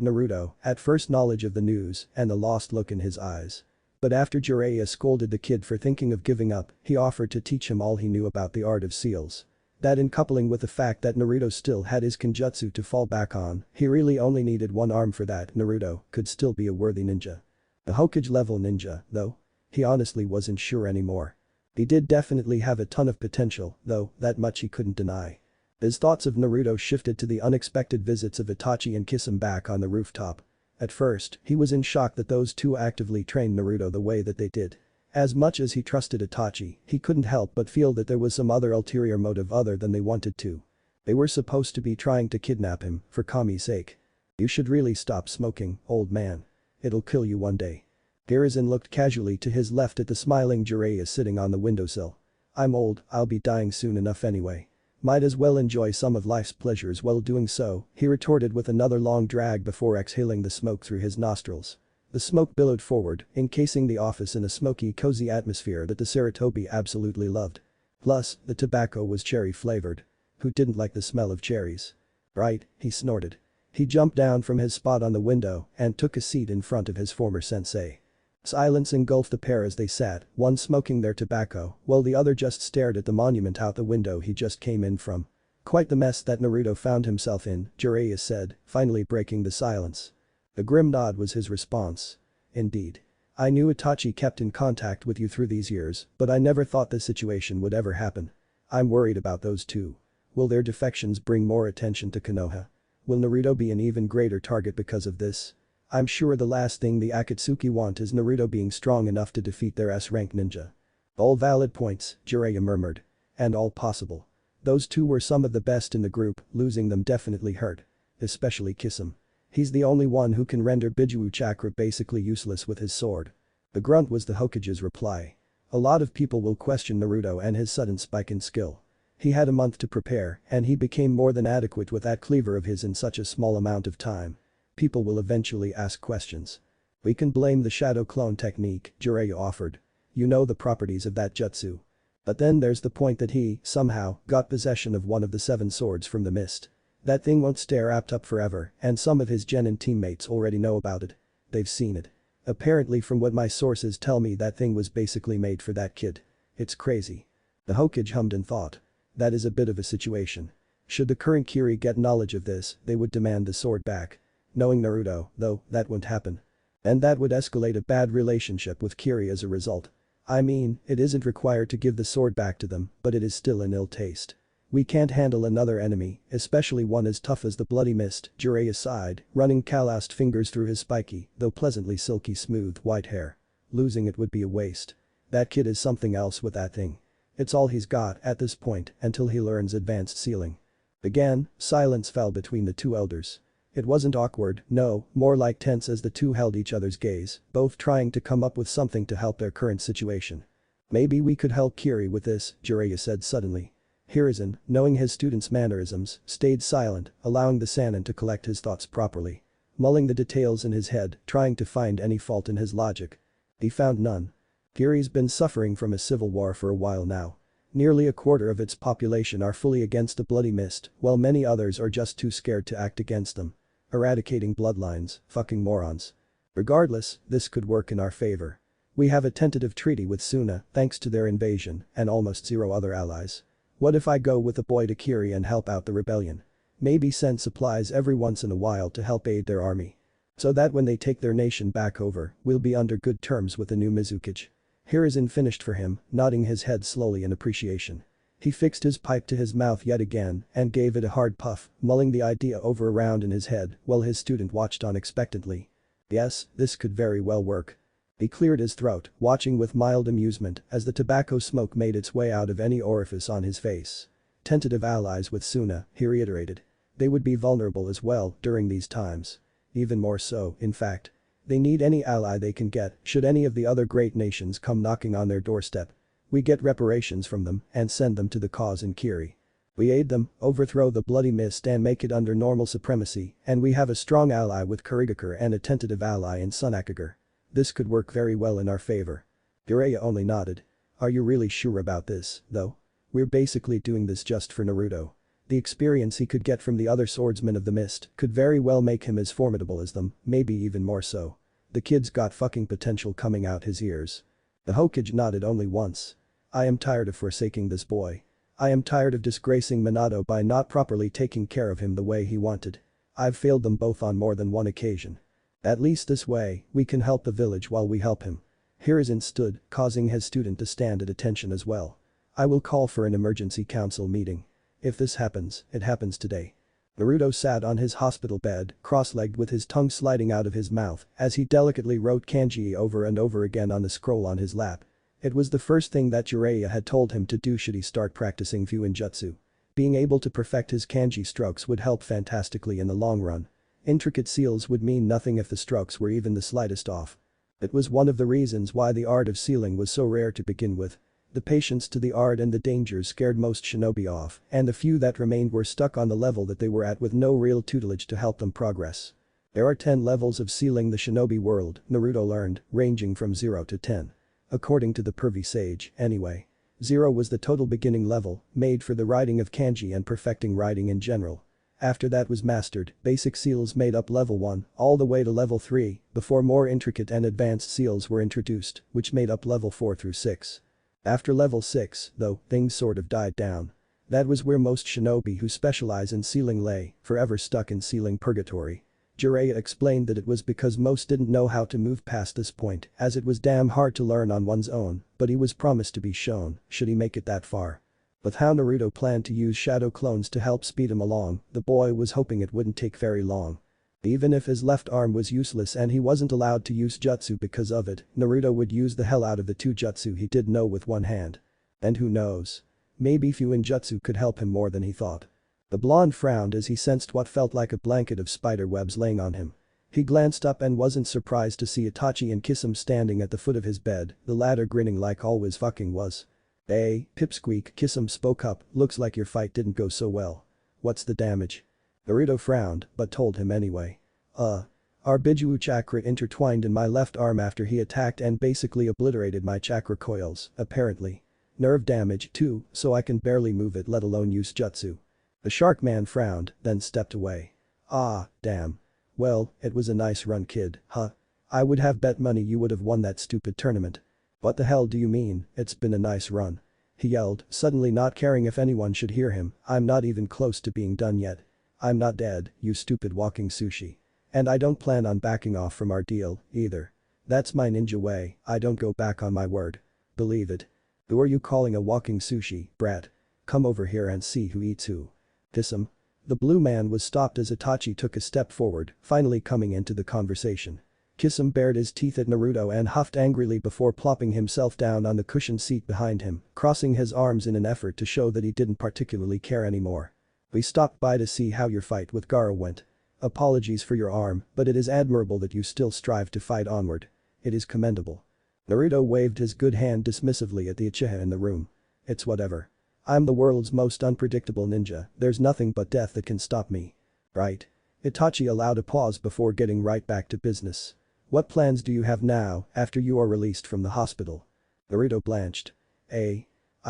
Naruto, at first knowledge of the news, and the lost look in his eyes. But after Jiraiya scolded the kid for thinking of giving up, he offered to teach him all he knew about the art of seals. That in coupling with the fact that Naruto still had his kenjutsu to fall back on, he really only needed one arm for that. Naruto could still be a worthy ninja. A Hokage level ninja, though? He honestly wasn't sure anymore. He did definitely have a ton of potential, though, that much he couldn't deny. His thoughts of Naruto shifted to the unexpected visits of Itachi and Kisame back on the rooftop. At first, he was in shock that those two actively trained Naruto the way that they did. As much as he trusted Itachi, he couldn't help but feel that there was some other ulterior motive other than they wanted to. They were supposed to be trying to kidnap him, for Kami's sake. You should really stop smoking, old man. It'll kill you one day. Hiruzen looked casually to his left at the smiling Jiraiya sitting on the windowsill. I'm old, I'll be dying soon enough anyway. Might as well enjoy some of life's pleasures while doing so, he retorted with another long drag before exhaling the smoke through his nostrils. The smoke billowed forward, encasing the office in a smoky, cozy atmosphere that the Sarutobi absolutely loved. Plus, the tobacco was cherry-flavored. Who didn't like the smell of cherries? Right, he snorted. He jumped down from his spot on the window and took a seat in front of his former sensei. Silence engulfed the pair as they sat, one smoking their tobacco, while the other just stared at the monument out the window he just came in from. Quite the mess that Naruto found himself in, Jiraiya said, finally breaking the silence. A grim nod was his response. Indeed. I knew Itachi kept in contact with you through these years, but I never thought this situation would ever happen. I'm worried about those two. Will their defections bring more attention to Konoha? Will Naruto be an even greater target because of this? I'm sure the last thing the Akatsuki want is Naruto being strong enough to defeat their S-rank ninja. All valid points, Jiraiya murmured. And all possible. Those two were some of the best in the group, losing them definitely hurt. Especially Kisame. He's the only one who can render Bijuu chakra basically useless with his sword. The grunt was the Hokage's reply. A lot of people will question Naruto and his sudden spike in skill. He had a month to prepare, and he became more than adequate with that cleaver of his in such a small amount of time. People will eventually ask questions. We can blame the shadow clone technique, Jiraiya offered. You know the properties of that jutsu. But then there's the point that he, somehow, got possession of one of the 7 swords from the mist. That thing won't stay wrapped up forever, and some of his genin teammates already know about it. They've seen it. Apparently from what my sources tell me that thing was basically made for that kid. It's crazy. The Hokage hummed in thought. That is a bit of a situation. Should the current Kiri get knowledge of this, they would demand the sword back. Knowing Naruto, though, that won't happen. And that would escalate a bad relationship with Kiri as a result. I mean, it isn't required to give the sword back to them, but it is still in ill taste. We can't handle another enemy, especially one as tough as the bloody mist, Jiraiya sighed, running calloused fingers through his spiky, though pleasantly silky smooth white hair. Losing it would be a waste. That kid is something else with that thing. It's all he's got at this point until he learns advanced sealing. Again, silence fell between the two elders. It wasn't awkward, no, more like tense as the two held each other's gaze, both trying to come up with something to help their current situation. Maybe we could help Kiri with this, Jiraiya said suddenly. Hiruzen, knowing his student's mannerisms, stayed silent, allowing the Sannin to collect his thoughts properly. Mulling the details in his head, trying to find any fault in his logic. He found none. Kiri's been suffering from a civil war for a while now. Nearly a quarter of its population are fully against the bloody mist, while many others are just too scared to act against them. Eradicating bloodlines, fucking morons. Regardless, this could work in our favor. We have a tentative treaty with Suna thanks to their invasion and almost 0 other allies. What if I go with the boy to Kiri and help out the rebellion? Maybe send supplies every once in a while to help aid their army. So that when they take their nation back over, we'll be under good terms with the new Mizukage. Hiruzen finished for him, nodding his head slowly in appreciation. He fixed his pipe to his mouth yet again and gave it a hard puff, mulling the idea over around in his head while his student watched on expectantly. Yes, this could very well work. He cleared his throat, watching with mild amusement as the tobacco smoke made its way out of any orifice on his face. Tentative allies with Suna, he reiterated. They would be vulnerable as well during these times. Even more so, in fact. They need any ally they can get should any of the other great nations come knocking on their doorstep. We get reparations from them and send them to the cause in Kiri. We aid them, overthrow the bloody mist and make it under normal supremacy, and we have a strong ally with Kurigakure and a tentative ally in Sunakagure. This could work very well in our favor. Jiraiya only nodded. Are you really sure about this, though? We're basically doing this just for Naruto. The experience he could get from the other swordsmen of the mist could very well make him as formidable as them, maybe even more so. The kid's got fucking potential coming out his ears. The Hokage nodded only once. I am tired of forsaking this boy. I am tired of disgracing Minato by not properly taking care of him the way he wanted. I've failed them both on more than one occasion. At least this way, we can help the village while we help him. Hiruzen stood, causing his student to stand at attention as well. I will call for an emergency council meeting. If this happens, it happens today. Naruto sat on his hospital bed, cross-legged with his tongue sliding out of his mouth as he delicately wrote kanji over and over again on the scroll on his lap. It was the first thing that Jiraiya had told him to do should he start practicing Fuinjutsu. Being able to perfect his kanji strokes would help fantastically in the long run. Intricate seals would mean nothing if the strokes were even the slightest off. It was one of the reasons why the art of sealing was so rare to begin with. The patience to the art and the dangers scared most shinobi off, and the few that remained were stuck on the level that they were at with no real tutelage to help them progress. There are 10 levels of sealing the shinobi world, Naruto learned, ranging from 0 to 10. According to the pervy sage, anyway. 0 was the total beginning level, made for the writing of kanji and perfecting writing in general. After that was mastered, basic seals made up level 1, all the way to level 3, before more intricate and advanced seals were introduced, which made up level 4 through 6. After level 6, though, things sort of died down. That was where most shinobi who specialize in sealing lay, forever stuck in sealing purgatory. Jiraiya explained that it was because most didn't know how to move past this point as it was damn hard to learn on one's own, but he was promised to be shown, should he make it that far. With how Naruto planned to use shadow clones to help speed him along, the boy was hoping it wouldn't take very long. Even if his left arm was useless and he wasn't allowed to use jutsu because of it, Naruto would use the hell out of the 2 jutsu he did know with one hand. And who knows? Maybe Fuinjutsu could help him more than he thought. The blonde frowned as he sensed what felt like a blanket of spider webs laying on him. He glanced up and wasn't surprised to see Itachi and Kisame standing at the foot of his bed, the latter grinning like always fucking was. Hey, Pipsqueak, Kisum spoke up, looks like your fight didn't go so well. What's the damage? Naruto frowned, but told him anyway. Our Biju chakra intertwined in my left arm after he attacked and basically obliterated my chakra coils, apparently. Nerve damage too, so I can barely move it let alone use jutsu. The shark man frowned, then stepped away. Ah, damn. Well, it was a nice run kid, huh? I would have bet money you would have won that stupid tournament. What the hell do you mean, it's been a nice run? He yelled, suddenly not caring if anyone should hear him, I'm not even close to being done yet. I'm not dead, you stupid walking sushi. And I don't plan on backing off from our deal, either. That's my ninja way, I don't go back on my word. Believe it. Who are you calling a walking sushi, brat? Come over here and see who eats who. Kisum. The blue man was stopped as Itachi took a step forward, finally coming into the conversation. Kisum bared his teeth at Naruto and huffed angrily before plopping himself down on the cushioned seat behind him, crossing his arms in an effort to show that he didn't particularly care anymore. We stopped by to see how your fight with Gaara went. Apologies for your arm, but it is admirable that you still strive to fight onward. It is commendable. Naruto waved his good hand dismissively at the Uchiha in the room. It's whatever. I'm the world's most unpredictable ninja, there's nothing but death that can stop me. Right. Itachi allowed a pause before getting right back to business. What plans do you have now, after you are released from the hospital? Naruto blanched. I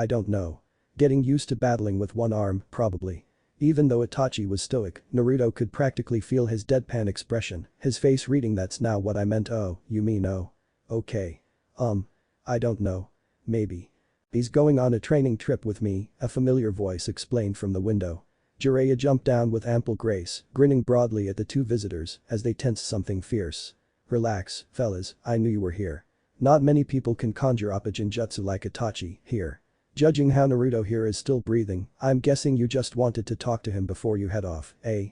don't know. Getting used to battling with one arm, probably. Even though Itachi was stoic, Naruto could practically feel his deadpan expression, his face reading that's now what I meant. Oh, you mean oh. Okay. I don't know. Maybe. He's going on a training trip with me, a familiar voice explained from the window. Jiraiya jumped down with ample grace, grinning broadly at the two visitors as they tensed something fierce. Relax, fellas, I knew you were here. Not many people can conjure up a genjutsu like Itachi here. Judging how Naruto here is still breathing, I'm guessing you just wanted to talk to him before you head off, eh?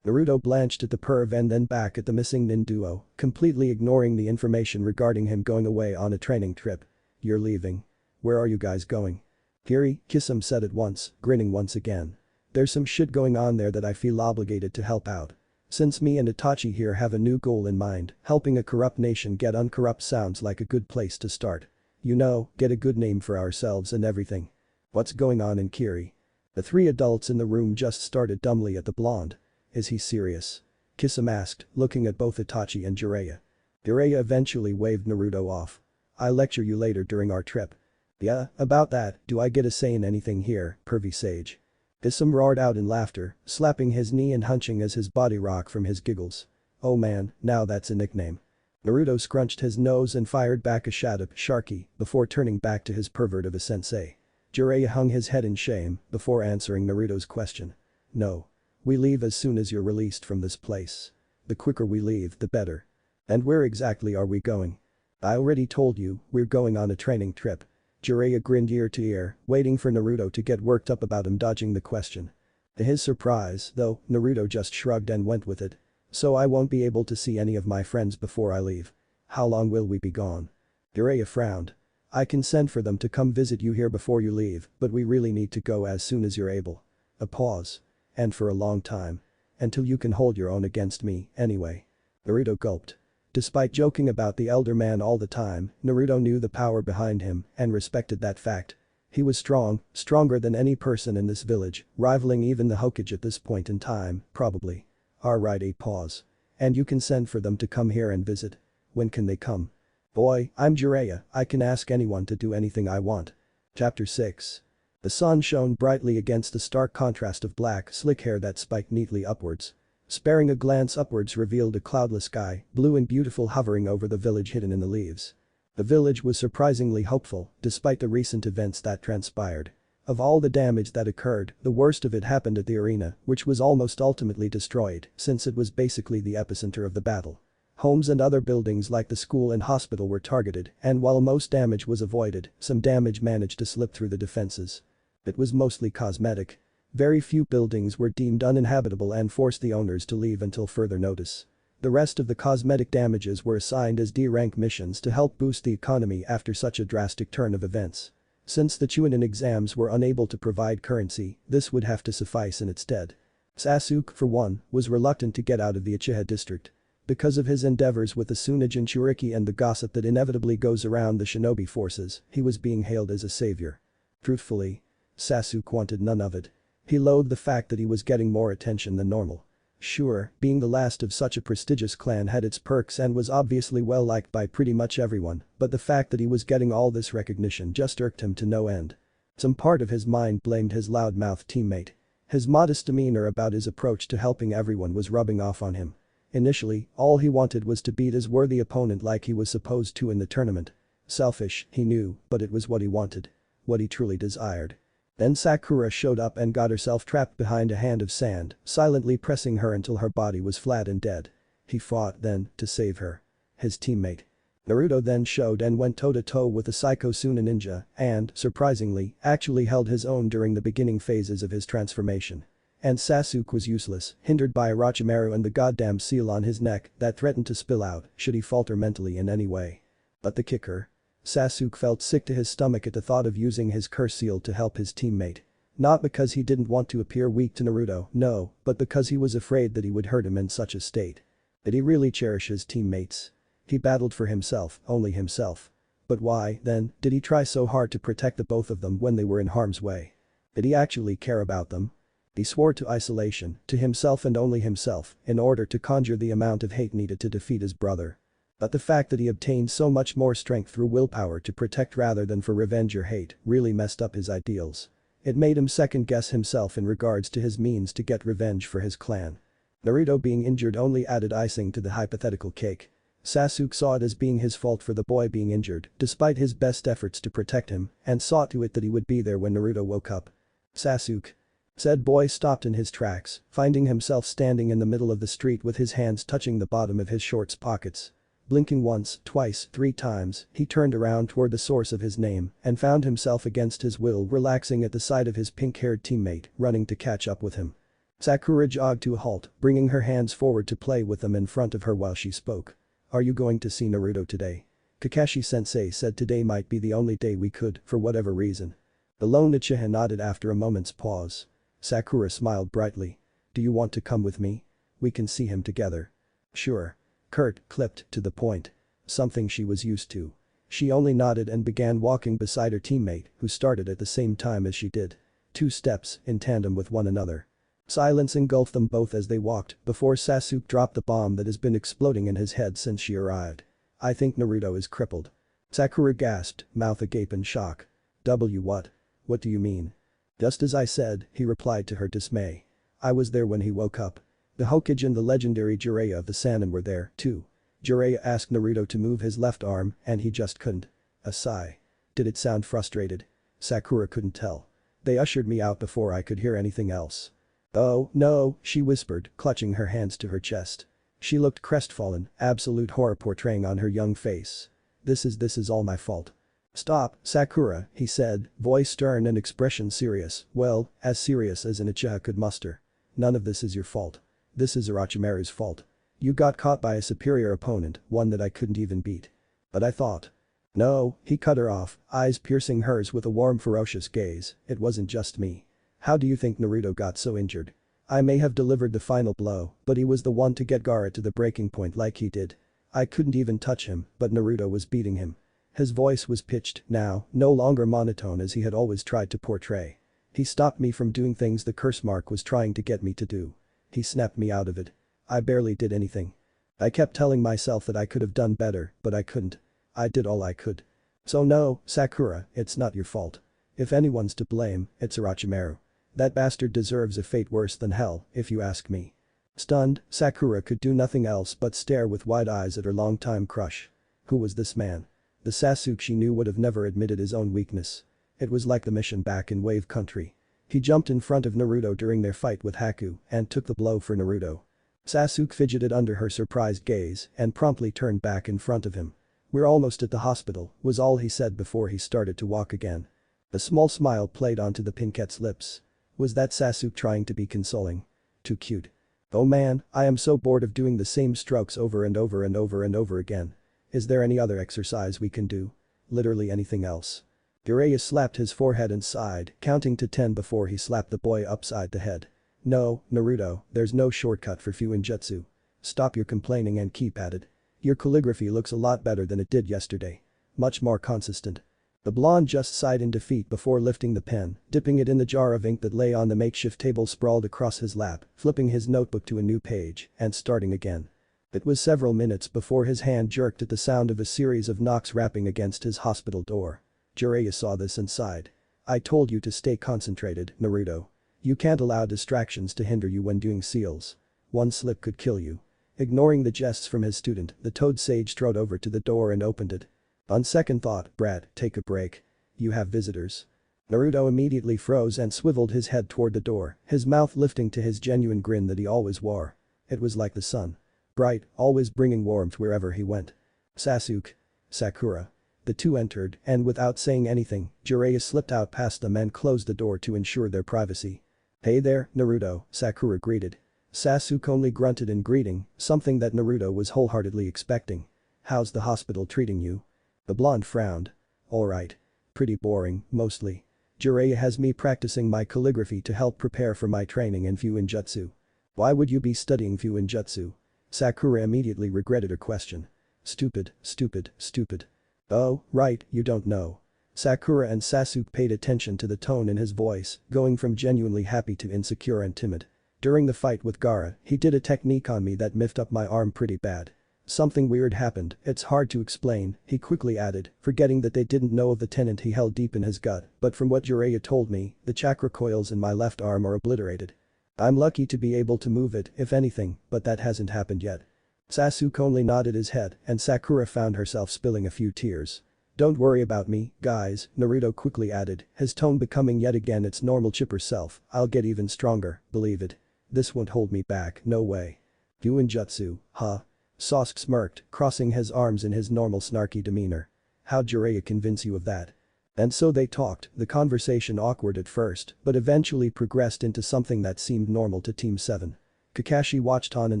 Naruto blanched at the perv and then back at the missing nin duo, completely ignoring the information regarding him going away on a training trip. You're leaving. Where are you guys going? Kiri, Kisum said at once, grinning once again. There's some shit going on there that I feel obligated to help out. Since me and Itachi here have a new goal in mind, helping a corrupt nation get uncorrupt sounds like a good place to start. You know, get a good name for ourselves and everything. What's going on in Kiri? The three adults in the room just stared dumbly at the blonde. Is he serious? Kisum asked, looking at both Itachi and Jiraiya. Jiraiya eventually waved Naruto off. I'll lecture you later during our trip. Yeah, about that, do I get a say in anything here, pervy sage? Kisum roared out in laughter, slapping his knee and hunching as his body rocked from his giggles. Oh man, now that's a nickname. Naruto scrunched his nose and fired back a shot of Sharky before turning back to his pervert of a sensei. Jiraiya hung his head in shame before answering Naruto's question. No. We leave as soon as you're released from this place. The quicker we leave, the better. And where exactly are we going? I already told you, we're going on a training trip. Jiraiya grinned ear to ear, waiting for Naruto to get worked up about him dodging the question. To his surprise, though, Naruto just shrugged and went with it. So I won't be able to see any of my friends before I leave. How long will we be gone? Jiraiya frowned. I can send for them to come visit you here before you leave, but we really need to go as soon as you're able. A pause. And for a long time. Until you can hold your own against me, anyway. Naruto gulped. Despite joking about the elder man all the time, Naruto knew the power behind him and respected that fact. He was strong, stronger than any person in this village, rivaling even the Hokage at this point in time, probably. Alright, a pause. And you can send for them to come here and visit. When can they come? Boy, I'm Jiraiya, I can ask anyone to do anything I want. Chapter 6. The sun shone brightly against the stark contrast of black, slick hair that spiked neatly upwards. Sparing a glance upwards revealed a cloudless sky, blue and beautiful hovering over the village hidden in the leaves. The village was surprisingly hopeful, despite the recent events that transpired. Of all the damage that occurred, the worst of it happened at the arena, which was almost ultimately destroyed, since it was basically the epicenter of the battle. Homes and other buildings like the school and hospital were targeted, and while most damage was avoided, some damage managed to slip through the defenses. It was mostly cosmetic. Very few buildings were deemed uninhabitable and forced the owners to leave until further notice. The rest of the cosmetic damages were assigned as D-rank missions to help boost the economy after such a drastic turn of events. Since the chunin exams were unable to provide currency, this would have to suffice in its stead. Sasuke, for one, was reluctant to get out of the Uchiha district. Because of his endeavors with the Tsunade Jinchuriki and the gossip that inevitably goes around the shinobi forces, he was being hailed as a savior. Truthfully, Sasuke wanted none of it. He loathed the fact that he was getting more attention than normal. Sure, being the last of such a prestigious clan had its perks and was obviously well liked by pretty much everyone, but the fact that he was getting all this recognition just irked him to no end. Some part of his mind blamed his loudmouth teammate. His modest demeanor about his approach to helping everyone was rubbing off on him. Initially, all he wanted was to beat his worthy opponent like he was supposed to in the tournament. Selfish, he knew, but it was what he wanted. What he truly desired. Then Sakura showed up and got herself trapped behind a hand of sand, silently pressing her until her body was flat and dead. He fought then, to save her. His teammate. Naruto then showed and went toe-to-toe with the Psycho Suna ninja and, surprisingly, actually held his own during the beginning phases of his transformation. And Sasuke was useless, hindered by Orochimaru and the goddamn seal on his neck that threatened to spill out should he falter mentally in any way. But the kicker? Sasuke felt sick to his stomach at the thought of using his curse seal to help his teammate. Not because he didn't want to appear weak to Naruto, no, but because he was afraid that he would hurt him in such a state. Did he really cherish his teammates? He battled for himself, only himself. But why, then, did he try so hard to protect the both of them when they were in harm's way? Did he actually care about them? He swore to isolation, to himself and only himself, in order to conjure the amount of hate needed to defeat his brother. But the fact that he obtained so much more strength through willpower to protect rather than for revenge or hate really messed up his ideals. It made him second-guess himself in regards to his means to get revenge for his clan. Naruto being injured only added icing to the hypothetical cake. Sasuke saw it as being his fault for the boy being injured, despite his best efforts to protect him, and saw to it that he would be there when Naruto woke up. Sasuke. Said boy stopped in his tracks, finding himself standing in the middle of the street with his hands touching the bottom of his shorts pockets. Blinking once, twice, 3 times, he turned around toward the source of his name and found himself against his will relaxing at the sight of his pink-haired teammate running to catch up with him. Sakura jogged to a halt, bringing her hands forward to play with them in front of her while she spoke. Are you going to see Naruto today? Kakashi-sensei said today might be the only day we could, for whatever reason. The lone Uchiha nodded after a moment's pause. Sakura smiled brightly. Do you want to come with me? We can see him together. Sure. Curt, clipped to the point. Something she was used to. She only nodded and began walking beside her teammate, who started at the same time as she did. 2 steps, in tandem with one another. Silence engulfed them both as they walked before Sasuke dropped the bomb that has been exploding in his head since she arrived. I think Naruto is crippled. Sakura gasped, mouth agape in shock. What? What do you mean? Just as I said, he replied to her dismay. I was there when he woke up. The Hokage and the legendary Jiraiya of the Sannin were there, too. Jiraiya asked Naruto to move his left arm and he just couldn't. A sigh. Did it sound frustrated? Sakura couldn't tell. They ushered me out before I could hear anything else. Oh, no, she whispered, clutching her hands to her chest. She looked crestfallen, absolute horror portraying on her young face. This is all my fault. Stop, Sakura, he said, voice stern and expression serious, well, as serious as an Uchiha could muster. None of this is your fault. This is Orochimaru's fault. You got caught by a superior opponent, one that I couldn't even beat. But I thought. No, he cut her off, eyes piercing hers with a warm ferocious gaze, it wasn't just me. How do you think Naruto got so injured? I may have delivered the final blow, but he was the one to get Gaara to the breaking point like he did. I couldn't even touch him, but Naruto was beating him. His voice was pitched, now, no longer monotone as he had always tried to portray. He stopped me from doing things the curse mark was trying to get me to do. He snapped me out of it. I barely did anything. I kept telling myself that I could have done better, but I couldn't. I did all I could. So no, Sakura, it's not your fault. If anyone's to blame, it's Orochimaru. That bastard deserves a fate worse than hell, if you ask me. Stunned, Sakura could do nothing else but stare with wide eyes at her longtime crush. Who was this man? The Sasuke she knew would have never admitted his own weakness. It was like the mission back in Wave Country. He jumped in front of Naruto during their fight with Haku and took the blow for Naruto. Sasuke fidgeted under her surprised gaze and promptly turned back in front of him. We're almost at the hospital, was all he said before he started to walk again. A small smile played onto the pinkette's lips. Was that Sasuke trying to be consoling? Too cute. Oh man, I am so bored of doing the same strokes over and over and over and over again. Is there any other exercise we can do? Literally anything else. Jiraiya slapped his forehead and sighed, counting to 10 before he slapped the boy upside the head. No, Naruto, there's no shortcut for Fuinjutsu. Stop your complaining and keep at it. Your calligraphy looks a lot better than it did yesterday. Much more consistent. The blonde just sighed in defeat before lifting the pen, dipping it in the jar of ink that lay on the makeshift table sprawled across his lap, flipping his notebook to a new page, and starting again. It was several minutes before his hand jerked at the sound of a series of knocks rapping against his hospital door. Jiraiya saw this and sighed. "I told you to stay concentrated, Naruto. You can't allow distractions to hinder you when doing seals. One slip could kill you." Ignoring the jests from his student, the Toad Sage strode over to the door and opened it. "On second thought, Brad, take a break. You have visitors." Naruto immediately froze and swiveled his head toward the door, his mouth lifting to his genuine grin that he always wore. It was like the sun. Bright, always bringing warmth wherever he went. "Sasuke. Sakura." The two entered, and without saying anything, Jiraiya slipped out past them and closed the door to ensure their privacy. "Hey there, Naruto," Sakura greeted. Sasuke only grunted in greeting, something that Naruto was wholeheartedly expecting. "How's the hospital treating you?" The blonde frowned. "Alright. Pretty boring, mostly. Jiraiya has me practicing my calligraphy to help prepare for my training in Fuinjutsu." "Why would you be studying Fuinjutsu?" Sakura immediately regretted her question. Stupid, stupid, stupid. "Oh, right, you don't know." Sakura and Sasuke paid attention to the tone in his voice, going from genuinely happy to insecure and timid. "During the fight with Gaara, he did a technique on me that miffed up my arm pretty bad. Something weird happened, it's hard to explain," he quickly added, forgetting that they didn't know of the tenet he held deep in his gut, "but from what Jiraiya told me, the chakra coils in my left arm are obliterated. I'm lucky to be able to move it, if anything, but that hasn't happened yet." Sasuke only nodded his head, and Sakura found herself spilling a few tears. "Don't worry about me, guys," Naruto quickly added, his tone becoming yet again its normal chipper self. "I'll get even stronger, believe it. This won't hold me back, no way." "Fuinjutsu, huh?" Sasuke smirked, crossing his arms in his normal snarky demeanor. "How'd Jiraiya convince you of that?" And so they talked, the conversation awkward at first, but eventually progressed into something that seemed normal to Team 7. Kakashi watched on in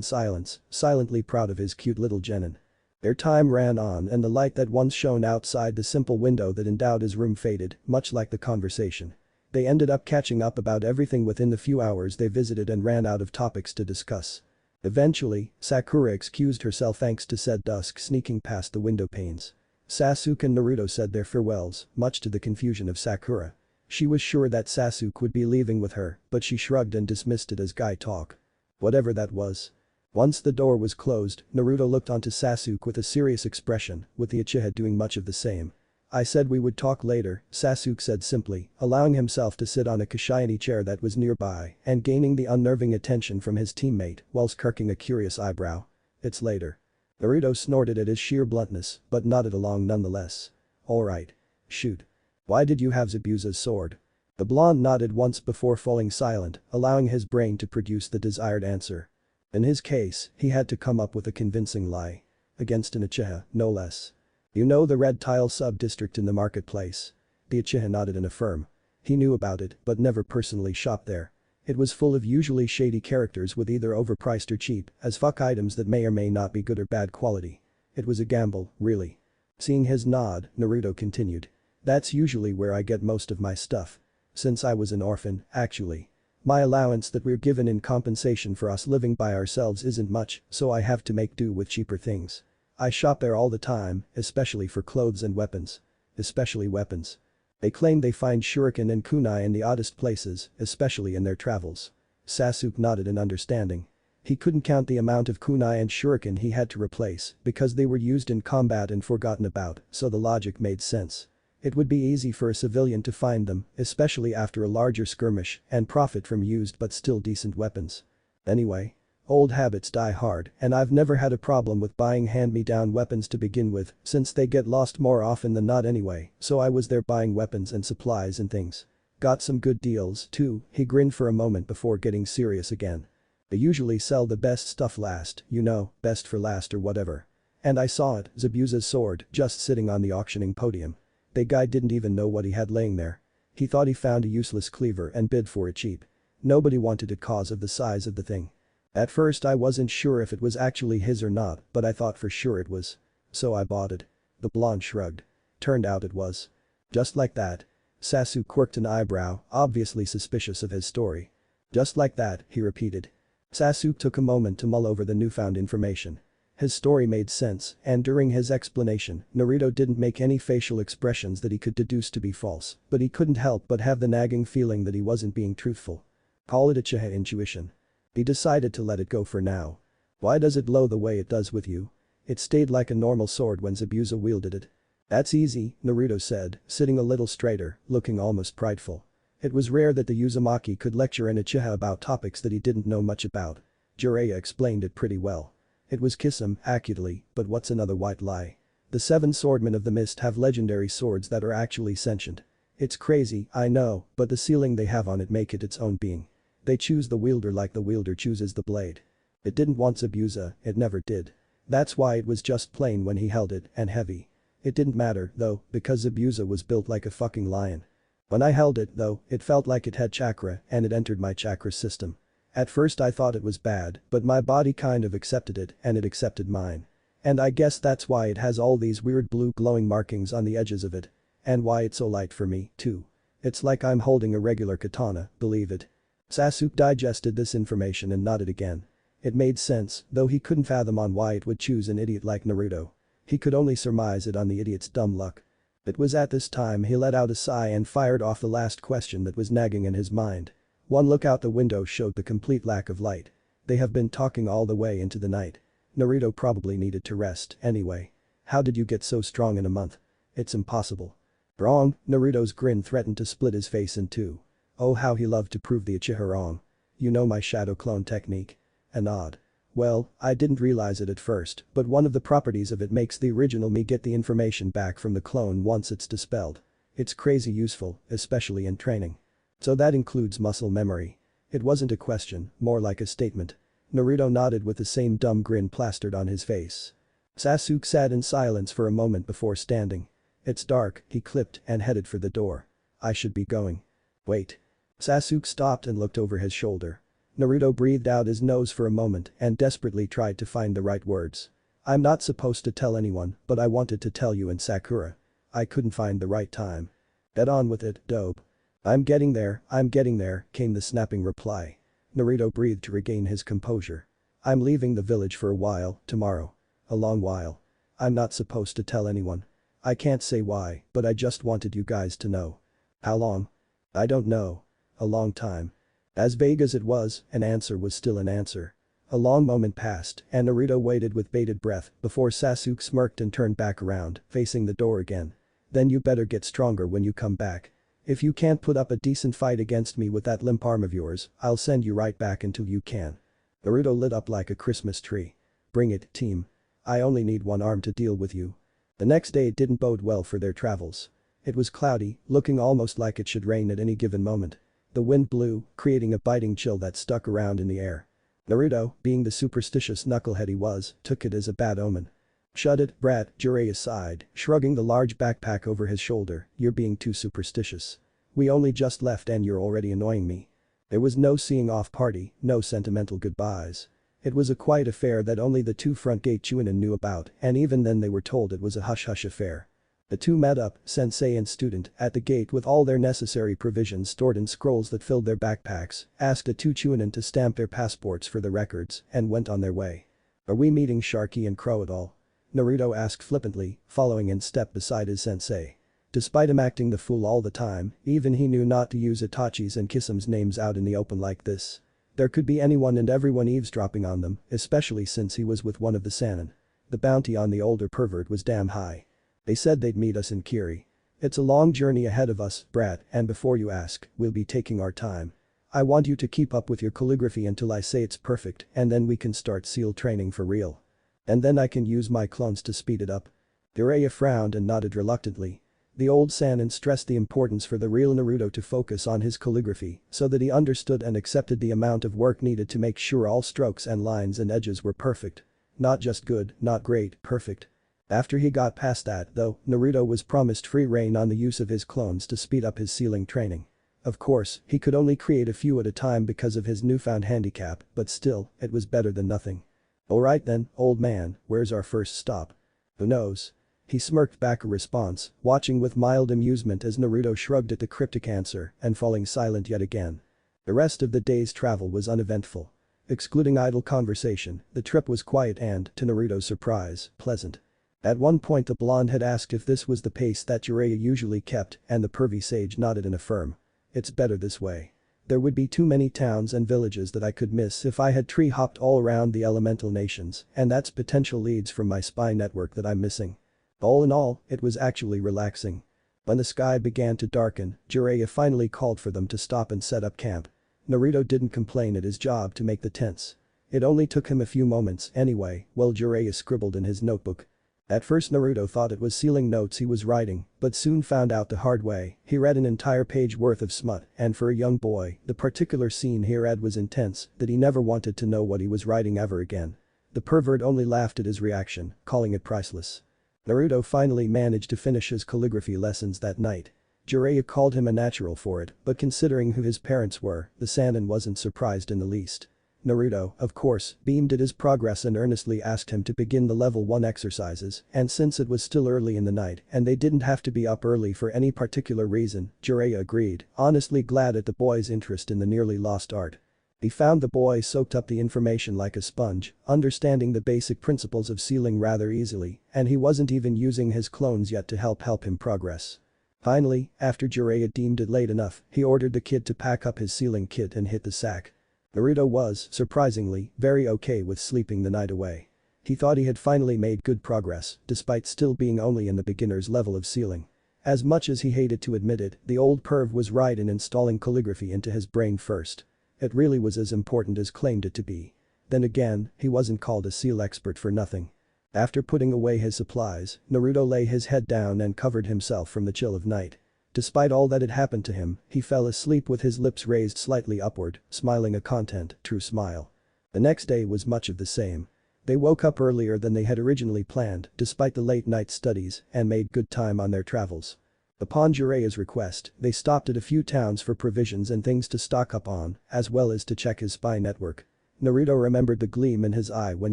silence, silently proud of his cute little genin. Their time ran on and the light that once shone outside the simple window that endowed his room faded, much like the conversation. They ended up catching up about everything within the few hours they visited and ran out of topics to discuss. Eventually, Sakura excused herself thanks to said dusk sneaking past the window panes. Sasuke and Naruto said their farewells, much to the confusion of Sakura. She was sure that Sasuke would be leaving with her, but she shrugged and dismissed it as guy talk. Whatever that was. Once the door was closed, Naruto looked onto Sasuke with a serious expression, with the Uchiha doing much of the same. "I said we would talk later," Sasuke said simply, allowing himself to sit on a shiny chair that was nearby and gaining the unnerving attention from his teammate whilst kirking a curious eyebrow. "It's later." Naruto snorted at his sheer bluntness, but nodded along nonetheless. "Alright. Shoot. Why did you have Zabuza's sword?" The blonde nodded once before falling silent, allowing his brain to produce the desired answer. In his case, he had to come up with a convincing lie. Against an Uchiha, no less. "You know the red tile sub-district in the marketplace?" The Uchiha nodded and affirmed. He knew about it but never personally shopped there. It was full of usually shady characters with either overpriced or cheap as fuck items that may or may not be good or bad quality. It was a gamble, really. Seeing his nod, Naruto continued. "That's usually where I get most of my stuff. Since I was an orphan, actually. My allowance that we're given in compensation for us living by ourselves isn't much, so I have to make do with cheaper things. I shop there all the time, especially for clothes and weapons. Especially weapons. They claim they find shuriken and kunai in the oddest places, especially in their travels." Sasuke nodded in understanding. He couldn't count the amount of kunai and shuriken he had to replace because they were used in combat and forgotten about, so the logic made sense. It would be easy for a civilian to find them, especially after a larger skirmish, and profit from used but still decent weapons. Anyway. Old habits die hard and I've never had a problem with buying hand-me-down weapons to begin with since they get lost more often than not anyway, so I was there buying weapons and supplies and things. Got some good deals too, he grinned for a moment before getting serious again. They usually sell the best stuff last, you know, best for last or whatever. And I saw it, Zabuza's sword, just sitting on the auctioning podium. The guy didn't even know what he had laying there. He thought he found a useless cleaver and bid for it cheap. Nobody wanted it cause of the size of the thing. At first I wasn't sure if it was actually his or not, but I thought for sure it was. So I bought it." The blonde shrugged. "Turned out it was." "Just like that?" Sasuke quirked an eyebrow, obviously suspicious of his story. "Just like that," he repeated. Sasuke took a moment to mull over the newfound information. His story made sense, and during his explanation, Naruto didn't make any facial expressions that he could deduce to be false, but he couldn't help but have the nagging feeling that he wasn't being truthful. Call it a Uchiha intuition. He decided to let it go for now. Why does it glow the way it does with you? It stayed like a normal sword when Zabuza wielded it. That's easy, Naruto said, sitting a little straighter, looking almost prideful. It was rare that the Uzumaki could lecture an Uchiha about topics that he didn't know much about. Jiraiya explained it pretty well. It was Kisame, accurately, but what's another white lie? The 7 Swordmen of the Mist have legendary swords that are actually sentient. It's crazy, I know, but the sealing they have on it make it its own being. They choose the wielder like the wielder chooses the blade. It didn't want Zabuza, it never did. That's why it was just plain when he held it, and heavy. It didn't matter, though, because Zabuza was built like a fucking lion. When I held it, though, it felt like it had chakra and it entered my chakra system. At first I thought it was bad, but my body kind of accepted it and it accepted mine. And I guess that's why it has all these weird blue glowing markings on the edges of it. And why it's so light for me, too. It's like I'm holding a regular katana, believe it. Sasuke digested this information and nodded again. It made sense, though he couldn't fathom on why it would choose an idiot like Naruto. He could only surmise it on the idiot's dumb luck. It was at this time he let out a sigh and fired off the last question that was nagging in his mind. One look out the window showed the complete lack of light. They have been talking all the way into the night. Naruto probably needed to rest anyway. How did you get so strong in a month? It's impossible. Wrong, Naruto's grin threatened to split his face in two. Oh how he loved to prove the Uchiha wrong. You know my shadow clone technique? A nod. Well, I didn't realize it at first, but one of the properties of it makes the original me get the information back from the clone once it's dispelled. It's crazy useful, especially in training. So that includes muscle memory. It wasn't a question, more like a statement. Naruto nodded with the same dumb grin plastered on his face. Sasuke sat in silence for a moment before standing. It's dark, he clipped and headed for the door. I should be going. Wait. Sasuke stopped and looked over his shoulder. Naruto breathed out his nose for a moment and desperately tried to find the right words. I'm not supposed to tell anyone, but I wanted to tell you and Sakura. I couldn't find the right time. Get on with it, dope. I'm getting there, came the snapping reply. Naruto breathed to regain his composure. I'm leaving the village for a while, tomorrow. A long while. I'm not supposed to tell anyone. I can't say why, but I just wanted you guys to know. How long? I don't know. A long time. As vague as it was, an answer was still an answer. A long moment passed and Naruto waited with bated breath before Sasuke smirked and turned back around, facing the door again. Then you better get stronger when you come back. If you can't put up a decent fight against me with that limp arm of yours, I'll send you right back until you can. Naruto lit up like a Christmas tree. Bring it, team. I only need one arm to deal with you. The next day didn't bode well for their travels. It was cloudy, looking almost like it should rain at any given moment. The wind blew, creating a biting chill that stuck around in the air. Naruto, being the superstitious knucklehead he was, took it as a bad omen. Shut it, brat, Jiraiya sighed, shrugging the large backpack over his shoulder, you're being too superstitious. We only just left and you're already annoying me. There was no seeing off party, no sentimental goodbyes. It was a quiet affair that only the 2 front gate chunin knew about and even then they were told it was a hush-hush affair. The 2 met up, sensei and student, at the gate with all their necessary provisions stored in scrolls that filled their backpacks, asked the 2 chunin to stamp their passports for the records, and went on their way. Are we meeting Sharky and Crow at all? Naruto asked flippantly, following in step beside his sensei. Despite him acting the fool all the time, even he knew not to use Itachi's and Kisame's names out in the open like this. There could be anyone and everyone eavesdropping on them, especially since he was with one of the Sannin. The bounty on the older pervert was damn high. They said they'd meet us in Kiri. It's a long journey ahead of us, brat, and before you ask, we'll be taking our time. I want you to keep up with your calligraphy until I say it's perfect and then we can start SEAL training for real. And then I can use my clones to speed it up. Jiraiya frowned and nodded reluctantly. The old Sannin stressed the importance for the real Naruto to focus on his calligraphy so that he understood and accepted the amount of work needed to make sure all strokes and lines and edges were perfect. Not just good, not great, perfect. After he got past that, though, Naruto was promised free rein on the use of his clones to speed up his sealing training. Of course, he could only create a few at a time because of his newfound handicap, but still, it was better than nothing. Alright then, old man, where's our first stop? Who knows? He smirked back a response, watching with mild amusement as Naruto shrugged at the cryptic answer and falling silent yet again. The rest of the day's travel was uneventful. Excluding idle conversation, the trip was quiet and, to Naruto's surprise, pleasant. At one point the blonde had asked if this was the pace that Jiraiya usually kept, and the pervy sage nodded in affirm. It's better this way. There would be too many towns and villages that I could miss if I had tree-hopped all around the elemental nations, and that's potential leads from my spy network that I'm missing. All in all, it was actually relaxing. When the sky began to darken, Jiraiya finally called for them to stop and set up camp. Naruto didn't complain at his job to make the tents. It only took him a few moments anyway, while Jiraiya scribbled in his notebook. At first Naruto thought it was sealing notes he was writing, but soon found out the hard way. He read an entire page worth of smut, and for a young boy, the particular scene he read was intense that he never wanted to know what he was writing ever again. The pervert only laughed at his reaction, calling it priceless. Naruto finally managed to finish his calligraphy lessons that night. Jiraiya called him a natural for it, but considering who his parents were, the Sannin wasn't surprised in the least. Naruto, of course, beamed at his progress and earnestly asked him to begin the level 1 exercises, and since it was still early in the night and they didn't have to be up early for any particular reason, Jiraiya agreed, honestly glad at the boy's interest in the nearly lost art. He found the boy soaked up the information like a sponge, understanding the basic principles of sealing rather easily, and he wasn't even using his clones yet to help him progress. Finally, after Jiraiya deemed it late enough, he ordered the kid to pack up his sealing kit and hit the sack. Naruto was, surprisingly, very okay with sleeping the night away. He thought he had finally made good progress, despite still being only in the beginner's level of sealing. As much as he hated to admit it, the old perv was right in installing calligraphy into his brain first. It really was as important as claimed it to be. Then again, he wasn't called a seal expert for nothing. After putting away his supplies, Naruto lay his head down and covered himself from the chill of night. Despite all that had happened to him, he fell asleep with his lips raised slightly upward, smiling a content, true smile. The next day was much of the same. They woke up earlier than they had originally planned, despite the late night studies, and made good time on their travels. Upon Jiraiya's request, they stopped at a few towns for provisions and things to stock up on, as well as to check his spy network. Naruto remembered the gleam in his eye when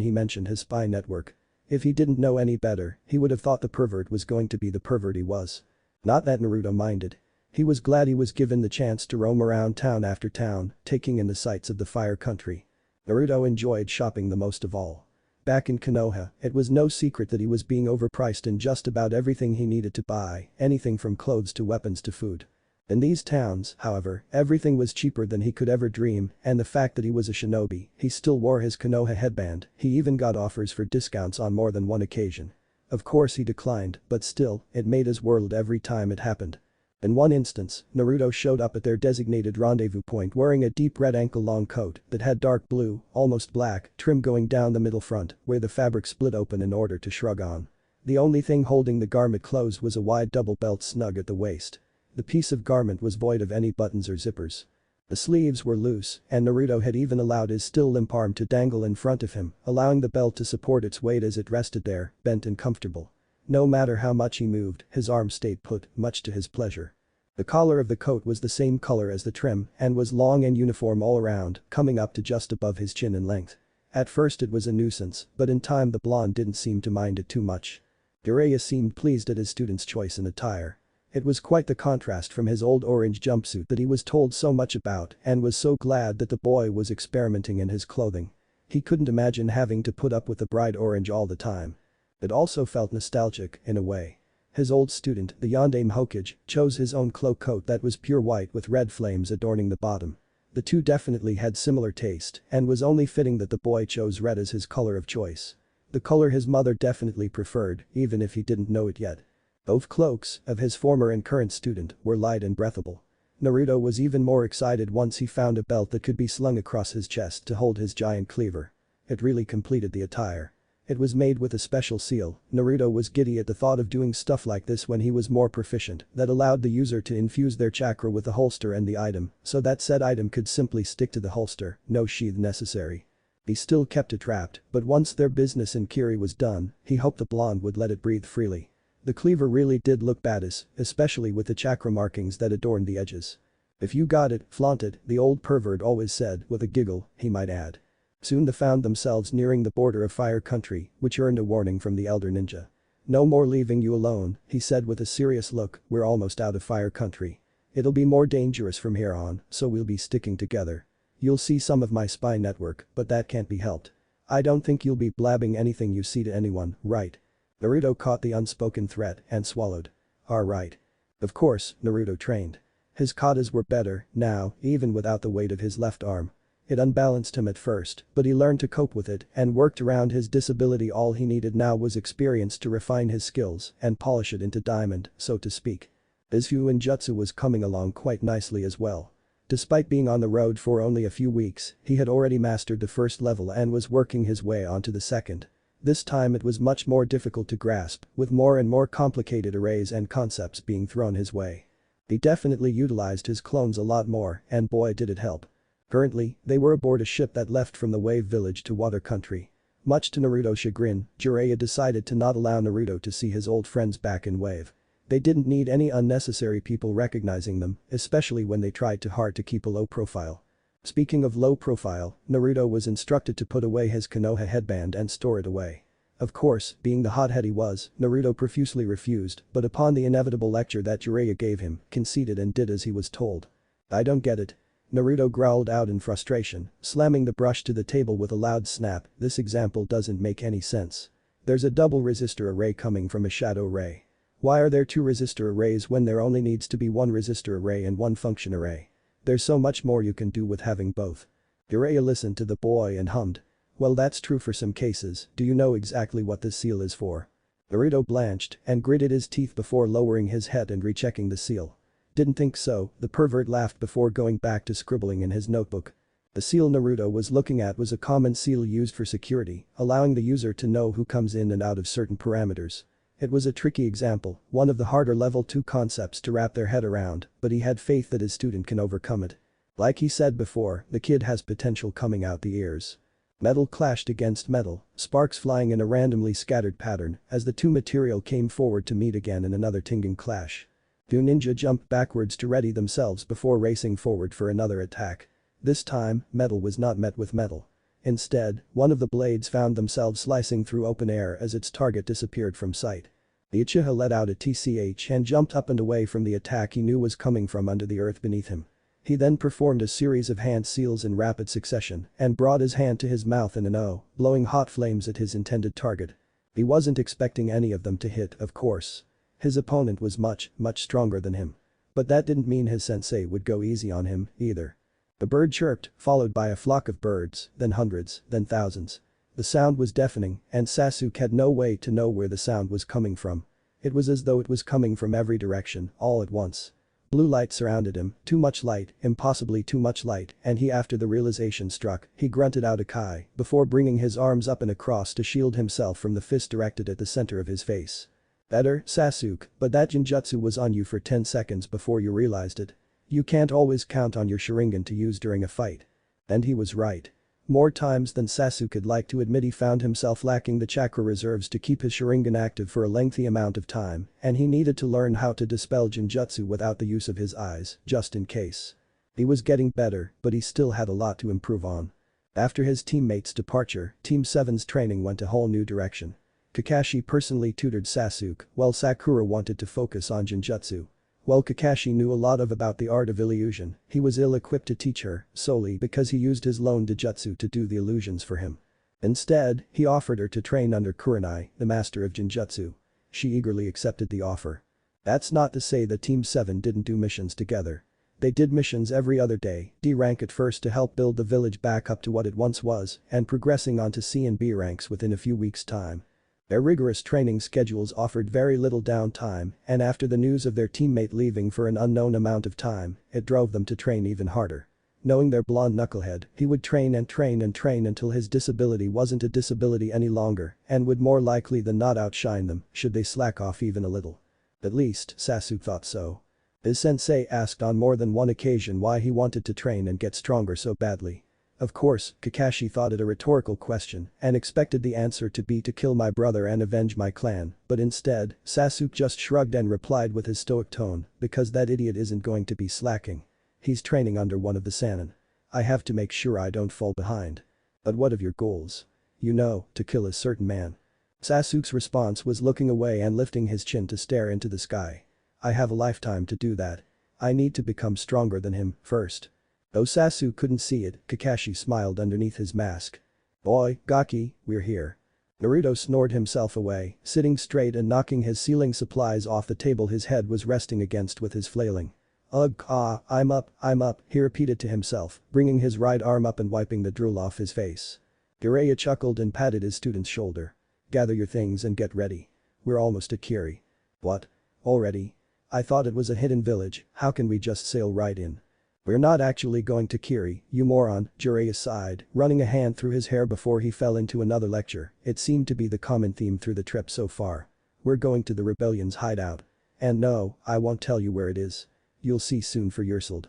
he mentioned his spy network. If he didn't know any better, he would have thought the pervert was going to be the pervert he was. Not that Naruto minded. He was glad he was given the chance to roam around town after town, taking in the sights of the Fire Country. Naruto enjoyed shopping the most of all. Back in Konoha, it was no secret that he was being overpriced in just about everything he needed to buy, anything from clothes to weapons to food. In these towns, however, everything was cheaper than he could ever dream, and the fact that he was a shinobi, he still wore his Konoha headband, he even got offers for discounts on more than one occasion. Of course he declined, but still, it made his world every time it happened. In one instance, Naruto showed up at their designated rendezvous point wearing a deep red ankle-long coat that had dark blue, almost black, trim going down the middle front, where the fabric split open in order to shrug on. The only thing holding the garment closed was a wide double belt snug at the waist. The piece of garment was void of any buttons or zippers. The sleeves were loose, and Naruto had even allowed his still limp arm to dangle in front of him, allowing the belt to support its weight as it rested there, bent and comfortable. No matter how much he moved, his arm stayed put, much to his pleasure. The collar of the coat was the same color as the trim and was long and uniform all around, coming up to just above his chin in length. At first it was a nuisance, but in time the blonde didn't seem to mind it too much. Jiraiya seemed pleased at his student's choice in attire. It was quite the contrast from his old orange jumpsuit that he was told so much about and was so glad that the boy was experimenting in his clothing. He couldn't imagine having to put up with the bright orange all the time. It also felt nostalgic, in a way. His old student, the Iamdahn Hokage, chose his own cloak coat that was pure white with red flames adorning the bottom. The two definitely had similar taste and was only fitting that the boy chose red as his color of choice. The color his mother definitely preferred, even if he didn't know it yet. Both cloaks, of his former and current student, were light and breathable. Naruto was even more excited once he found a belt that could be slung across his chest to hold his giant cleaver. It really completed the attire. It was made with a special seal. Naruto was giddy at the thought of doing stuff like this when he was more proficient, that allowed the user to infuse their chakra with the holster and the item, so that said item could simply stick to the holster, no sheath necessary. He still kept it wrapped, but once their business in Kiri was done, he hoped the blonde would let it breathe freely. The cleaver really did look badass, especially with the chakra markings that adorned the edges. If you got it, flaunt it, the old pervert always said, with a giggle, he might add. Soon they found themselves nearing the border of Fire Country, which earned a warning from the elder ninja. "No more leaving you alone," he said with a serious look, "we're almost out of Fire Country. It'll be more dangerous from here on, so we'll be sticking together." You'll see some of my spy network, but that can't be helped. I don't think you'll be blabbing anything you see to anyone, right? Naruto caught the unspoken threat and swallowed. Alright. Of course, Naruto trained. His katas were better, now, even without the weight of his left arm. It unbalanced him at first, but he learned to cope with it and worked around his disability. All he needed now was experience to refine his skills and polish it into diamond, so to speak. His Jutsu was coming along quite nicely as well. Despite being on the road for only a few weeks, he had already mastered the first level and was working his way onto the second. This time it was much more difficult to grasp, with more and more complicated arrays and concepts being thrown his way. He definitely utilized his clones a lot more, and boy did it help. Currently, they were aboard a ship that left from the Wave Village to Water Country. Much to Naruto's chagrin, Jiraiya decided to not allow Naruto to see his old friends back in Wave. They didn't need any unnecessary people recognizing them, especially when they tried too hard to keep a low profile. Speaking of low profile, Naruto was instructed to put away his Konoha headband and store it away. Of course, being the hothead he was, Naruto profusely refused, but upon the inevitable lecture that Jiraiya gave him, conceded and did as he was told. I don't get it. Naruto growled out in frustration, slamming the brush to the table with a loud snap. This example doesn't make any sense. There's a double resistor array coming from a shadow ray. Why are there two resistor arrays when there only needs to be one resistor array and one function array? There's so much more you can do with having both. Jiraiya listened to the boy and hummed. Well, that's true for some cases. Do you know exactly what this seal is for? Naruto blanched and gritted his teeth before lowering his head and rechecking the seal. Didn't think so, the pervert laughed before going back to scribbling in his notebook. The seal Naruto was looking at was a common seal used for security, allowing the user to know who comes in and out of certain parameters. It was a tricky example, one of the harder level 2 concepts to wrap their head around, but he had faith that his student can overcome it. Like he said before, the kid has potential coming out the ears. Metal clashed against metal, sparks flying in a randomly scattered pattern as the two material came forward to meet again in another tinging clash. Two ninja jumped backwards to ready themselves before racing forward for another attack. This time, metal was not met with metal. Instead, one of the blades found themselves slicing through open air as its target disappeared from sight. The Uchiha let out a tch and jumped up and away from the attack he knew was coming from under the earth beneath him. He then performed a series of hand seals in rapid succession and brought his hand to his mouth in an O, blowing hot flames at his intended target. He wasn't expecting any of them to hit, of course. His opponent was much stronger than him. But that didn't mean his sensei would go easy on him, either. The bird chirped, followed by a flock of birds, then hundreds, then thousands. The sound was deafening, and Sasuke had no way to know where the sound was coming from. It was as though it was coming from every direction, all at once. Blue light surrounded him, too much light, impossibly too much light, and after the realization struck, he grunted out a kai before bringing his arms up and across to shield himself from the fist directed at the center of his face. Better, Sasuke, but that Jinjutsu was on you for 10 seconds before you realized it. You can't always count on your Sharingan to use during a fight. And he was right. More times than Sasuke'd like to admit, he found himself lacking the chakra reserves to keep his Sharingan active for a lengthy amount of time, and he needed to learn how to dispel Jinjutsu without the use of his eyes, just in case. He was getting better, but he still had a lot to improve on. After his teammates' departure, Team 7's training went a whole new direction. Kakashi personally tutored Sasuke, while Sakura wanted to focus on Jinjutsu. While Kakashi knew a lot about the art of illusion, he was ill-equipped to teach her, solely because he used his lone Dijutsu to do the illusions for him. Instead, he offered her to train under Kurenai, the master of Jinjutsu. She eagerly accepted the offer. That's not to say that Team 7 didn't do missions together. They did missions every other day, D rank at first to help build the village back up to what it once was, and progressing onto C and B ranks within a few weeks' time. Their rigorous training schedules offered very little downtime, and after the news of their teammate leaving for an unknown amount of time, it drove them to train even harder. Knowing their blonde knucklehead, he would train and train and train until his disability wasn't a disability any longer and would more likely than not outshine them should they slack off even a little. At least, Sasuke thought so. His sensei asked on more than one occasion why he wanted to train and get stronger so badly. Of course, Kakashi thought it a rhetorical question and expected the answer to be to kill my brother and avenge my clan, but instead, Sasuke just shrugged and replied with his stoic tone, because that idiot isn't going to be slacking. He's training under one of the Sannin. I have to make sure I don't fall behind. But what of your goals? You know, to kill a certain man. Sasuke's response was looking away and lifting his chin to stare into the sky. I have a lifetime to do that. I need to become stronger than him, first. Though Sasuke couldn't see it, Kakashi smiled underneath his mask. "Boy, Gaki, we're here." Naruto snored himself away, sitting straight and knocking his ceiling supplies off the table his head was resting against with his flailing. "Ugh, I'm up," he repeated to himself, bringing his right arm up and wiping the drool off his face. Jiraiya chuckled and patted his student's shoulder. "Gather your things and get ready. We're almost at Kiri." "What? Already? I thought it was a hidden village, how can we just sail right in?" "We're not actually going to Kiri, you moron," Jiraiya sighed, running a hand through his hair before he fell into another lecture, it seemed to be the common theme through the trip so far. "We're going to the rebellion's hideout. And no, I won't tell you where it is. You'll see soon for yourself."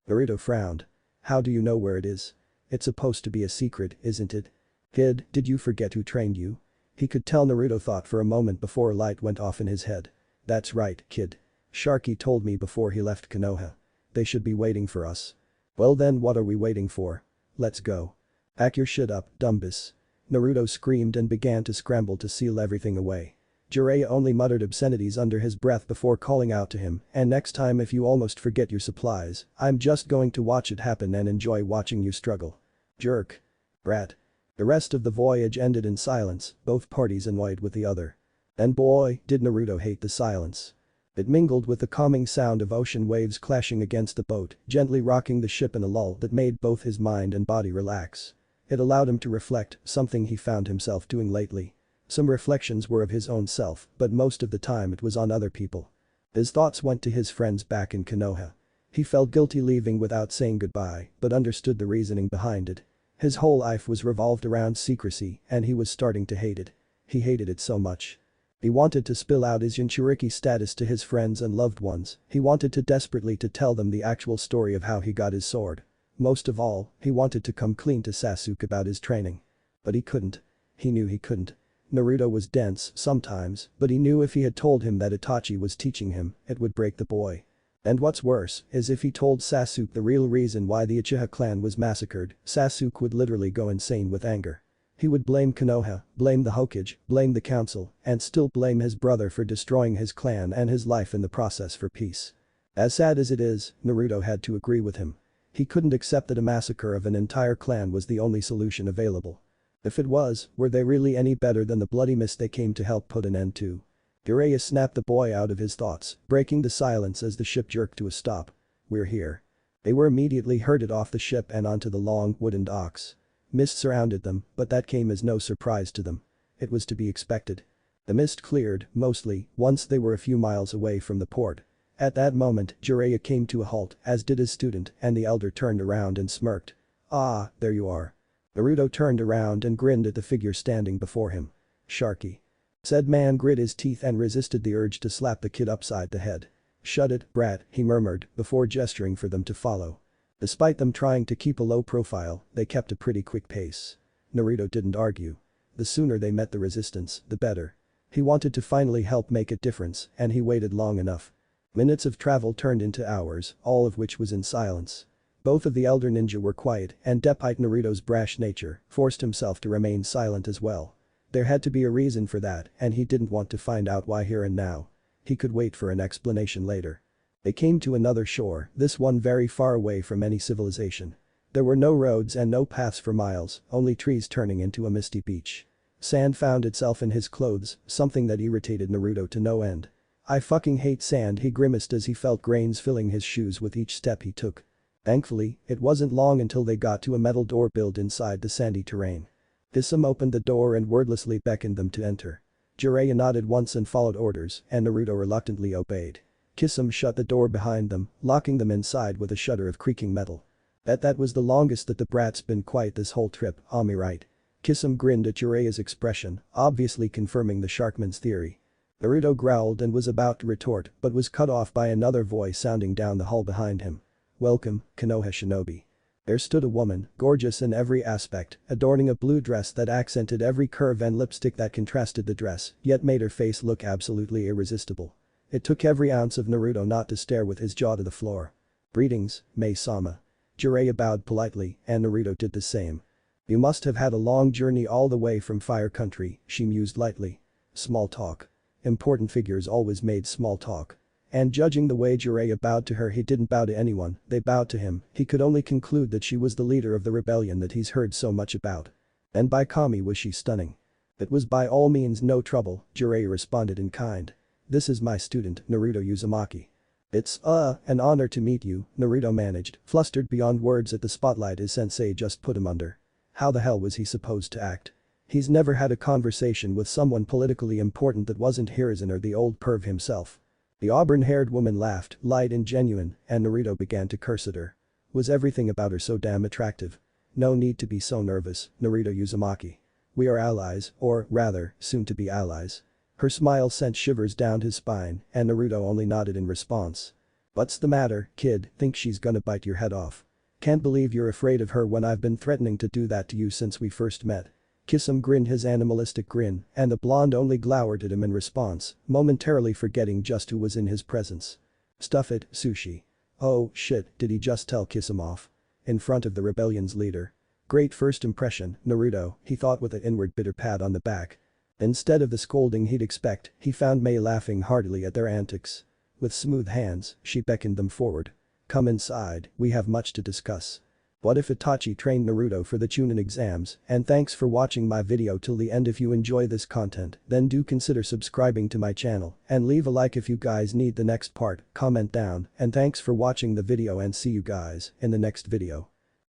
Naruto frowned. "How do you know where it is? It's supposed to be a secret, isn't it?" "Kid, did you forget who trained you?" He could tell Naruto thought for a moment before a light went off in his head. "That's right, kid. Sharky told me before he left Konoha. They should be waiting for us." "Well then what are we waiting for? Let's go." "Pack your shit up, Dumbus." Naruto screamed and began to scramble to seal everything away. Jiraiya only muttered obscenities under his breath before calling out to him, "And next time if you almost forget your supplies, I'm just going to watch it happen and enjoy watching you struggle. Jerk. Brat." The rest of the voyage ended in silence, both parties annoyed with the other. And boy, did Naruto hate the silence. It mingled with the calming sound of ocean waves clashing against the boat, gently rocking the ship in a lull that made both his mind and body relax. It allowed him to reflect, something he found himself doing lately. Some reflections were of his own self, but most of the time it was on other people. His thoughts went to his friends back in Konoha. He felt guilty leaving without saying goodbye, but understood the reasoning behind it. His whole life was revolved around secrecy, and he was starting to hate it. He hated it so much. He wanted to spill out his Jinchuriki status to his friends and loved ones, he wanted to desperately to tell them the actual story of how he got his sword. Most of all, he wanted to come clean to Sasuke about his training. But he couldn't. He knew he couldn't. Naruto was dense sometimes, but he knew if he had told him that Itachi was teaching him, it would break the boy. And what's worse is if he told Sasuke the real reason why the Uchiha clan was massacred, Sasuke would literally go insane with anger. He would blame Konoha, blame the Hokage, blame the council, and still blame his brother for destroying his clan and his life in the process for peace. As sad as it is, Naruto had to agree with him. He couldn't accept that a massacre of an entire clan was the only solution available. If it was, were they really any better than the bloody mist they came to help put an end to? Jiraiya snapped the boy out of his thoughts, breaking the silence as the ship jerked to a stop. "We're here." They were immediately herded off the ship and onto the long wooden docks. Mist surrounded them, but that came as no surprise to them. It was to be expected. The mist cleared, mostly, once they were a few miles away from the port. At that moment, Jiraiya came to a halt, as did his student, and the elder turned around and smirked. "Ah, there you are." Naruto turned around and grinned at the figure standing before him. "Sharky." Said man grit his teeth and resisted the urge to slap the kid upside the head. "Shut it, brat," he murmured, before gesturing for them to follow. Despite them trying to keep a low profile, they kept a pretty quick pace. Naruto didn't argue. The sooner they met the resistance, the better. He wanted to finally help make a difference, and he waited long enough. Minutes of travel turned into hours, all of which was in silence. Both of the elder ninja were quiet, and despite Naruto's brash nature, forced himself to remain silent as well. There had to be a reason for that, and he didn't want to find out why here and now. He could wait for an explanation later. They came to another shore, this one very far away from any civilization. There were no roads and no paths for miles, only trees turning into a misty beach. Sand found itself in his clothes, something that irritated Naruto to no end. "I fucking hate sand," he grimaced as he felt grains filling his shoes with each step he took. Thankfully, it wasn't long until they got to a metal door built inside the sandy terrain. Kisame opened the door and wordlessly beckoned them to enter. Jiraiya nodded once and followed orders, and Naruto reluctantly obeyed. Kisame shut the door behind them, locking them inside with a shudder of creaking metal. "Bet that was the longest that the brat's been quiet this whole trip, Ami, right?" Kisame grinned at Jiraiya's expression, obviously confirming the Sharkman's theory. Naruto growled and was about to retort but was cut off by another voice sounding down the hall behind him. "Welcome, Konoha Shinobi." There stood a woman, gorgeous in every aspect, adorning a blue dress that accented every curve and lipstick that contrasted the dress, yet made her face look absolutely irresistible. It took every ounce of Naruto not to stare with his jaw to the floor. "Greetings, Mai-sama." Jiraiya bowed politely, and Naruto did the same. "You must have had a long journey all the way from Fire Country," she mused lightly. Small talk. Important figures always made small talk. And judging the way Jiraiya bowed to her, he didn't bow to anyone, they bowed to him. He could only conclude that she was the leader of the rebellion that he's heard so much about. And by Kami was she stunning. It was by all means no trouble, Jiraiya responded in kind. This is my student, Naruto Uzumaki. It's, an honor to meet you, Naruto managed, flustered beyond words at the spotlight his sensei just put him under. How the hell was he supposed to act? He's never had a conversation with someone politically important that wasn't Hiruzen or the old perv himself. The auburn-haired woman laughed, light and genuine, and Naruto began to curse at her. Was everything about her so damn attractive? No need to be so nervous, Naruto Uzumaki. We are allies, or, rather, soon-to-be allies. Her smile sent shivers down his spine, and Naruto only nodded in response. What's the matter, kid, think she's gonna bite your head off? Can't believe you're afraid of her when I've been threatening to do that to you since we first met. Kisum grinned his animalistic grin, and the blonde only glowered at him in response, momentarily forgetting just who was in his presence. Stuff it, Sushi. Oh, shit, did he just tell Kisum off? In front of the rebellion's leader. Great first impression, Naruto, he thought with an inward bitter pat on the back. Instead of the scolding he'd expect, he found Mei laughing heartily at their antics. With smooth hands, she beckoned them forward. Come inside, we have much to discuss. What if Itachi trained Naruto for the chunin exams? And thanks for watching my video till the end. If you enjoy this content, then do consider subscribing to my channel and leave a like if you guys need the next part, comment down, and thanks for watching the video and see you guys in the next video.